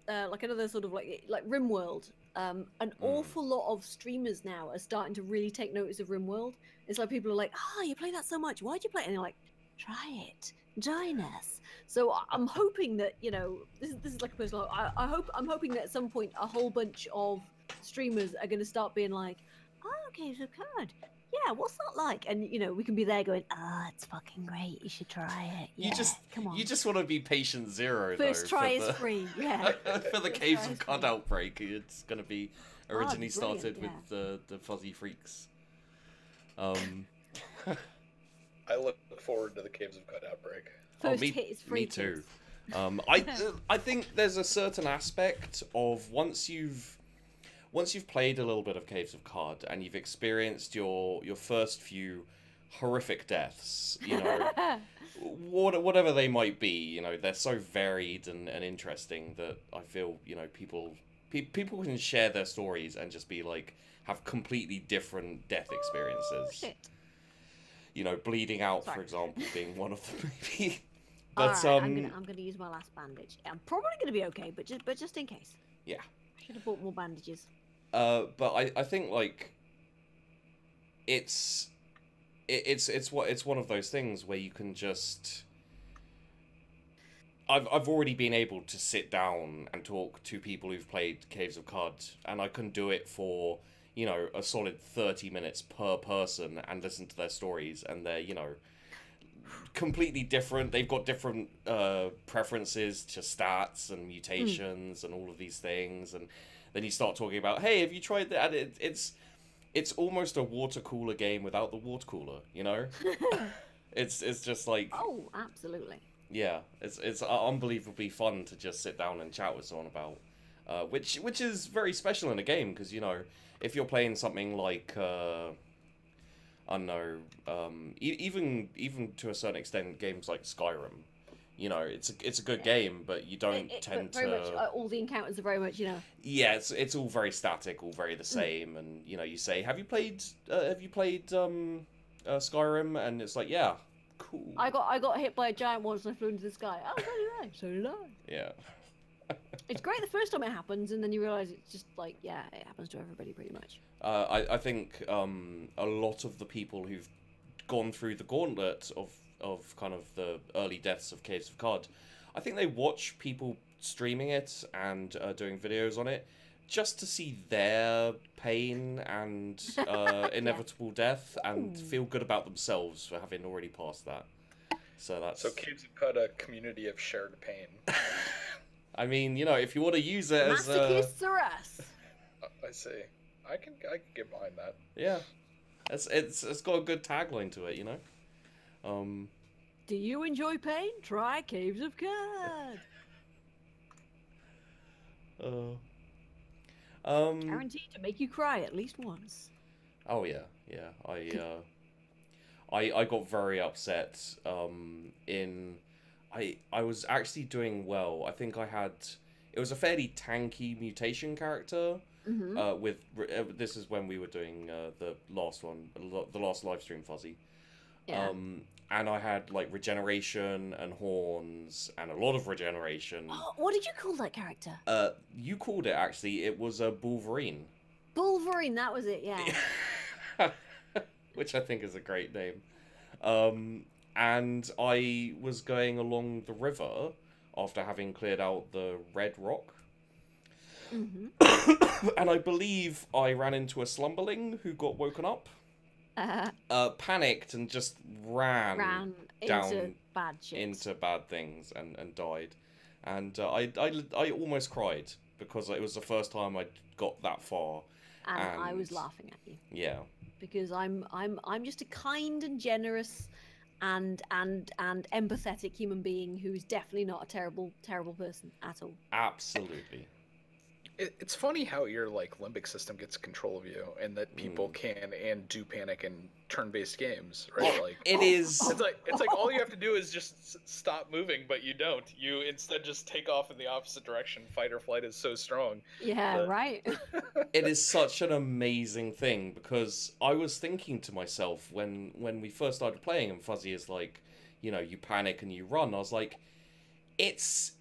like another sort of like RimWorld, an awful lot of streamers now are starting to really take notice of RimWorld. It's like people are like, you play that so much, why'd you play it? And they're like, try it, join us. So I'm hoping that this is like a personal. I'm hoping that at some point a whole bunch of streamers are going to start being like, Caves of Qud. Yeah, what's that like? And we can be there going, it's fucking great. You should try it. Yeah, come on. You just want to be patient zero. First try is free. Yeah. For the Caves of Qud outbreak, it's going to be originally started with the Fuzzy Freaks. I look forward to the Caves of Qud outbreak. First hit is free. Me too. I think there's a certain aspect of once you've played a little bit of Caves of Qud and you've experienced your first few horrific deaths, whatever they might be, they're so varied and interesting that I feel, people can share their stories and just be like, have completely different death experiences. Bleeding out, for example, being one of them, maybe. But right, I'm gonna use my last bandage. I'm probably gonna be okay, but just in case. Yeah. I should have bought more bandages. But I think like it's one of those things where you can just I've already been able to sit down and talk to people who've played Caves of Qud, and I can do it for a solid 30 minutes per person and listen to their stories, and they're completely different. They've got different preferences to stats and mutations and all of these things, and then you start talking about, hey, have you tried that? It's almost a water cooler game without the water cooler, It's just like... Oh, absolutely. Yeah, it's unbelievably fun to just sit down and chat with someone about, which is very special in a game, because, if you're playing something like, I don't know, even to a certain extent, games like Skyrim, You know, it's a good game, but you don't tend very to. Much, all the encounters are very much, you know. Yeah, it's all very static, all very the same, and you know, you say, "Have you played Skyrim?" And it's like, "Yeah, cool." I got hit by a giant once and I flew into the sky. Oh, so did I. So did I. Yeah. It's great the first time it happens, and then you realise it's just like, yeah, it happens to everybody pretty much. I think a lot of the people who've gone through the gauntlet of kind of the early deaths of Caves of Cod, I think they watch people streaming it and doing videos on it just to see their pain and inevitable death and feel good about themselves for having already passed that. So Caves of Cod, a community of shared pain. I mean, you know, if you want to use it as masochists are us. I see. I can get behind that. Yeah, it's got a good tagline to it, you know. Do you enjoy pain? Try Caves of Cod. Guaranteed to make you cry at least once. Oh yeah. I got very upset. I was actually doing well. I think it was a fairly tanky mutation character. This is when we were doing the last one, the last live stream, Fuzzy. Yeah. And I had like regeneration and horns and a lot of regeneration. Oh, what did you call that character? You called it actually. It was a Bulverine. Bulverine, that was it. Yeah. Which I think is a great name. And I was going along the river after having cleared out the red rock. And I believe I ran into a slumberling who got woken up, panicked and just ran down into bad shit. Into bad things and died. And I almost cried because it was the first time I got that far. And I was laughing at you. Yeah. Because I'm just a kind and generous and empathetic human being who's definitely not a terrible person at all. Absolutely. It's funny how your like limbic system gets control of you, and that people can and do panic in turn-based games, right? Like it is. It's like all you have to do is just stop moving, but you don't. You instead just take off in the opposite direction. Fight or flight is so strong. Yeah, right. It is such an amazing thing because I was thinking to myself when we first started playing, and Fuzzy is like, you know, you panic and you run. I was like, it's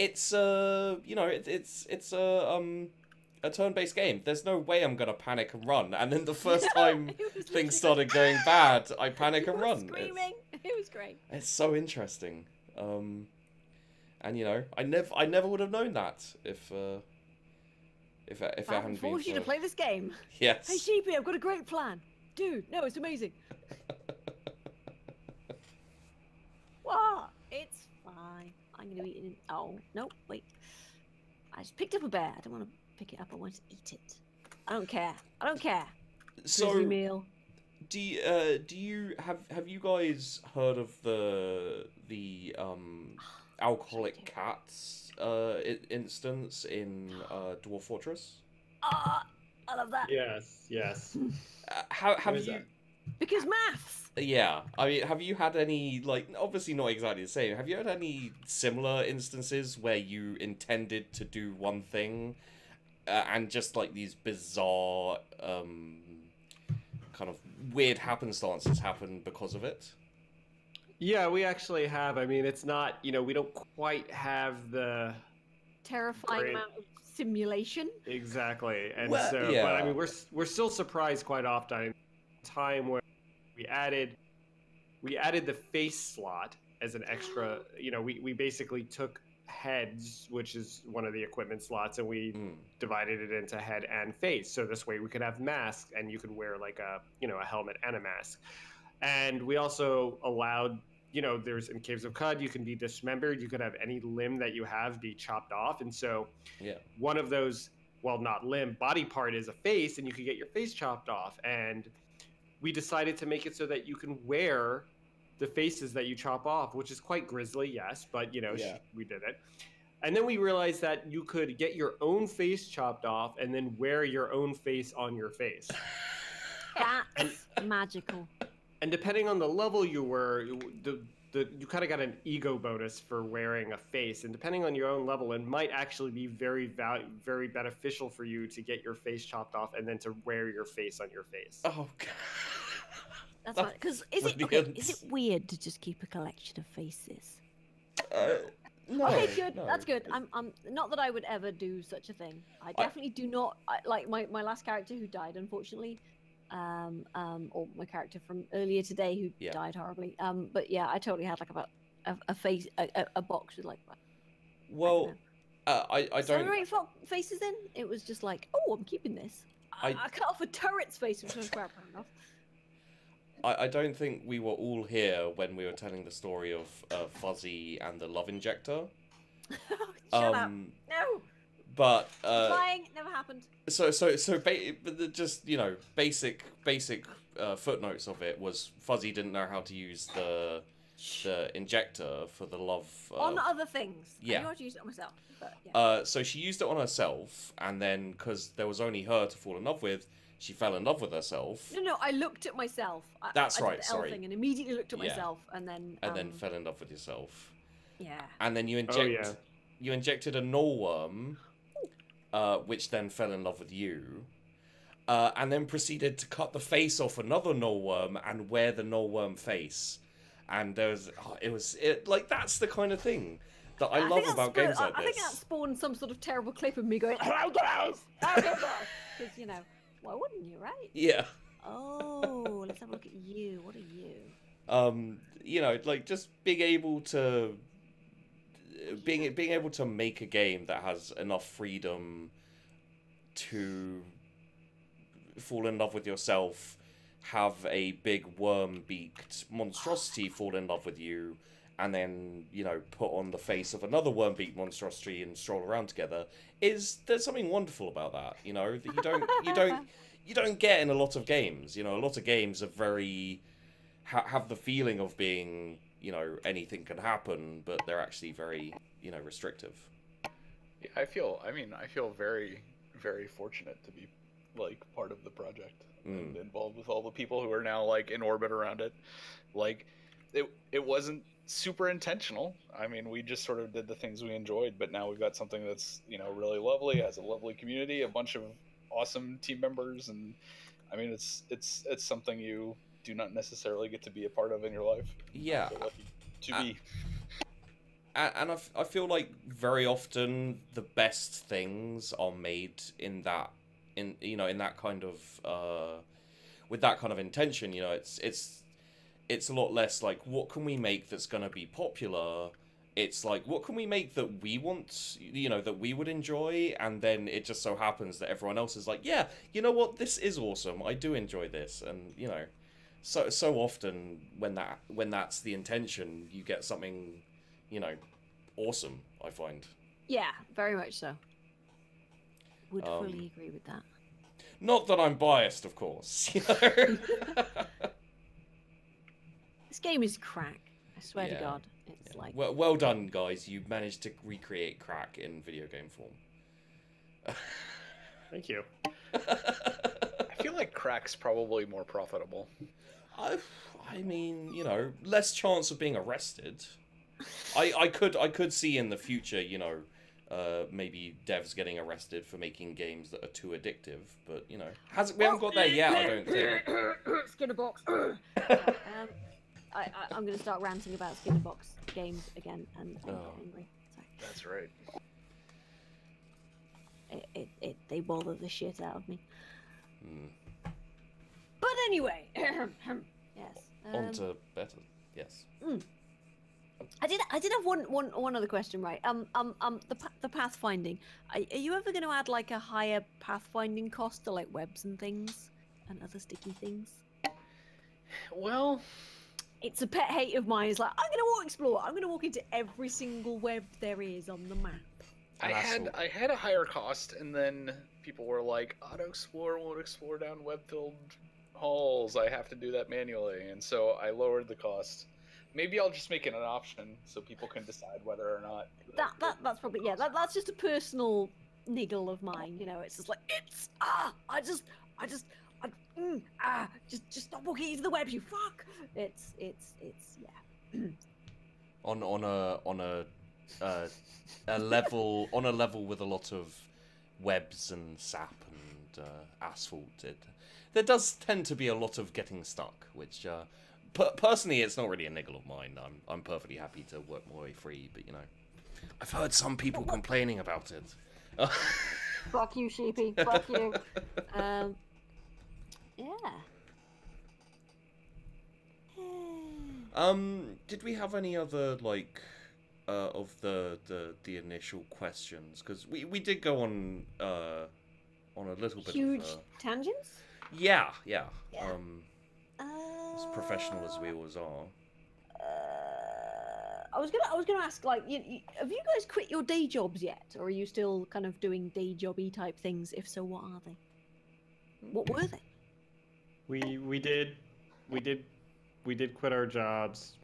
a turn-based game. There's no way I'm gonna panic and run. And then the first time things started going bad, I panic and run. Screaming. It was great. It's so interesting. And you know, I never would have known that if it hadn't been forced you to play this game. Yes. Hey Sheepy, I've got a great plan. Dude, no, it's amazing. What? It's fine. I'm gonna eat it. Oh no, wait. I just picked up a bear. I don't want to pick it up. I want to eat it. I don't care. So, Grizzly meal. do you have you guys heard of the alcoholic cats instance in Dwarf Fortress? I love that. Yes. How have you? That? Because maths. Yeah, I mean, have you had any, like, obviously not exactly the same, have you had any similar instances where you intended to do one thing, and just, like, these bizarre, kind of weird happenstances happen because of it? Yeah, we actually have. I mean, it's not, you know, we don't quite have the... terrifying amount of simulation. Exactly, and well, so, yeah. but I mean, we're still surprised quite often. Time where we added the face slot as an extra. You know, we basically took heads, which is one of the equipment slots, and we divided it into head and face. So this way we could have masks, and you could wear like a helmet and a mask. And we also allowed, you know, there's in Caves of Cod, you can be dismembered. You could have any limb that you have be chopped off, and so one of those, well, not limb, body part is a face, and you could get your face chopped off. And we decided to make it so that you can wear the faces that you chop off, which is quite grisly, yes, but, you know, we did it. And then we realized that you could get your own face chopped off and then wear your own face on your face. That's magical. And depending on the level you were, you kind of got an ego bonus for wearing a face, and depending on your own level, it might actually be very beneficial for you to get your face chopped off and then to wear your face on your face. Oh, God. That's right. Because is it weird to just keep a collection of faces? No. Okay, good. No. That's good. I'm not that I would ever do such a thing. I definitely do not. Like my last character who died, unfortunately. Or my character from earlier today who died horribly. But yeah, I totally had like a face, a box with like. Well, I don't. 7 or 8 faces in. It was just like, oh, I'm keeping this. I cut off a turret's face, which was fair enough. I don't think we were all here when we were telling the story of Fuzzy and the love injector. Shut up! No. But lying never happened. Just basic footnotes of it was Fuzzy didn't know how to use the injector for the love. On other things. Yeah. I knew how to use it on myself. But, yeah. So she used it on herself, and then because there was only her to fall in love with, she fell in love with herself. No, I looked at myself. That's I right. Did the L thing and immediately looked at myself, and then. And then fell in love with yourself. Yeah. And then you injected a null worm. Which then fell in love with you, and then proceeded to cut the face off another null worm and wear the null worm face, and that's the kind of thing that I love about games like this. I think that spawned some sort of terrible clip of me going, "Hello guys," because why wouldn't you, right? Yeah. Oh, let's have a look at you. What are you? Just being able to. Being able to make a game that has enough freedom to fall in love with yourself, have a big worm-beaked monstrosity fall in love with you, and then put on the face of another worm-beaked monstrosity and stroll around together, there's something wonderful about that. That you don't get in a lot of games. A lot of games are very have the feeling of being. Anything can happen, but they're actually very, restrictive. Yeah, I feel very, very fortunate to be, part of the project and involved with all the people who are now, in orbit around it. It wasn't super intentional. I mean, we just sort of did the things we enjoyed, but now we've got something that's, really lovely, has a lovely community, a bunch of awesome team members, and, I mean, it's something you do not necessarily get to be a part of in your life. Yeah. So lucky to be. And I feel like very often the best things are made in that kind of with that kind of intention. It's a lot less like what can we make that's gonna be popular. It's like what can we make that we want, that we would enjoy, and then it just so happens that everyone else is like, yeah, you know what, this is awesome. I do enjoy this, and So often when that's the intention, you get something, awesome, I find. Yeah, very much so. Would fully agree with that. Not that I'm biased, of course. This game is crack. I swear to God, it's like. Well done, guys. You managed to recreate crack in video game form. Thank you. I feel like crack's probably more profitable. I mean, less chance of being arrested. I could see in the future, maybe devs getting arrested for making games that are too addictive, but we haven't got there yet, I don't think. Skinner box. I'm going to start ranting about Skinner box games again and get angry. Sorry. That's right. They bother the shit out of me. But anyway, yes. On to better, yes. I did have one other question, right? The pathfinding. Are you ever going to add like a higher pathfinding cost to like webs and things and other sticky things? Well, it's a pet hate of mine. It's like I'm going to explore. I'm going to walk into every single web there is on the map. I had a higher cost, and then people were like, auto explore won't explore down web-filled halls. I have to do that manually, and so I lowered the cost. Maybe I'll just make it an option so people can decide whether or not. That's probably that's just a personal niggle of mine. It's just like just stop walking into the web, you fuck. It's yeah. on a level with a lot of webs and sap and asphalt. There does tend to be a lot of getting stuck, which personally it's not really a niggle of mine. I'm perfectly happy to work my way free, but you know, I've heard some people complaining about it. Fuck you, Sheepy. Fuck you. Yeah. Did we have any other of the initial questions? Because we did go on a little bit huge of tangents. Yeah. As professional as we always are. I was gonna ask, like, have you guys quit your day jobs yet, or are you still kind of doing day jobby type things? If so, what are they? What were they? We did quit our jobs.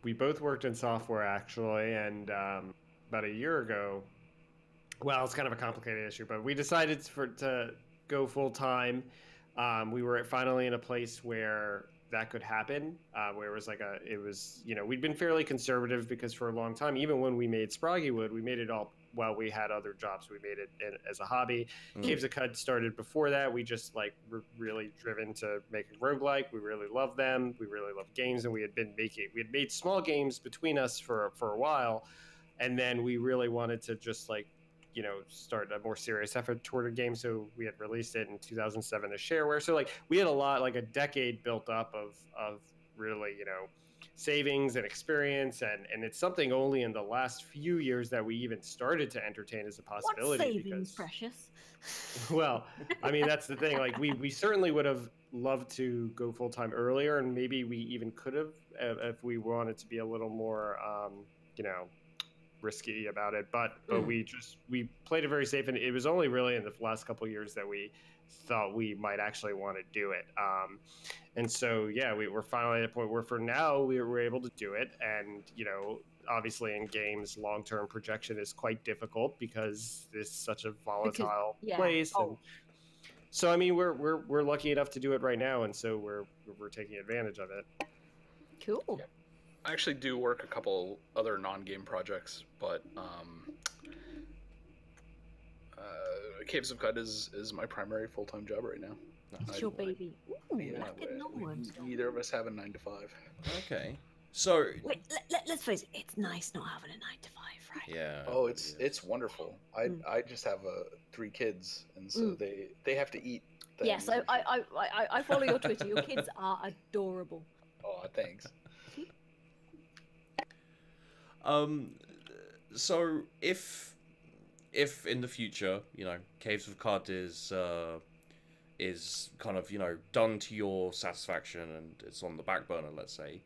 We both worked in software actually, and about a year ago, well, it's kind of a complicated issue, but we decided to go full time. We were finally in a place where that could happen, where it was we'd been fairly conservative because for a long time, even when we made Sproggywood, we made it all while we had other jobs. We made it as a hobby. Caves of Cud started before that. We just were really driven to making roguelike. We really loved them. We really loved games, and we had made small games between us for a while, and then we really wanted to just start a more serious effort toward a game. So we had released it in 2007 as shareware. So we had a lot, a decade built up of really, savings and experience. And it's something only in the last few years that we even started to entertain as a possibility. What savings, precious? Well, I mean, that's the thing. We certainly would have loved to go full time earlier. And maybe we even could have, if we wanted to be a little more, risky about it, but we played it very safe, and it was only really in the last couple of years that we thought we might actually want to do it. And so we were finally at a point where for now we were able to do it, and obviously in games long-term projection is quite difficult because it's such a volatile place. And so I mean we're lucky enough to do it right now, and so we're taking advantage of it. Cool. I actually do work a couple other non-game projects, but Caves of Cud is my primary full-time job right now. It's your baby. Ooh, yeah, neither of us have a 9-to-5. Okay. So wait, let's face it. It's nice not having a 9-to-5, right? Yeah. Oh, it's wonderful. I just have 3 kids, and so they have to eat. Yes, I follow your Twitter. Your kids are adorable. Oh, thanks. So if in the future, Caves of Cud is kind of, done to your satisfaction and it's on the back burner, let's say,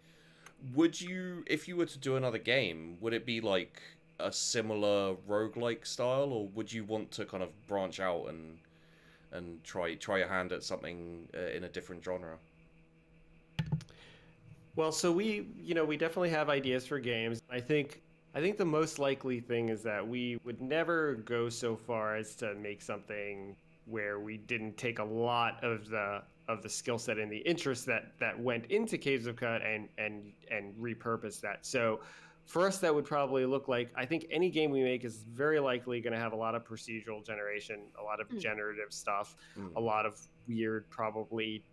would you, if you were to do another game, would it be like a similar roguelike style, or would you want to kind of branch out and try your hand at something in a different genre? Well, so we definitely have ideas for games. I think the most likely thing is that we would never go so far as to make something where we didn't take a lot of the skill set and the interest that went into Caves of Cud and repurpose that. So for us, that would probably look like, I think any game we make is very likely going to have a lot of procedural generation, a lot of generative stuff, a lot of weird, probably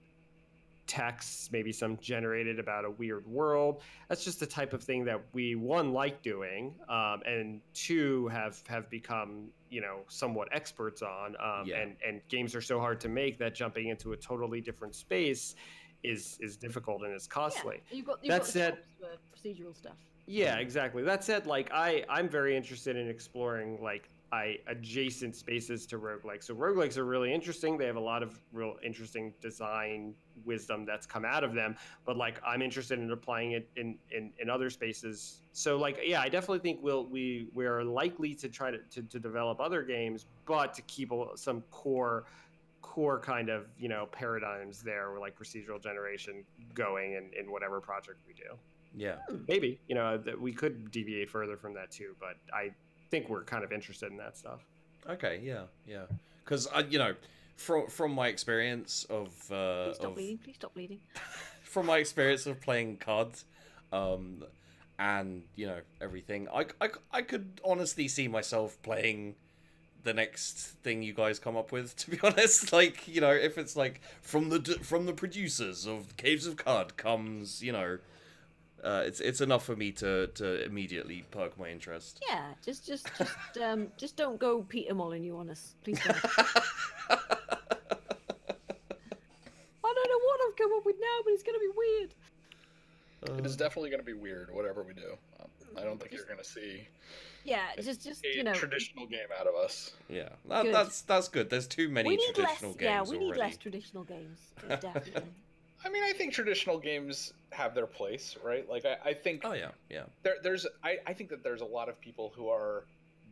texts, maybe some generated about a weird world. That's just the type of thing that we, one, like doing, and two, have become somewhat experts on. And games are so hard to make that jumping into a totally different space is difficult and is costly. Yeah. You've that got said, procedural stuff. Yeah, exactly. That said, I'm very interested in exploring adjacent spaces to roguelikes. So roguelikes are really interesting. They have a lot of real interesting design wisdom that's come out of them, but I'm interested in applying it in other spaces. So I definitely think we are likely to try to develop other games, but to keep some core kind of paradigms there, like procedural generation going in whatever project we do. Yeah, maybe that we could deviate further from that too, but I think we're kind of interested in that stuff. Okay, yeah, because from my experience of please stop bleeding. from my experience of playing COD, and you know everything. I could honestly see myself playing the next thing you guys come up with, to be honest. Like, you know, if it's like from the producers of Caves of Cud comes, you know, it's enough for me to immediately perk my interest. Yeah, just don't go Peter Molyneux on us, please don't. I don't know what I've come up with now, but it's gonna be weird. It is definitely gonna be weird, whatever we do. I don't think you're gonna see. Yeah, just you know, traditional game out of us. Yeah, that's good. There's too many traditional games. Yeah, we need already. less traditional games, definitely. I mean, I think traditional games have their place, right? Like, I think. Oh yeah. I think that there's a lot of people who are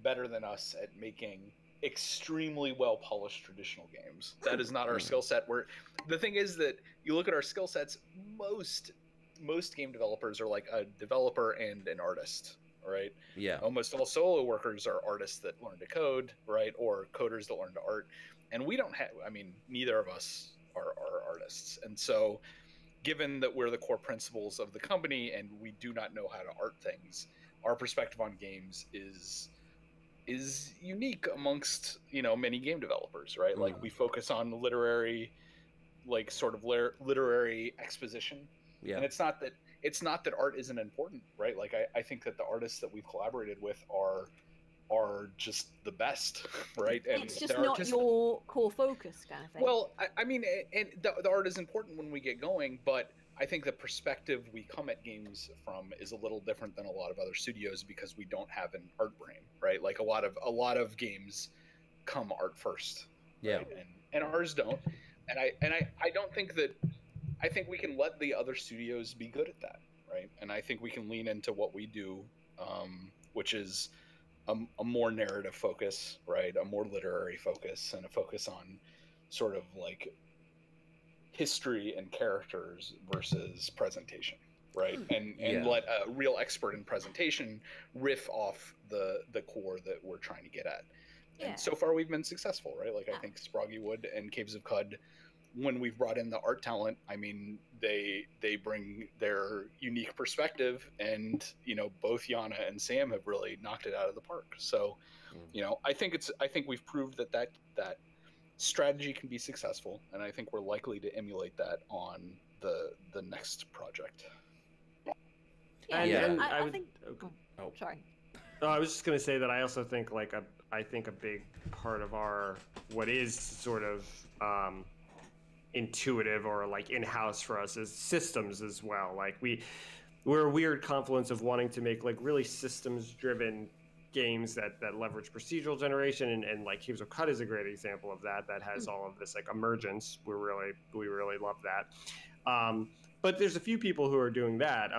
better than us at making extremely well polished traditional games. That is not our skill set. The thing is that you look at our skill sets, most game developers are like a developer and an artist, right? Yeah. Almost all solo workers are artists that learn to code, right? Or coders that learn to art. And we don't have, I mean, neither of us are artists. And so given that we're the core principles of the company and we do not know how to art things, our perspective on games is unique amongst, you know, many game developers, right? Like we focus on literary, like sort of literary exposition. Yeah. And it's not that art isn't important, right? Like I think that the artists that we've collaborated with are just the best, right? And it's just not your core focus kind of thing. Well, I mean, and the art is important when we get going, but I think the perspective we come at games from is a little different than a lot of other studios because we don't have an art brain, right? Like a lot of games come art first, yeah, right? And ours don't. And I don't think that. I think we can let the other studios be good at that, right? And I think we can lean into what we do, which is a more narrative focus, right? A more literary focus and a focus on sort of like history and characters versus presentation, right? And let a real expert in presentation riff off the core that we're trying to get at. And so far we've been successful, right? Like I think Sproggy Wood and Caves of Cud, when we've brought in the art talent, I mean, they bring their unique perspective, and you know, both Yana and Sam have really knocked it out of the park. So, you know, I think we've proved that strategy can be successful, and I think we're likely to emulate that on the next project. I think. Oh, sorry. No, I was just gonna say that I also think I think a big part of what is sort of intuitive or like in-house for us is systems as well. Like we're a weird confluence of wanting to make like really systems-driven games that leverage procedural generation, and like Caves of Cud is a great example of that has all of this like emergence. We really love that. But there's a few people who are doing that,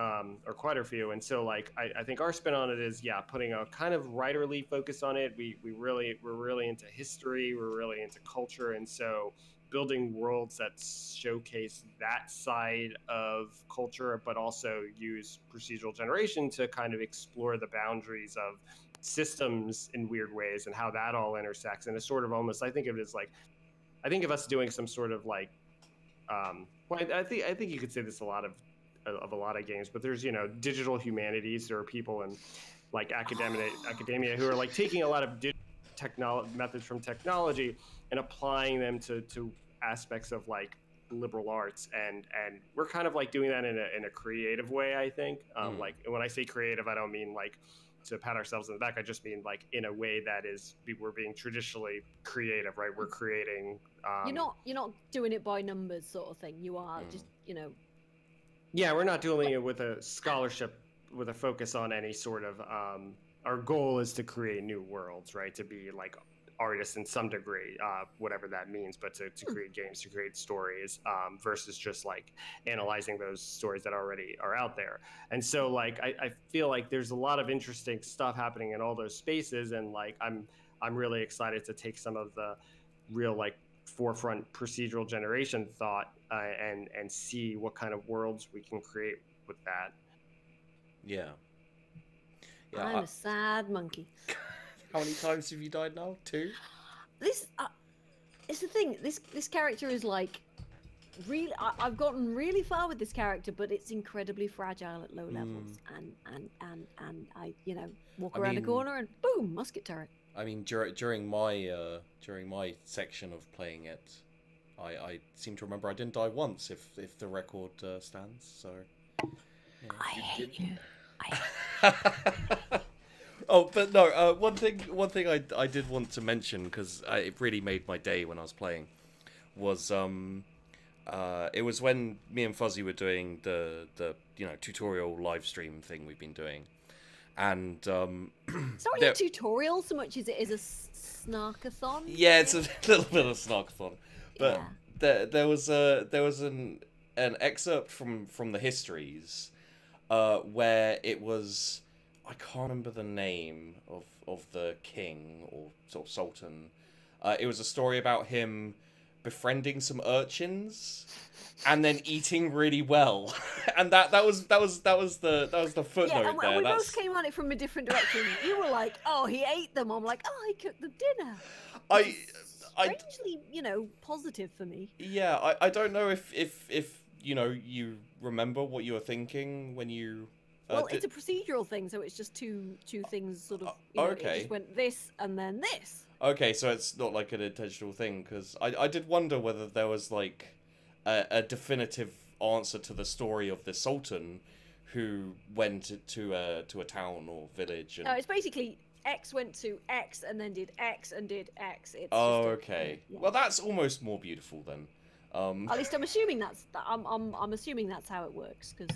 or quite a few, and so like I think our spin on it is putting a kind of writerly focus on it. We're really into history, we're really into culture, and so building worlds that showcase that side of culture, but also use procedural generation to kind of explore the boundaries of systems in weird ways and how that all intersects. And it's sort of almost, I think of us doing some sort of like, well, I think you could say this a lot of games, but there's, you know, digital humanities. There are people in like academia who are like taking a lot of methods from technology and applying them to aspects of like liberal arts, and we're kind of like doing that in a creative way, I think. Like when I say creative, I don't mean like to pat ourselves on the back. I just mean like in a way that is we're being traditionally creative, right? We're creating. You're not doing it by numbers, sort of thing. You are just, you know. Yeah, we're not doing it with a scholarship with a focus on any sort of. Our goal is to create new worlds, right? To be like artists in some degree, whatever that means, but to create games, to create stories, versus just like analyzing those stories that already are out there. And so like I feel like there's a lot of interesting stuff happening in all those spaces, and like I'm really excited to take some of the real like forefront procedural generation thought and see what kind of worlds we can create with that. Yeah, I'm a sad monkey. How many times have you died now? 2? This it's the thing. This character is like really, I've gotten really far with this character, but it's incredibly fragile at low levels, and I, you know, walk around a corner and boom, musket turret. I mean, during my section of playing it, I seem to remember I didn't die once, if the record stands. So. Yeah. I hate you. Oh, but no. One thing I did want to mention, because it really made my day when I was playing, was it was when me and Fuzzy were doing the tutorial live stream thing we've been doing, and it's not really a tutorial so much as it is a snarkathon. Yeah, it's a little bit of snarkathon, but yeah. there was an excerpt from the histories where it was, I can't remember the name of the king or sort of sultan. It was a story about him befriending some urchins and then eating really well, and that was the footnote. Yeah, and there. We both came at it from a different direction. You were like, "Oh, he ate them." I'm like, "Oh, he cooked the dinner." Strangely, positive for me. Yeah, I don't know if you remember what you were thinking when you. Well, it's a procedural thing, so it's just two things sort of. Okay. It just went this and then this. Okay, so it's not like an intentional thing, because I did wonder whether there was like a definitive answer to the story of the Sultan who went to a town or village. And... No, it's basically X went to X and then did X and did X. It's okay. Yeah. Well, that's almost more beautiful then. At least I'm assuming I'm assuming that's how it works, because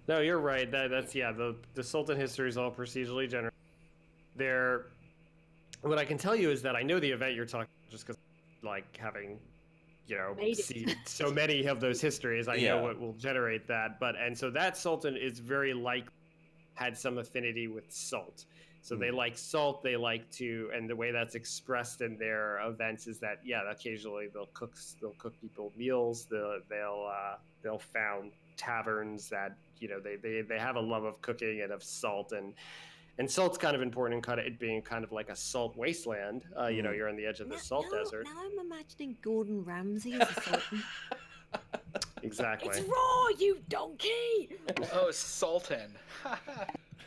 No, you're right. That's the Sultan history is all procedurally generated. What I can tell you is that I know the event you're talking about, just because, like, having, seen so many of those histories, I know what will generate that. And so that Sultan is very had some affinity with salt. So they like salt. They like to, and the way that's expressed in their events is that occasionally they'll cook people meals. They'll found taverns that they have a love of cooking and of salt, and salt's kind of important in it being kind of like a salt wasteland. You're on the edge of the salt desert. Now I'm imagining Gordon Ramsay as a sultan. Exactly. It's raw, you donkey! Oh, Sultan. I'm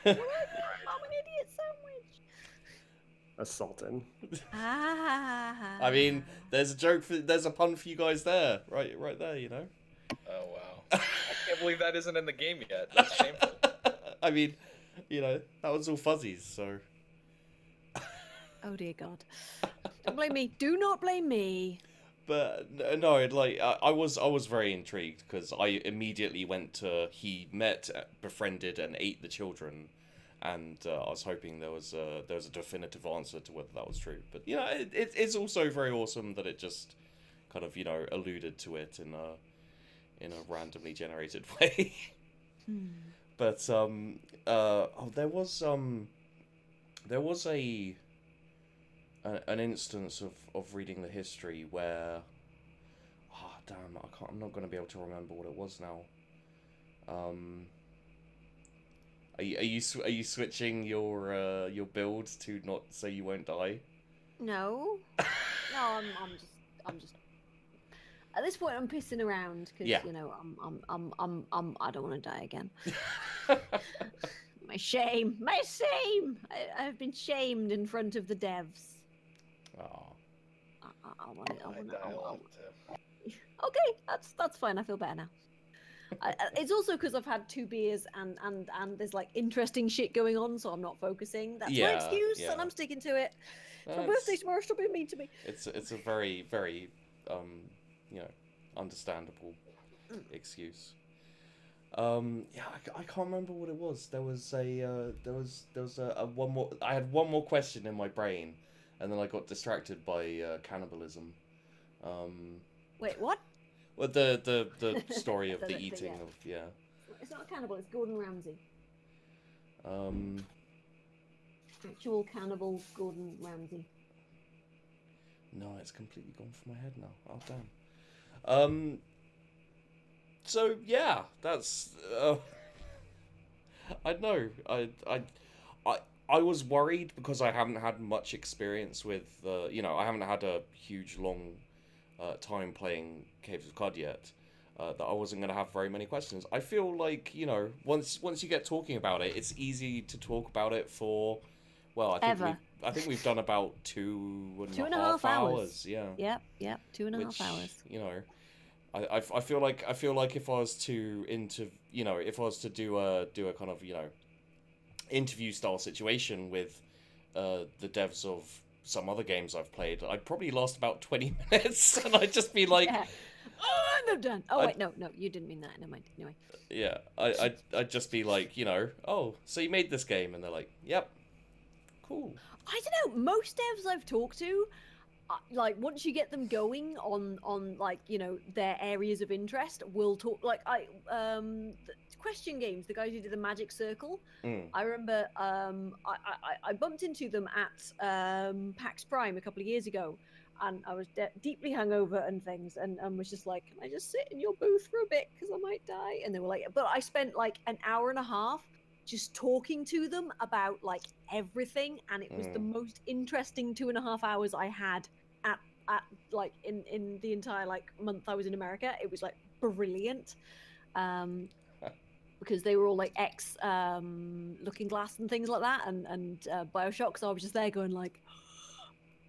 an idiot sandwich. A sultan. I mean, there's a pun for you guys there, right there, Oh wow! I can't believe that isn't in the game yet. That's shameful. I mean, that was all Fuzzies, so. Oh dear God! Don't blame me. Do not blame me. But no, I was very intrigued, because I immediately went to he met, befriended, and ate the children, and I was hoping there was a definitive answer to whether that was true. But it's also very awesome that it just kind of alluded to it in a randomly generated way. But there was an instance of reading the history where, I'm not going to be able to remember what it was now. Are you switching your build to not so you won't die? No, no, I'm just. At this point, I'm pissing around because I don't want to die again. My shame. I've been shamed in front of the devs. Oh. I want to. Okay, that's fine. I feel better now. It's also because I've had 2 beers and there's like interesting shit going on, so I'm not focusing. That's my excuse, and I'm sticking to it. It's my birthday tomorrow. Stop being mean to me. It's a very, very understandable excuse. I can't remember what it was. There was a one more. I had one more question in my brain, and then I got distracted by cannibalism. Wait, what? Well, the story of the eating of It's not a cannibal. It's Gordon Ramsay. Actual cannibal Gordon Ramsay. No, it's completely gone from my head now. Oh damn. So yeah, that's. I know. I was worried because I haven't had much experience with. I haven't had a huge long time playing Caves of Cod yet, that I wasn't going to have very many questions. I feel like, you know, once you get talking about it, it's easy to talk about it for, well, I think we've done about two and a half hours. Yeah. Yep. 2.5 hours. You know, I feel like if I was to if I was to do a kind of, you know, interview style situation with the devs of some other games I've played, I'd probably last about 20 minutes, and I'd just be like, "Oh, I'm done." Oh wait, no, you didn't mean that. Never mind. Anyway. Yeah, I'd just be like, you know, "Oh, so you made this game?" And they're like, "Yep." Cool. I don't know. Most devs I've talked to, like, once you get them going on like, you know, their areas of interest, will talk. Like, the Question Games, the guys who did the Magic Circle. I remember I bumped into them at PAX Prime a couple of years ago, and I was deeply hungover and things, and was just like, "Can I just sit in your booth for a bit because I might die?" And they were like, but I spent like an hour and a half just talking to them about like everything, and it was the most interesting 2.5 hours I had at like in the entire like month I was in America. It was like brilliant, because they were all like ex Looking Glass and things like that, and Bioshock. So I was just there going like,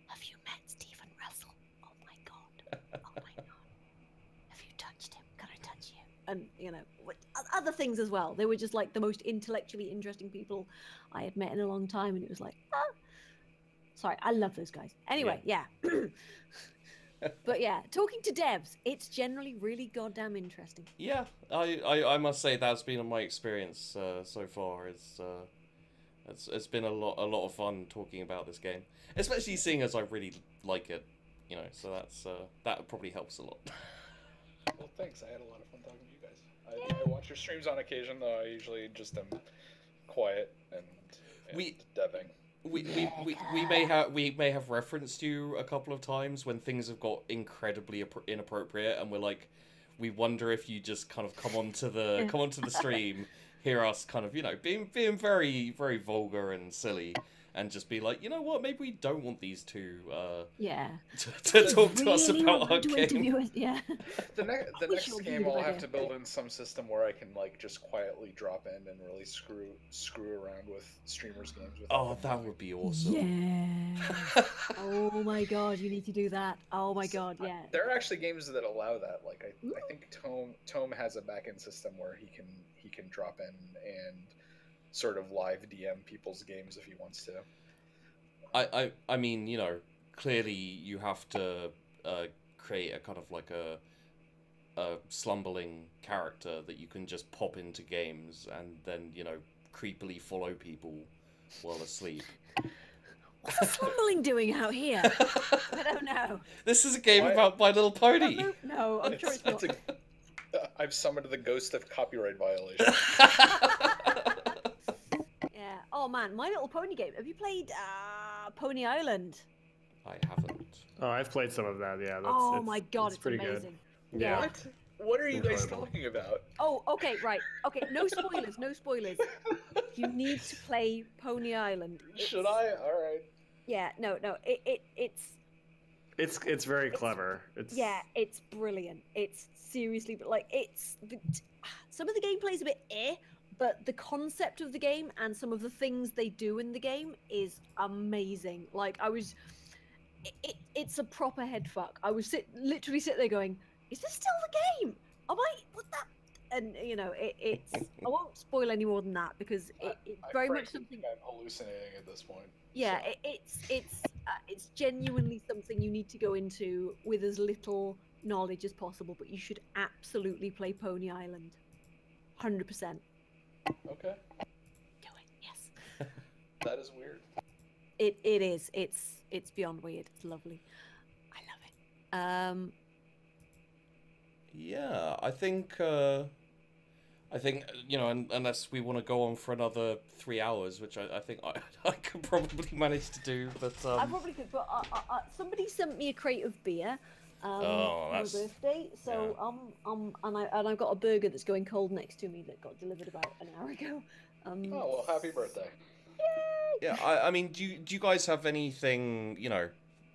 "Have you met Stephen Russell? Oh my god, oh my god, have you touched him? Can I touch you?" And you know, other things as well. They were just like the most intellectually interesting people I had met in a long time, and it was like, sorry, I love those guys. Anyway, yeah. But yeah, talking to devs, it's generally really goddamn interesting. Yeah, I must say that's been my experience so far. It's been a lot of fun talking about this game, especially seeing as I really like it, you know. So that probably helps a lot. Well, thanks. I had a lot of fun talking to you guys. I watch your streams on occasion, though. I usually just am quiet and deving. We may have referenced you a couple of times when things have got incredibly inappropriate, and we wonder if you just kind of come onto the stream, hear us kind of, you know, being very, very vulgar and silly, and just be like, you know what, maybe we don't want these two to talk to us about our game. Yeah. The next game I'll have to build in some system where I can like just quietly drop in and really screw around with streamers' games. Oh, that would be awesome. Yeah. Oh my god, you need to do that. Oh my god, yeah. There are actually games that allow that. Like I think Tome has a backend system where he can drop in and sort of live DM people's games if he wants to. I mean, you know, clearly you have to create a kind of like a slumbering character that you can just pop into games and then, you know, creepily follow people while asleep. What's a slumbling doing out here? I don't know. This is a game about My Little Pony. No, I'm sure it's not. I've summoned the ghost of copyright violation. Yeah. Oh man, My Little Pony game. Have you played Pony Island? I haven't. Oh, I've played some of that. Yeah. My god, it's pretty amazing. Good. Yeah. What are you guys talking about? Oh, okay, right. Okay, no spoilers, no spoilers. You need to play Pony Island. Should I? All right. Yeah. No. It's very clever. It's brilliant. It's seriously, but like some of the gameplay is a bit but the concept of the game and some of the things they do in the game is amazing. Like it's a proper head fuck. I was literally sit there going, "Is this still the game? Am I what that?" And you know, it's I won't spoil any more than that because it's very much something. I'm hallucinating at this point. Yeah, so. It's genuinely something you need to go into with as little knowledge as possible, but you should absolutely play Pony Island. 100%. Okay. Do it, yes. That is weird. It is. It's beyond weird. It's lovely. I love it. Yeah, I think you know, unless we want to go on for another 3 hours, which I think I could probably manage to do, but I probably could. But somebody sent me a crate of beer on my birthday, so and I've got a burger that's going cold next to me that got delivered about an hour ago. Oh well, happy birthday! Yay! Yeah, I mean, do you guys have anything, you know,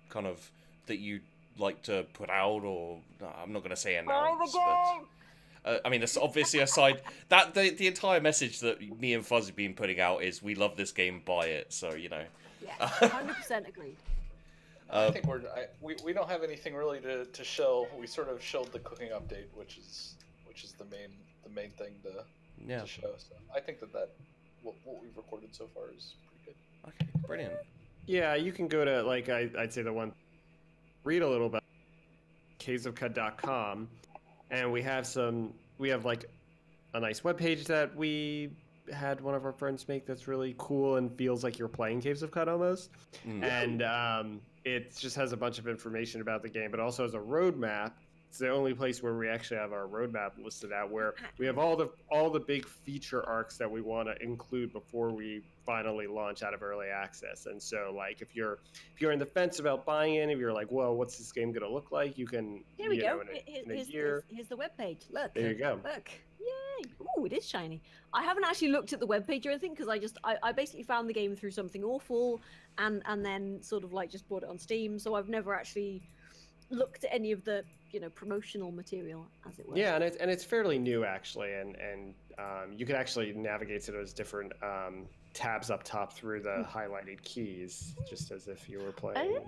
kind of that you like to put out, or I'm not going to say announce, but I mean, that's obviously aside that the entire message that me and Fuzz have been putting out is we love this game, buy it. So yeah, 100% agreed. I think we don't have anything really to show. We sort of showed the cooking update, which is the main thing to show. So I think that what we've recorded so far is pretty good. Okay, brilliant. Yeah, you can go to, like, I'd say the one, read a little about cavesofcud.com, and we have like a nice webpage that we had one of our friends make that's really cool and feels like you're playing Caves of Cud almost. And it just has a bunch of information about the game, but also has a roadmap. It's the only place where we actually have our roadmap listed out, where we have all the big feature arcs that we want to include before we finally launch out of early access. And so, like, if you're in the fence about buying in, if you're like, "Whoa, what's this game going to look like?" You can. Here we go. Here's the webpage. Look. There you go. Look. Yay! Ooh, it is shiny. I haven't actually looked at the webpage or anything because I basically found the game through something awful, and then sort of like just bought it on Steam. So I've never actually looked at any of the promotional material, as it were. Yeah, and it's fairly new actually, and you can actually navigate to those different tabs up top through the highlighted keys, just as if you were playing.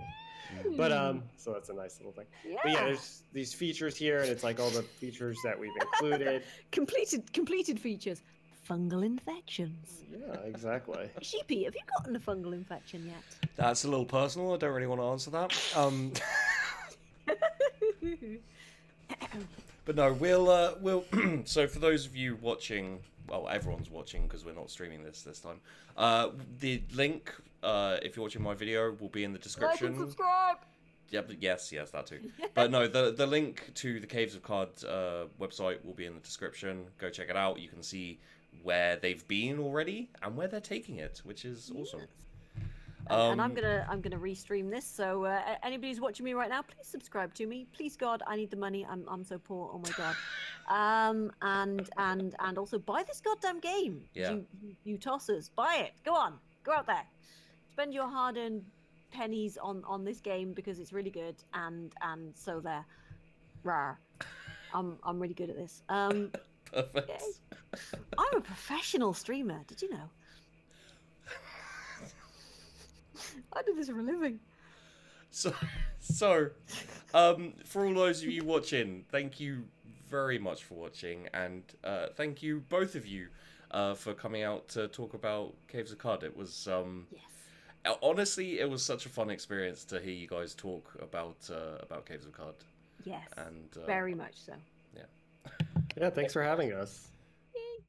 But so that's a nice little thing. Yeah. But yeah, there's these features here, and it's like all the features that we've included. completed features. Fungal infections. Yeah, exactly. Sheepy, have you gotten a fungal infection yet? That's a little personal. I don't really want to answer that. But no, we'll so for those of you watching, well, everyone's watching because we're not streaming this time. The link, if you're watching my video, will be in the description. Like and subscribe. Yeah, but yes, that too. But no, the link to the Caves of Cud website will be in the description. Go check it out. You can see where they've been already and where they're taking it, which is awesome. And I'm gonna restream this. So anybody who's watching me right now, please subscribe to me. Please God, I need the money. I'm so poor. Oh my God. And also buy this goddamn game. Yeah. You tossers, buy it. Go on, go out there, spend your hard-earned pennies on this game because it's really good. And so there, rawr. I'm really good at this. Perfect. Yay. I'm a professional streamer. Did you know? I do this for a living. So, for all those of you watching, thank you very much for watching, and thank you both of you for coming out to talk about Caves of Cud. It was yes. Honestly, it was such a fun experience to hear you guys talk about Caves of Cud. Yes, and very much so. Yeah. Yeah, thanks for having us. Yay.